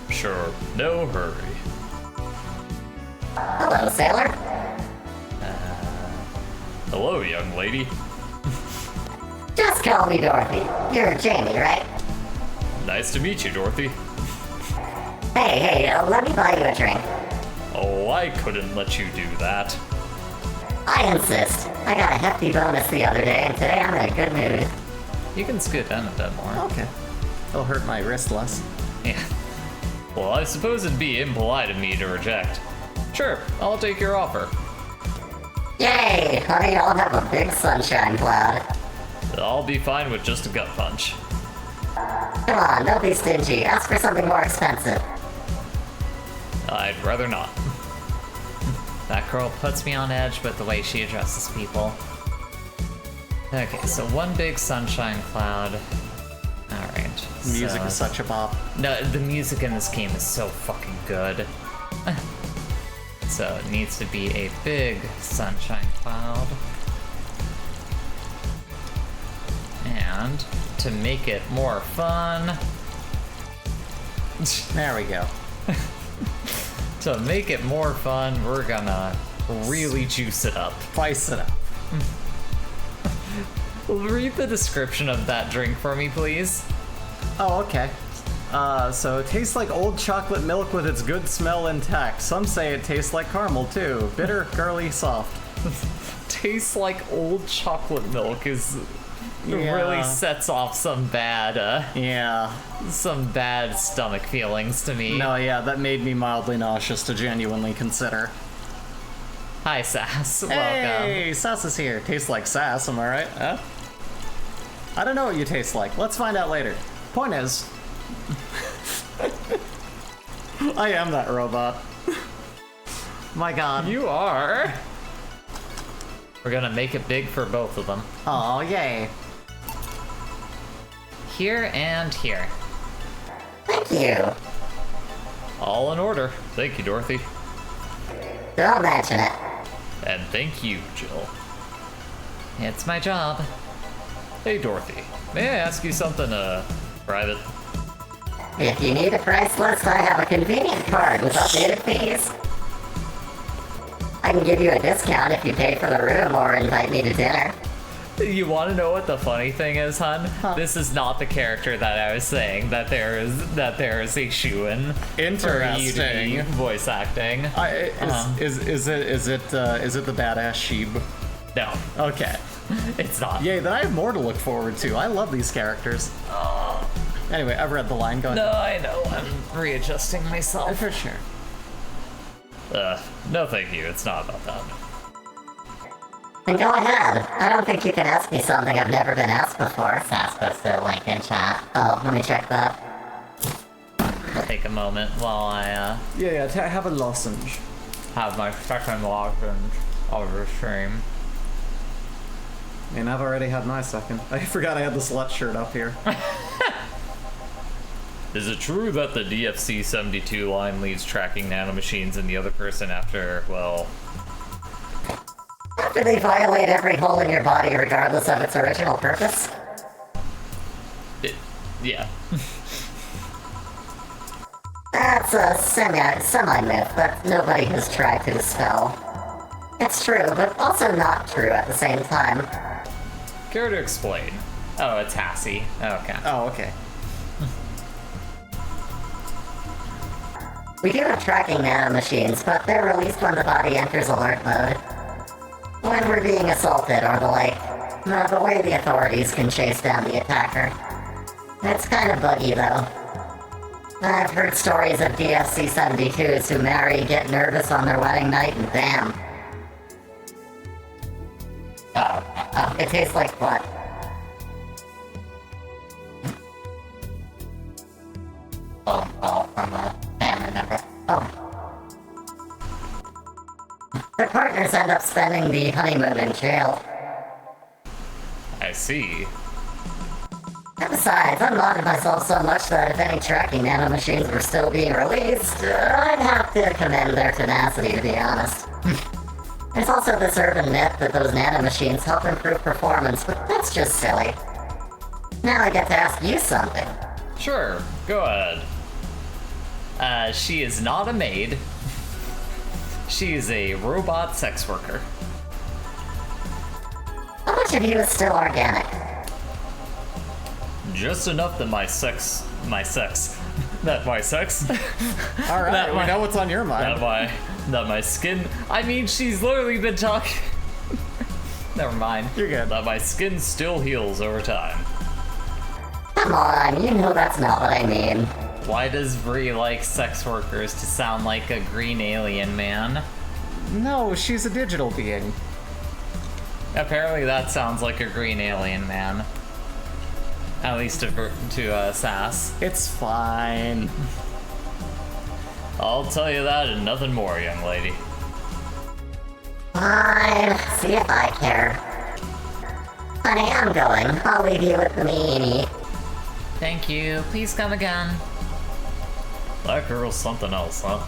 Sure, no hurry. Hello, sailor. Hello, young lady. Just call me Dorothy. You're Jamie, right? Nice to meet you, Dorothy. Hey, let me buy you a drink. Oh, I couldn't let you do that. I insist. I got a hefty bonus the other day, and today I'm in a good mood. You can scoot in a bit more. Okay. It'll hurt my wrist less. Yeah. Well, I suppose it'd be impolite of me to reject. Sure, I'll take your offer. Yay! Honey, I'll have a big sunshine cloud. I'll be fine with just a gut punch. Come on, don't be stingy. Ask for something more expensive. I'd rather not. That girl puts me on edge with the way she addresses people. Okay, so one big sunshine cloud. Alright. Music is such a bop. No, the music in this game is so fucking good. So it needs to be a big sunshine cloud. And to make it more fun... There we go. To make it more fun, we're gonna really juice it up. Spice it up. Read the description of that drink for me, please. Oh, okay. So it tastes like old chocolate milk with its good smell intact. Some say it tastes like caramel too. Bitter, girly, soft. Tastes like old chocolate milk is really sets off some bad stomach feelings to me. No, yeah, that made me mildly nauseous to genuinely consider. Hi, Sass. Welcome. Hey, Sass is here. Tastes like sass, am I right? Huh? I don't know what you taste like. Let's find out later. Point is, I am that robot. My god. You are. We're gonna make it big for both of them. Oh, yay. Here and here. Thank you. All in order. Thank you, Dorothy. Don't mention it. And thank you, Jill. It's my job. Hey, Dorothy. May I ask you something, private? If you need a price list, I have a convenient card with updated fees. I can give you a discount if you pay for the room or invite me to dinner. You want to know what the funny thing is, hun? This is not the character that I was saying that there is a shoo-in for you to be Interesting. voice acting. Is it the badass sheep? No, Okay. it's not. Yay, then I have more to look forward to. I love these characters. Anyway, I've read the line. Go ahead. No, I know. I'm readjusting myself. For sure. No, thank you. It's not about that. Then go ahead. I don't think you can ask me something I've never been asked before. Sass posted a link in chat. Oh, let me check that. Take a moment while I Yeah, have a lozenge. have my second lozenge of the stream. And I've already had my second. I forgot I had the slut shirt up here. Is it true that the DFC-72 line leaves tracking nanomachines in the other person after, well... After they violate every hole in your body regardless of its original purpose? Yeah. That's a semi-myth that nobody has tried to dispel. It's true, but also not true at the same time. Care to explain? Oh, it's Hassie. Okay. Oh, okay. We do have tracking nanomachines, but they're released when the body enters alert mode. When we're being assaulted or the like. The way the authorities can chase down the attacker. It's kind of buggy though. I've heard stories of DFC-72s who marry, get nervous on their wedding night, and bam. Oh, it tastes like what? Oh, from a family member. Oh. Their partners end up spending the honeymoon in jail. I see. And besides, I've modded myself so much that if any tracking nanomachines were still being released, I'd have to commend their tenacity, to be honest. There's also this urban myth that those nanomachines help improve performance, but that's just silly. Now I get to ask you something. Sure, go ahead. She is not a maid. She is a robot sex worker. How much of you is still organic? Just enough that my sex... Alright, we know what's on your mind. that my skin... I mean, she's literally been talking... Never mind. You're good. That my skin still heals over time. Come on, you know that's not what I mean. Why does Bree like sex workers to sound like a green alien man? No, she's a digital being. Apparently that sounds like a green alien man. At least to Sass. It's fine. I'll tell you that and nothing more, young lady. Fine, see if I care. Honey, I'm going. I'll leave you with the meanie. Thank you. Please come again. That girl's something else, huh?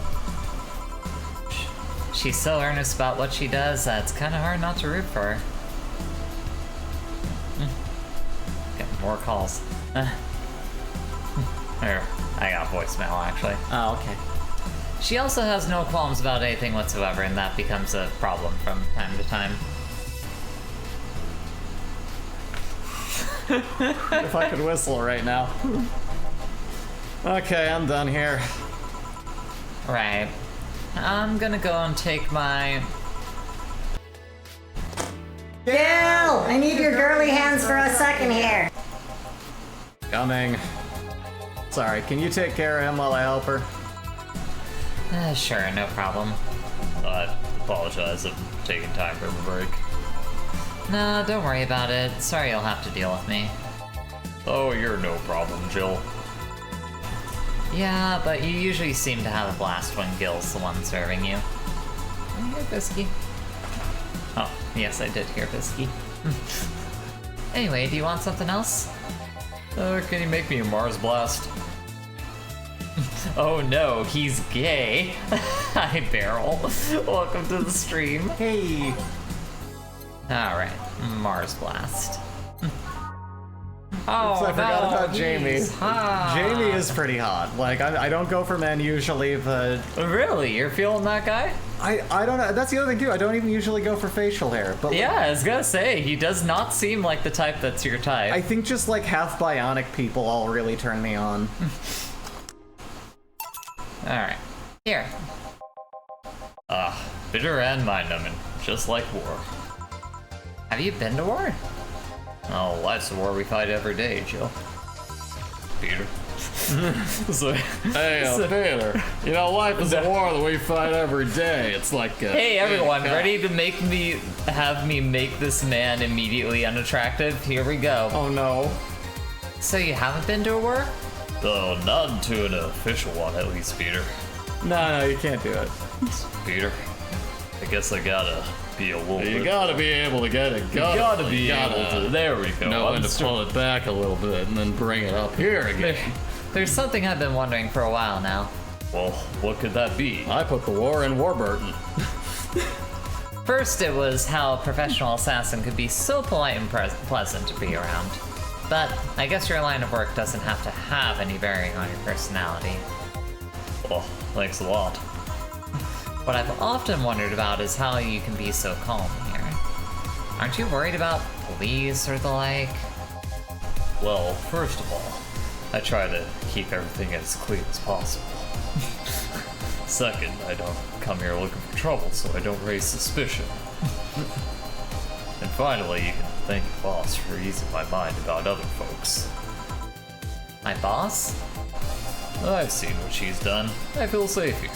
She's so earnest about what she does that it's kind of hard not to root for her. Getting more calls. Here, I got voicemail actually. Oh, okay. She also has no qualms about anything whatsoever, and that becomes a problem from time to time. If I could whistle right now. Okay, I'm done here. Right. I'm gonna go and take my... Gil! I need your girly hands for a second here. Coming. Sorry, can you take care of him while I help her? Sure, no problem. I apologize for taking time for a break. No, don't worry about it. Sorry you'll have to deal with me. Oh, you're no problem, Jill. Yeah, but you usually seem to have a blast when Gil's the one serving you. Are you here, Bisky? Oh, yes, I did hear Bisky. Anyway, do you want something else? Can you make me a Mars Blast? Oh no, he's gay. Hi, Beryl. Welcome to the stream. Hey. Alright, Mars Blast. Oh, I forgot about Jamie. he's hot. Jamie is pretty hot. Like, I don't go for men usually, but Really? You're feeling that guy? I don't know. That's the other thing, too. I don't even usually go for facial hair. But like, Yeah, I was gonna say, he does not seem like the type that's your type. I think just like half bionic people all really turn me on. Alright. Here. Bitter and mind-numbing, just like war. Have you been to war? Oh, life's a war we fight every day, Jill. Peter. Hey, Peter. You know, life is a war that we fight every day. It's like Hey everyone, ready to have me make this man immediately unattractive? Here we go. Oh no. So you haven't been to a war? Oh, not to an official one, at least, Peter. No, you can't do it. Peter, I guess I gotta be a little bit... You gotta be able to get it. You gotta be able to... There we go. Know when to pull it back a little bit and then bring it up here again. There's something I've been wondering for a while now. Well, what could that be? I put the war in Warburton. First, it was how a professional assassin could be so polite and pleasant to be around. But I guess your line of work doesn't have to have any bearing on your personality. Well, thanks a lot. What I've often wondered about is how you can be so calm here. Aren't you worried about police or the like? Well, first of all, I try to keep everything as clean as possible. Second, I don't come here looking for trouble, so I don't raise suspicion. And finally, you can thank your boss for easing my mind about other folks. My boss? I've seen what she's done. I feel safe here.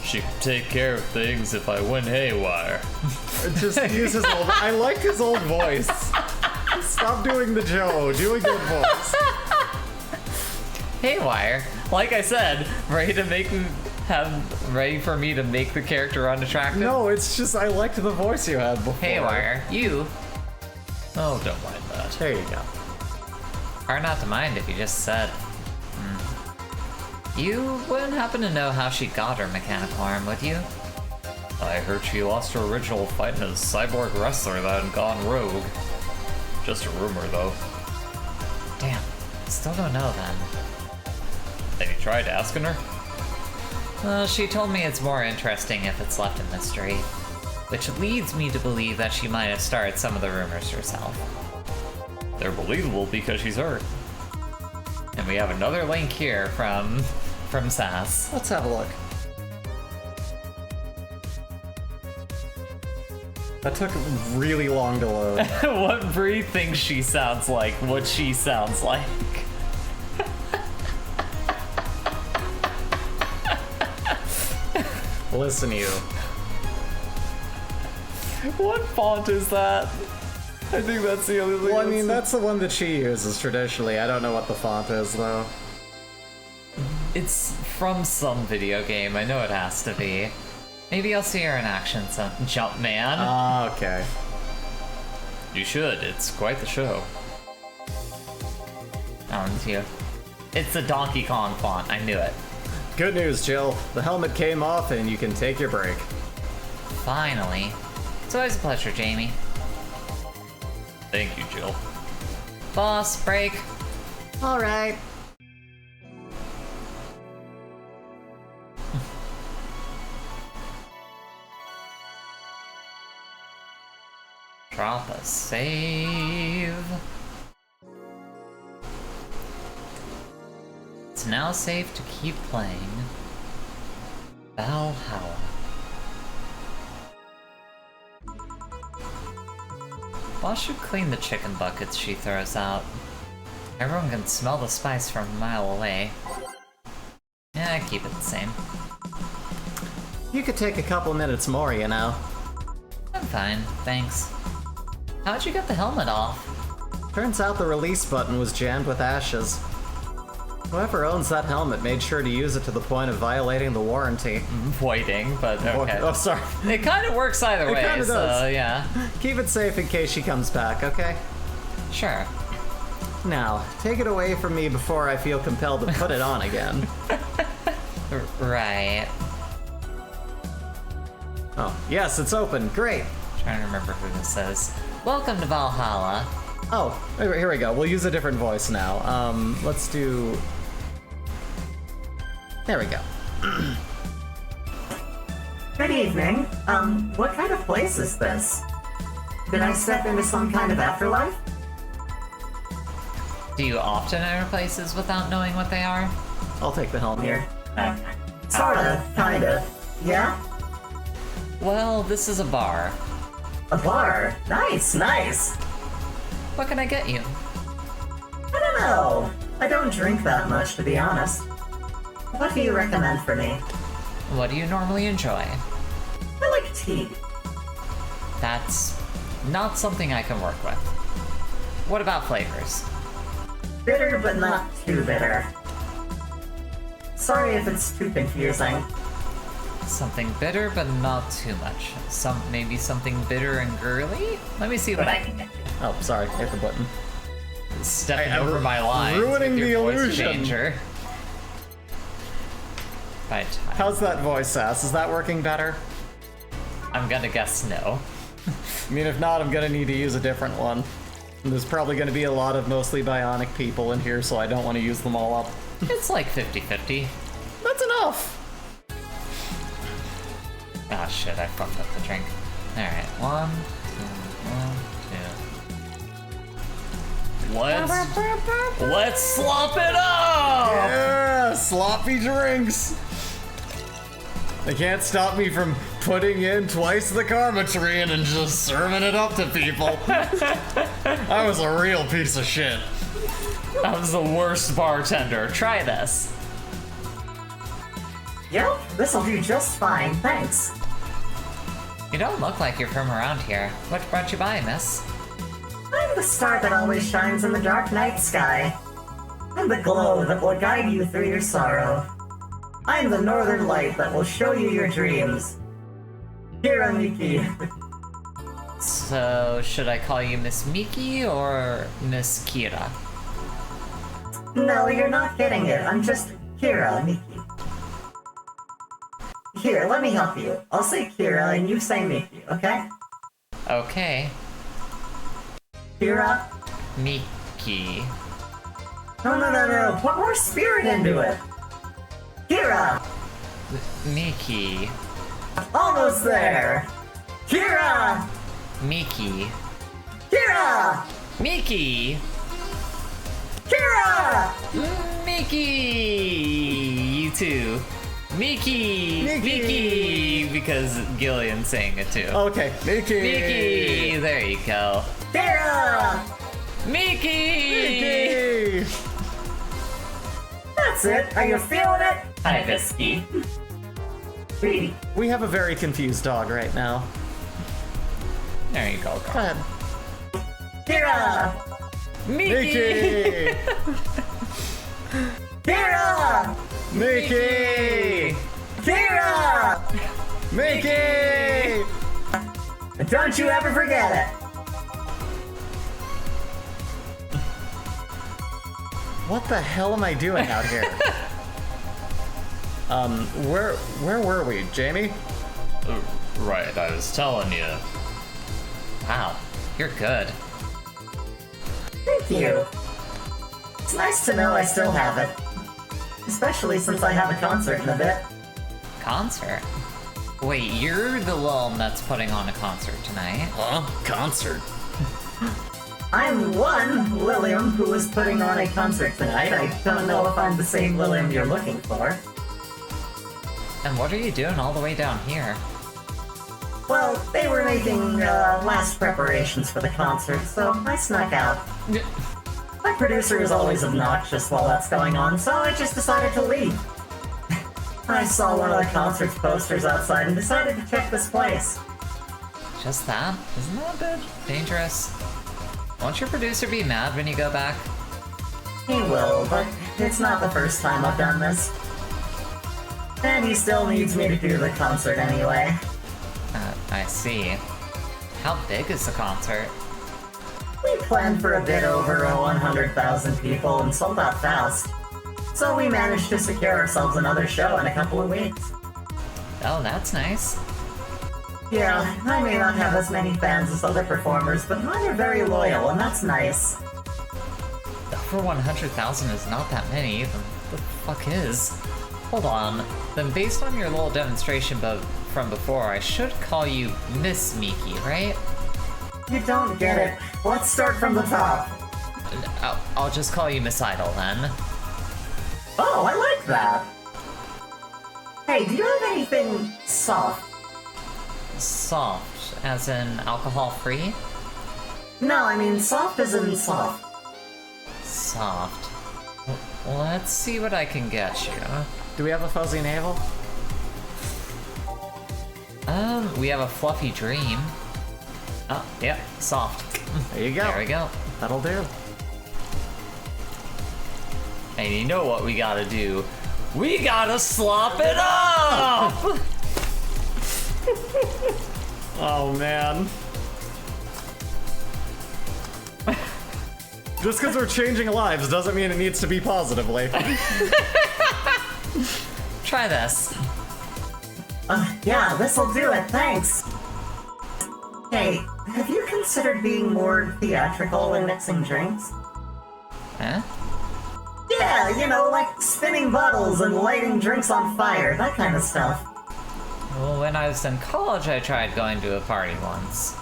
She can take care of things if I went haywire. Just use his old. I like his old voice. Stop doing the Joe. Do a good voice. Haywire. Like I said, ready for me to make the character unattractive? No, it's just I liked the voice you had before. Haywire, you. Oh, don't mind that. There you go. Hard not to mind if you just said. You wouldn't happen to know how she got her mechanical arm, would you? I heard she lost her original fight in a cyborg wrestler that had gone rogue. Just a rumor, though. Damn, still don't know then. Have you tried asking her? She told me it's more interesting if it's left a mystery. Which leads me to believe that she might have started some of the rumors herself. They're believable because she's hurt. And we have another link here from Sass. Let's have a look. That took really long to load. What Bree thinks she sounds like, what she sounds like. Listen, you. What font is that? I think that's the only thing. Well, I mean, that's the one that she uses traditionally. I don't know what the font is, though. It's from some video game. I know it has to be. Maybe I'll see her in action some Jumpman. Ah, okay. You should, it's quite the show. It's the Donkey Kong font. I knew it. Good news, Jill. The helmet came off and you can take your break. Finally. It's always a pleasure, Jamie. Thank you, Jill. Boss, break. All right. Drop a save. It's now safe to keep playing Valhalla. Boss should clean the chicken buckets she throws out. Everyone can smell the spice from a mile away. Yeah, keep it the same. You could take a couple minutes more, you know. I'm fine, thanks. How'd you get the helmet off? Turns out the release button was jammed with ashes. Whoever owns that helmet made sure to use it to the point of violating the warranty. Waiting, but okay. Oh, sorry. It kind of works either way, kinda so does. yeah. Keep it safe in case she comes back, okay? Sure. Now, take it away from me before I feel compelled to put it on again. Right. Oh, yes, it's open. Great. Trying to remember who this is. Welcome to Valhalla. Oh, here we go. We'll use a different voice now. Let's do... There we go. Good evening. What kind of place is this? Did I step into some kind of afterlife? Do you often enter places without knowing what they are? I'll take the helmet. Here. Sorta, kinda. Yeah? Well, this is a bar. A bar. Nice, nice. What can I get you? I don't know. I don't drink that much, to be honest. What do you recommend for me? What do you normally enjoy? I like tea. That's not something I can work with. What about flavors? Bitter, but not too bitter. Sorry if it's too confusing. Something bitter, but not too much. Maybe something bitter and girly? Let me see what I can get you. Oh, sorry. Hit the button. Stepping I'm over my lines ruining with your the voice illusion. changer. By time. How's that voice, Sass? Is that working better? I'm gonna guess no. I mean, if not, I'm gonna need to use a different one. And there's probably gonna be a lot of mostly bionic people in here, so I don't want to use them all up. It's like 50-50. That's enough! Ah, shit, I fucked up the drink. Alright, 1, 2, 1, 2. Let's slop it up! Yeah, sloppy drinks! They can't stop me from putting in twice the karma tree and just serving it up to people. I was a real piece of shit. I was the worst bartender. Try this. Yep, this'll do just fine, thanks. You don't look like you're from around here. What brought you by, miss? I'm the star that always shines in the dark night sky. I'm the glow that will guide you through your sorrow. I'm the northern light that will show you your dreams. Kira Miki. So, should I call you Miss Miki or Miss Kira? No, you're not getting it. I'm just Kira Miki. Here, let me help you. I'll say Kira and you say Miki, okay? Okay. Kira? Miki. No. Put more spirit into it. Kira! Miki. Almost there! Kira! Miki. Kira! Miki! Kira! Miki! You too. Miki! Miki! Because Gillian's saying it too. Okay, Mickey! Miki! There you go. Kira! Miki! Mickey! That's it. Are you feeling it? Hi, Bisky. Sweetie. We have a very confused dog right now. There you go. Go ahead. Kira! Mickey! Kira! Mickey! Kira! Mickey! Don't you ever forget it. What the hell am I doing out here? Where were we, Jamie? Right, I was telling you. Wow, you're good. Thank you. It's nice to know I still have it. Especially since I have a concert in a bit. Concert? Wait, you're the lulm that's putting on a concert tonight? Huh? Concert? I'm one Lilium who is putting on a concert tonight. I don't know if I'm the same Lilium you're looking for. And what are you doing all the way down here? Well, they were making last preparations for the concert, so I snuck out. My producer is always obnoxious while that's going on, so I just decided to leave. I saw one of the concert's posters outside and decided to check this place. Just that? Isn't that a bit dangerous? Won't your producer be mad when you go back? He will, but it's not the first time I've done this. And he still needs me to do the concert anyway. I see. How big is the concert? We planned for a bit over 100,000 people and sold out fast. So we managed to secure ourselves another show in a couple of weeks. Oh, that's nice. Yeah, I may not have as many fans as other performers, but mine are very loyal, and that's nice. Over 100,000 is not that many. The fuck is? Hold on. Then based on your little demonstration from before, I should call you Miss Miki, right? You don't get it. Let's start from the top. I'll just call you Miss Idol then. Oh, I like that. Hey, do you have anything soft? Soft, as in alcohol-free? No, I mean soft as in soft. Soft. Let's see what I can get you. Do we have a fuzzy navel? We have a fluffy dream. Oh, yeah, soft. There you go. There we go. That'll do. And you know what we gotta do? We gotta slop it up! Oh man. Just because we're changing lives doesn't mean it needs to be positively. Try this. Yeah, this'll do it, thanks. Hey, have you considered being more theatrical when mixing drinks? Huh? Yeah, you know, like spinning bottles and lighting drinks on fire, that kind of stuff. Well, when I was in college, I tried going to a party once.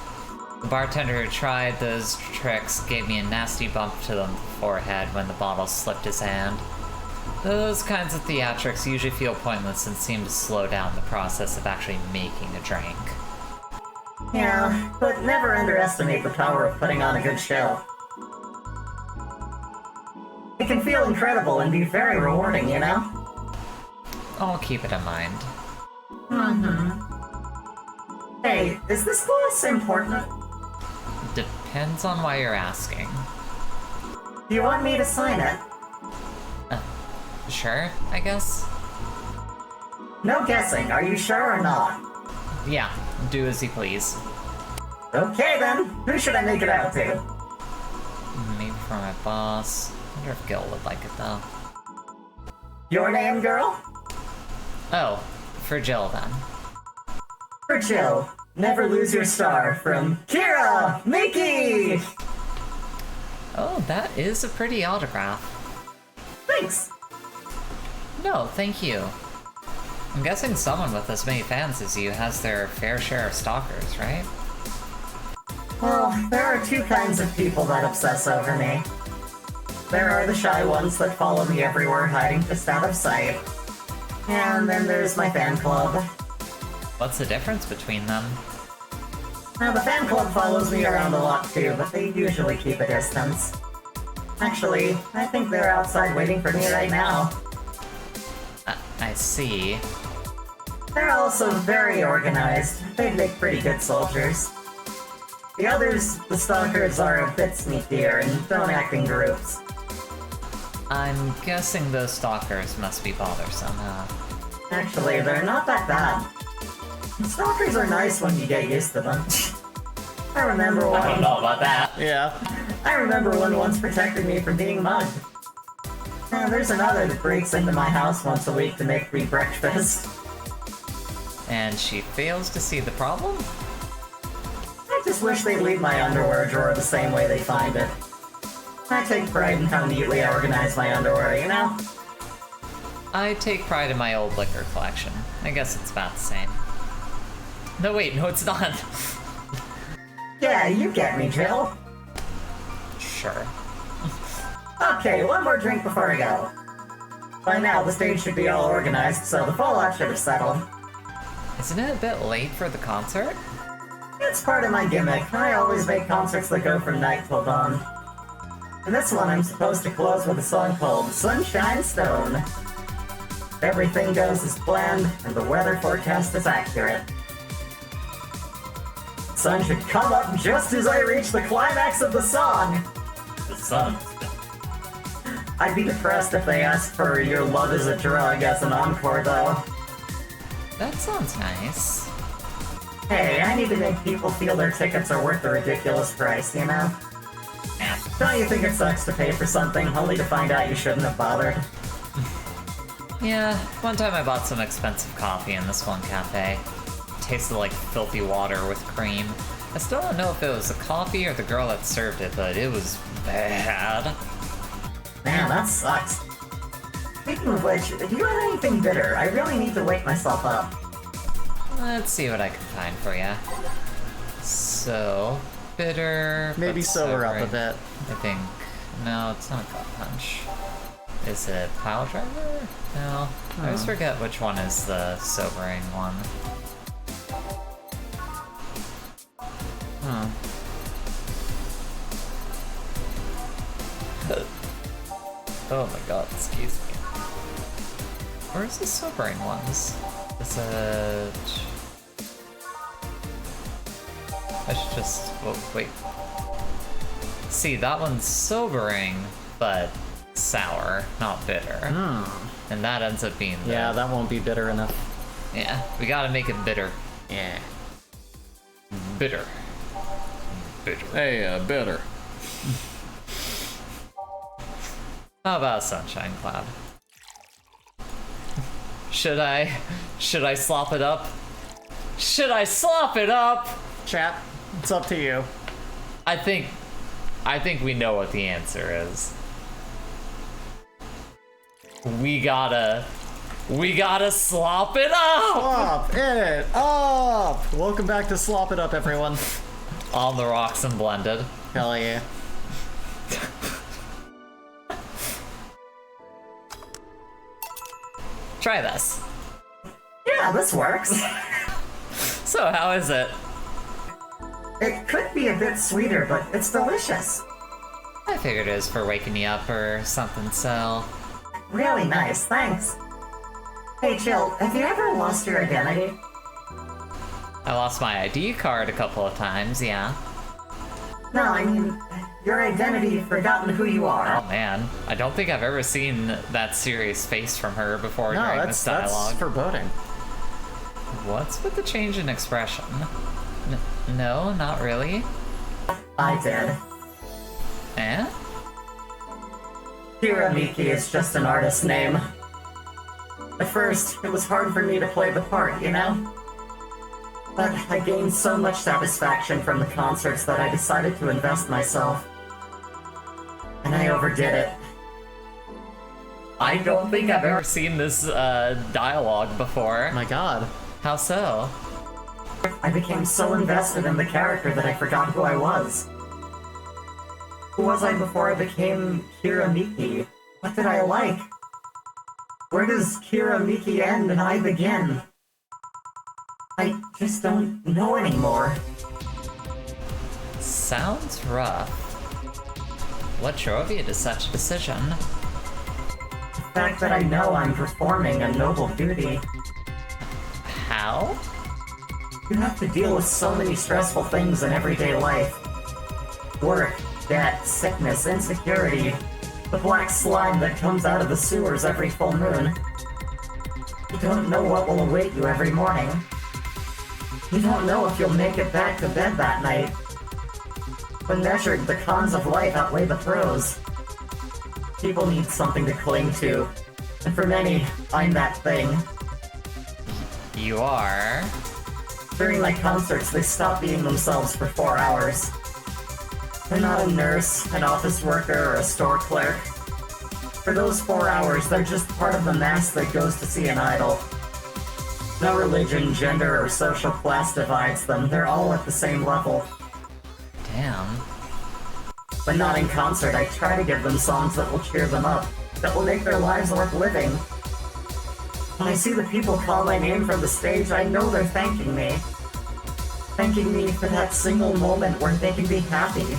The bartender who tried those tricks gave me a nasty bump to the forehead when the bottle slipped his hand. Those kinds of theatrics usually feel pointless and seem to slow down the process of actually making a drink. Yeah, but never underestimate the power of putting on a good show. It can feel incredible and be very rewarding, you know? I'll keep it in mind. Hey, is this gloss important? Depends on why you're asking. Do you want me to sign it? Sure, I guess? No guessing, are you sure or not? Yeah, do as you please. Okay then, who should I make it out to? Maybe for my boss. I wonder if Gil would like it though. Your name, girl? Oh, for Jill then. For Jill. Never lose your star from Kira! Mickey! Oh, that is a pretty autograph. Thanks! No, thank you. I'm guessing someone with as many fans as you has their fair share of stalkers, right? Well, there are two kinds of people that obsess over me. There are the shy ones that follow me everywhere, hiding just out of sight. And then there's my fan club. What's the difference between them? Now, the fan club follows me around a lot too, but they usually keep a distance. Actually, I think they're outside waiting for me right now. I see. They're also very organized. They make pretty good soldiers. The others, the stalkers, are a bit sneakier and don't act in groups. I'm guessing those stalkers must be bothersome, huh? Actually, they're not that bad. Stalkers are nice when you get used to them. I remember one. I don't know about that. Yeah. I remember one once protected me from being mugged. Now, there's another that breaks into my house once a week to make me breakfast. And she fails to see the problem? I just wish they'd leave my underwear drawer the same way they find it. I take pride in how neatly I organize my underwear, you know? I take pride in my old liquor collection. I guess it's about the same. No, wait, no, it's not. Yeah, you get me, Jill. Sure. Okay, one more drink before I go. By now, the stage should be all organized, so the fallout should have settled. Isn't it a bit late for the concert? It's part of my gimmick. I always make concerts that go from night till dawn. In this one, I'm supposed to close with a song called Sunshine Stone. Everything goes as planned, and the weather forecast is accurate. Sun should come up just as I reach the climax of the song. The sun. I'd be depressed if they asked for Your Love is a Drug as an encore, though. That sounds nice. Hey, I need to make people feel their tickets are worth the ridiculous price, you know? Don't you think it sucks to pay for something only to find out you shouldn't have bothered? Yeah, one time I bought some expensive coffee in this one cafe. It tasted like filthy water with cream. I still don't know if it was the coffee or the girl that served it, but it was bad. Man, that sucks. Speaking of which, do you have anything bitter? I really need to wake myself up. Let's see what I can find for you. So, bitter. Maybe but sober up a sobering. bit. I think. No, it's not gut punch. Is it pile driver? No. I always forget which one is the sobering one. Oh my god, excuse me. Where's the sobering ones? Is it... I should just... Oh, wait. See, that one's sobering, but sour, not bitter. And that ends up being the... Yeah, that won't be bitter enough. Yeah, we gotta make it bitter. Yeah. Bitter. Bitter. Hey, bitter. How about Sunshine Cloud? Should I slop it up? Should I slop it up? Chat, it's up to you. I think we know what the answer is. We gotta slop it up! Slop it up! Welcome back to Slop It Up, everyone. On the rocks and blended. Hell yeah. Try this. Yeah, this works. So how is it? It could be a bit sweeter, but it's delicious. I figured it was for waking me up or something, so... Really nice, thanks. Hey, Jill, have you ever lost your identity? I lost my ID card a couple of times, yeah. No, I mean, your identity, forgotten who you are. Oh man, I don't think I've ever seen that serious face from her before No, during that's this dialogue. foreboding. What's with the change in expression? No, not really. I did. Eh? Hiramiki is just an artist's name. At first, it was hard for me to play the part, you know? But I gained so much satisfaction from the concerts that I decided to invest myself. And I overdid it. I don't think I've ever seen this dialogue before. Oh my god. How so? I became so invested in the character that I forgot who I was. Who was I before I became Hiramiki? What did I like? Where does Kira Miki end and I begin? I just don't know anymore. Sounds rough. What drove you to such a decision? The fact that I know I'm performing a noble duty. How? You have to deal with so many stressful things in everyday life. Work, debt, sickness, insecurity, the black slime that comes out of the sewers every full moon. You don't know what will await you every morning. You don't know if you'll make it back to bed that night. When measured, the cons of life outweigh the pros. People need something to cling to, and for many, I'm that thing. You are? During my concerts, they stop being themselves for 4 hours. They're not a nurse, an office worker, or a store clerk. For those 4 hours, they're just part of the mass that goes to see an idol. No religion, gender, or social class divides them. They're all at the same level. Damn. When not in concert, I try to give them songs that will cheer them up, that will make their lives worth living. When I see the people call my name from the stage, I know they're thanking me. Thanking me for that single moment where they can be happy.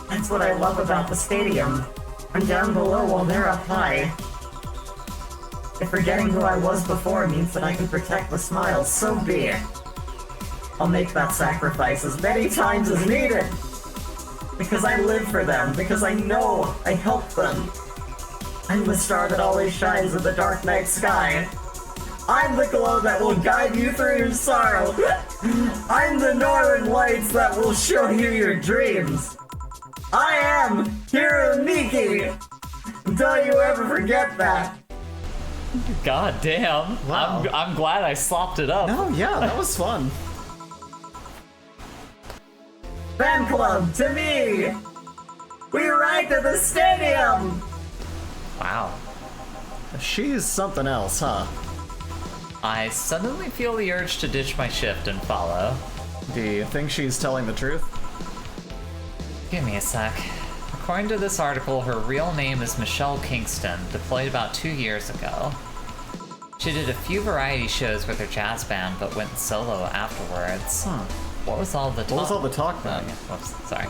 That's what I love about the stadium. I'm down below while they're up high. If forgetting who I was before means that I can protect the smiles, so be it. I'll make that sacrifice as many times as needed. Because I live for them, because I know I help them. I'm the star that always shines in the dark night sky. I'm the glow that will guide you through your sorrow. I'm the northern lights that will show you your dreams. I am Hiramiki. Don't you ever forget that. God damn. Wow. I'm glad I slopped it up. Oh yeah, that was fun. Fan club to me. We ride to the stadium. Wow. She's something else, huh? I suddenly feel the urge to ditch my shift and follow. Do you think she's telling the truth? Give me a sec. According to this article, her real name is Michelle Kingston, deployed about 2 years ago. She did a few variety shows with her jazz band, but went solo afterwards. Huh. What was all the talk? What was all the talk Oh, then? yeah, whoops, sorry.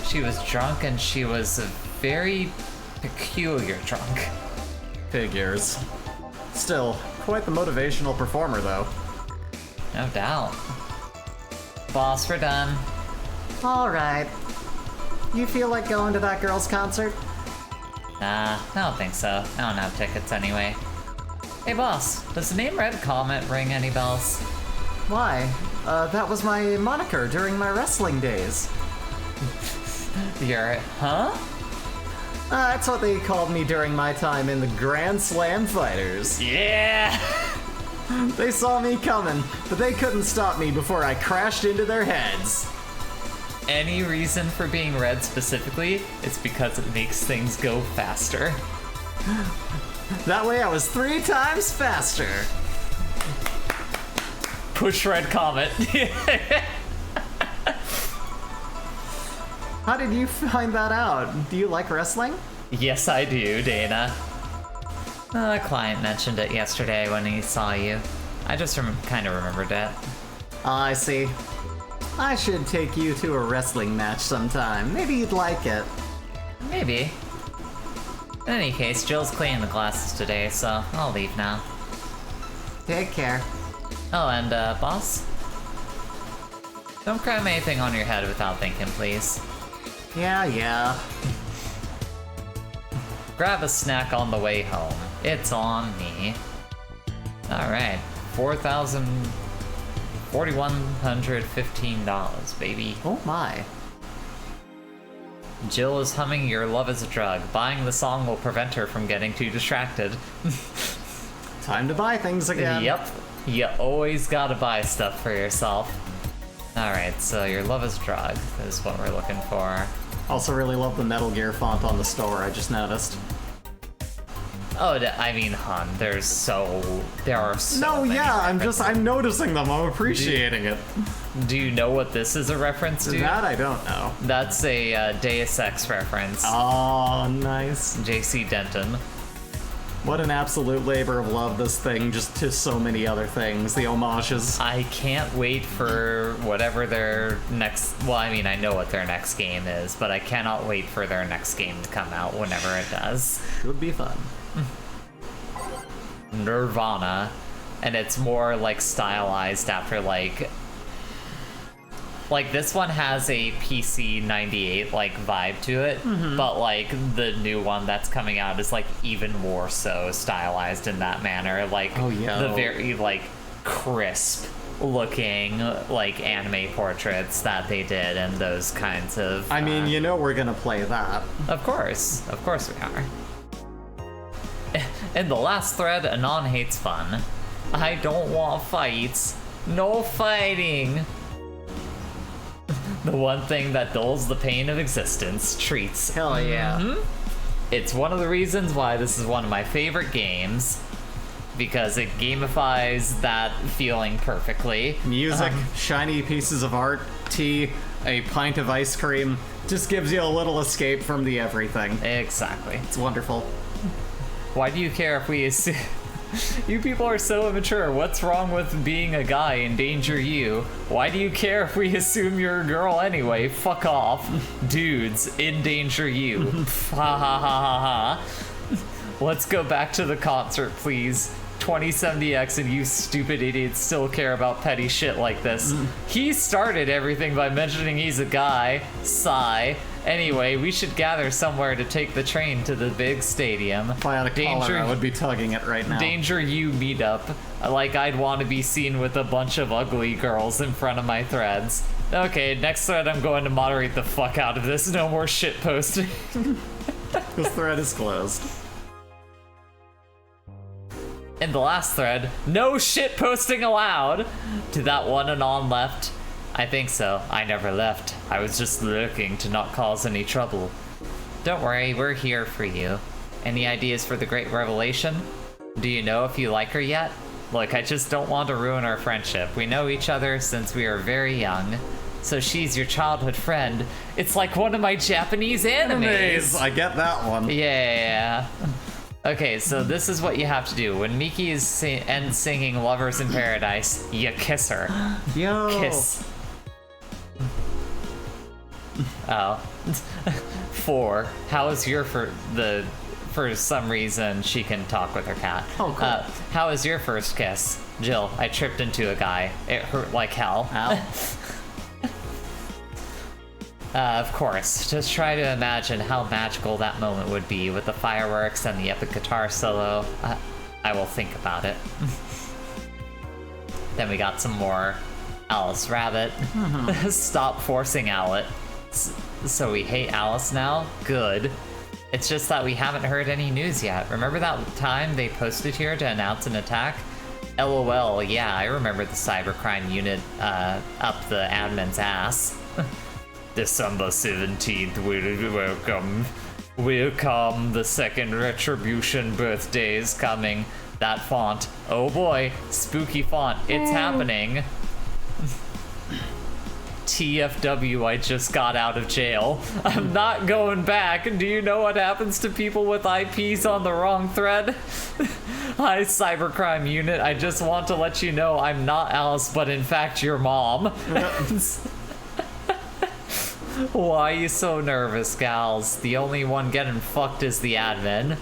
She was drunk, and she was a very peculiar drunk. Figures. Still, quite the motivational performer, though. No doubt. Boss, we're done. Alright. You feel like going to that girl's concert? Nah, I don't think so. I don't have tickets anyway. Hey boss, does the name Red Comet ring any bells? Why? That was my moniker during my wrestling days. Huh? That's what they called me during my time in the Grand Slam Fighters. Yeah! They saw me coming, but they couldn't stop me before I crashed into their heads. Any reason for being red specifically? It's because it makes things go faster. That way I was 3 times faster. Push Red Comet. How did you find that out? Do you like wrestling? Yes, I do, Dana. A client mentioned it yesterday when he saw you. I just kind of remembered it. I see. I should take you to a wrestling match sometime. Maybe you'd like it. Maybe. In any case, Jill's cleaning the glasses today, so I'll leave now. Take care. Oh, and, boss? Don't cram anything on your head without thinking, please. Yeah. Grab a snack on the way home. It's on me. Alright, $4,115, baby. Oh my. Jill is humming Your Love is a Drug. Buying the song will prevent her from getting too distracted. Time to buy things again. Yep, you always gotta buy stuff for yourself. Alright, so Your Love is a Drug is what we're looking for. Also really love the Metal Gear font on the store, I just noticed. Oh, I mean, hun, there are so No, many yeah, references. I'm noticing them, I'm appreciating it. Do you know what this is a reference to? That I don't know. That's a Deus Ex reference. Oh, nice. JC Denton. What an absolute labor of love, this thing, just to so many other things, the homages. I can't wait for whatever their next... Well, I mean, I know what their next game is, but I cannot wait for their next game to come out whenever it does. It would be fun. Nirvana, and it's more, like, stylized after, like... Like, this one has a PC 98, like, vibe to it, but, like, the new one that's coming out is, like, even more so stylized in that manner. Like, the very, like, crisp looking, like, anime portraits that they did and those kinds of... I mean, you know we're gonna play that. Of course we are. In the last thread, Anon hates fun. I don't want fights. No fighting. The one thing that dulls the pain of existence, treats. Hell yeah. It's one of the reasons why this is one of my favorite games, because it gamifies that feeling perfectly. Music, shiny pieces of art, tea, a pint of ice cream, just gives you a little escape from the everything. Exactly. It's wonderful. Why do you care if we assume... You people are so immature. What's wrong with being a guy endanger you? Why do you care if we assume you're a girl anyway? Fuck off. Dudes endanger you. Ha ha ha ha ha. Let's go back to the concert, please. 2070X and you stupid idiots still care about petty shit like this. He started everything by mentioning he's a guy. Sigh. Anyway, we should gather somewhere to take the train to the big stadium. If I had a collar, I would be tugging it right now. Danger you meetup. Like I'd want to be seen with a bunch of ugly girls in front of my threads. Okay, next thread I'm going to moderate the fuck out of this. No more shit posting. This thread is closed. In the last thread, no shit posting allowed. To that one Anon left. I think so. I never left. I was just lurking to not cause any trouble. Don't worry, we're here for you. Any ideas for the great revelation? Do you know if you like her yet? Look, I just don't want to ruin our friendship. We know each other since we were very young. So she's your childhood friend. It's like one of my Japanese animes. I get that one. Yeah. Okay, so this is what you have to do. When Miki is singing Lovers in Paradise, you kiss her. Yo. Kiss. Oh. 4. How is your for some reason she can talk with her cat. Oh, cool. How is your first kiss? Jill, I tripped into a guy. It hurt like hell. Ow. Of course, just try to imagine how magical that moment would be with the fireworks and the epic guitar solo. I will think about it. Then we got some more Alice Rabbit. Stop forcing Owlet. So we hate Alice now? Good. It's just that we haven't heard any news yet. Remember that time they posted here to announce an attack? LOL, yeah, I remember the cybercrime unit up the admin's ass. December 17th, welcome, the second retribution birthday is coming. That font, oh boy, spooky font, it's happening. TFW, I just got out of jail. I'm not going back. Do you know what happens to people with IPs on the wrong thread? Hi, cybercrime unit, I just want to let you know I'm not Alice, but in fact your mom. Why are you so nervous, gals? The only one getting fucked is the admin.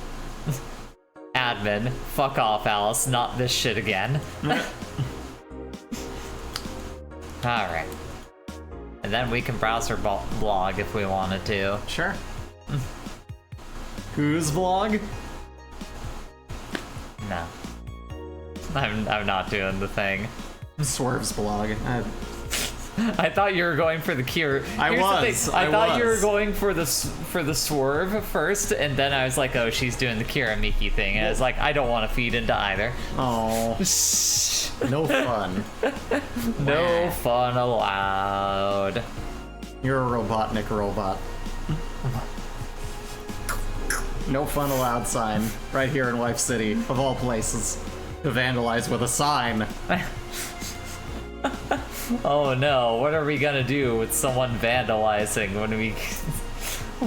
Admin, fuck off, Alice. Not this shit again. Alright. And then we can browse her blog if we wanted to. Sure. Whose blog? No. I'm not doing the thing. Swerve's blog. I thought you were going for the cure. I thought you were going for the swerve first, and then I was like, oh, she's doing the Kira Miki thing. And I was like, I don't want to feed into either. Oh. No fun. No fun allowed. You're a Robotnik robot. No fun allowed sign. Right here in Wife City, of all places. To vandalize with a sign. Oh no, what are we gonna do with someone vandalizing when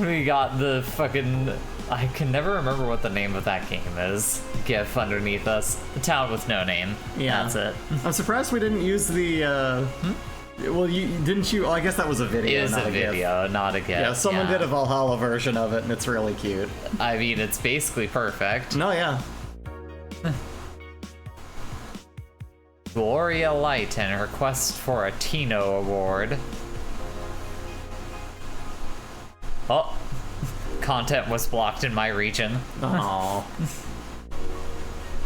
we got the fucking I can never remember what the name of that game is. GIF underneath us. The town with no name. Yeah. That's it. I'm surprised we didn't use the, Well, didn't you? Oh, I guess that was a video, It is not a GIF. video, not a GIF. Yeah, someone did a Valhalla version of it, and it's really cute. I mean, it's basically perfect. No, yeah. Gloria Light and her quest for a Tino Award. Oh, content was blocked in my region. Aww.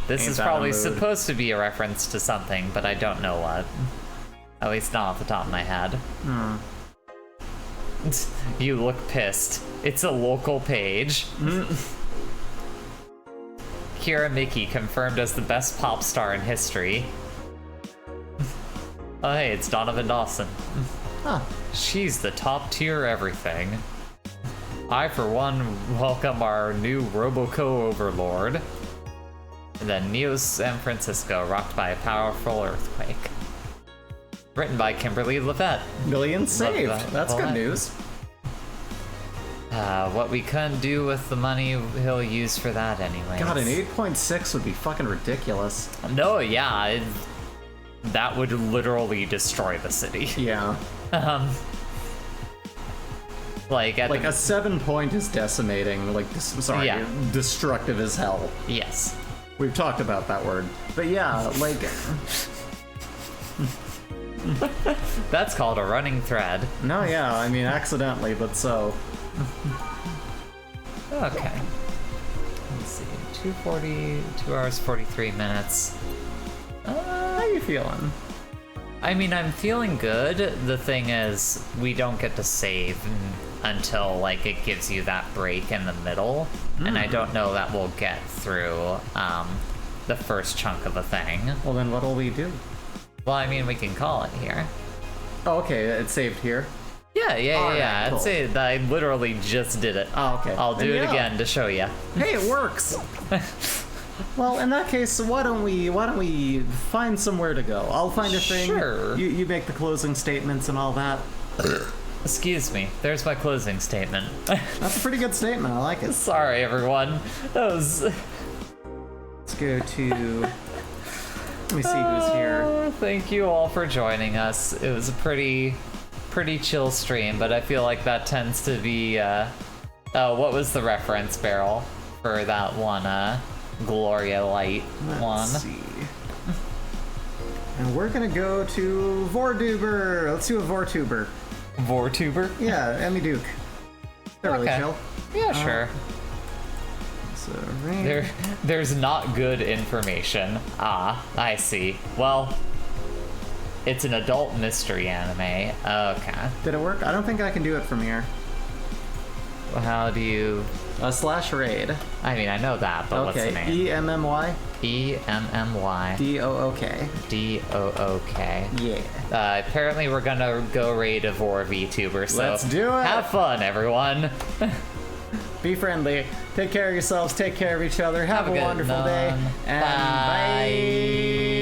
This Ain't is that a probably mood. supposed to be a reference to something, but I don't know what. At least not off the top of my head. You look pissed. It's a local page. Kira Miki confirmed as the best pop star in history. Oh hey, it's Donovan Dawson. Huh. She's the top tier everything. I, for one, welcome our new Roboco overlord. And then Neo San Francisco, rocked by a powerful earthquake. Written by Kimberly Levette. Millions saved. that. That's good news. What we couldn't do with the money he'll use for that anyway. God, an 8.6 would be fucking ridiculous. No, yeah, that would literally destroy the city. Yeah. Like at Like a 7 point is decimating, like, Yeah. destructive as hell. yes. We've talked about that word. But yeah, like, That's called a running thread. no, yeah, I mean, accidentally, but so. Okay. Let's see. 2 hours 43 minutes. How you feeling? I mean, I'm feeling good. The thing is, we don't get to save until, like, it gives you that break in the middle. And I don't know that we'll get through the first chunk of the thing. Well, then what'll we do? Well, I mean, we can call it here. Oh, okay, it's saved here. Yeah. Alright, cool. I'd say that I literally just did it. Oh, okay. I'll do Then it yeah. again to show you. Hey, it works! Well, in that case, why don't we find somewhere to go? I'll find a thing. Sure. You make the closing statements and all that. Excuse me. There's my closing statement. That's a pretty good statement. I like it. Sorry, everyone. That was... Let's go to. Let me see who's here. Thank you all for joining us. It was a pretty chill stream, but I feel like that tends to be, oh, what was the reference barrel for that one, Gloria Light one? Let's see. And we're gonna go to Vortuber. Let's do a Vortuber. Vortuber? Yeah, Emmy Duke. They're really Okay. chill. Yeah, sure. So, rain. There's not good information. Ah, I see. Well, it's an adult mystery anime. Okay. Did it work? I don't think I can do it from here. How do you... / raid. I mean, I know that, but what's the Okay. name? EMMY EMMY DOOK. DOOK. Yeah. Apparently we're gonna go raid a Vor VTuber, so Let's do it! have fun, everyone. Be friendly. Take care of yourselves. Take care of each other. Have Have a a good wonderful one. day. And Bye. bye.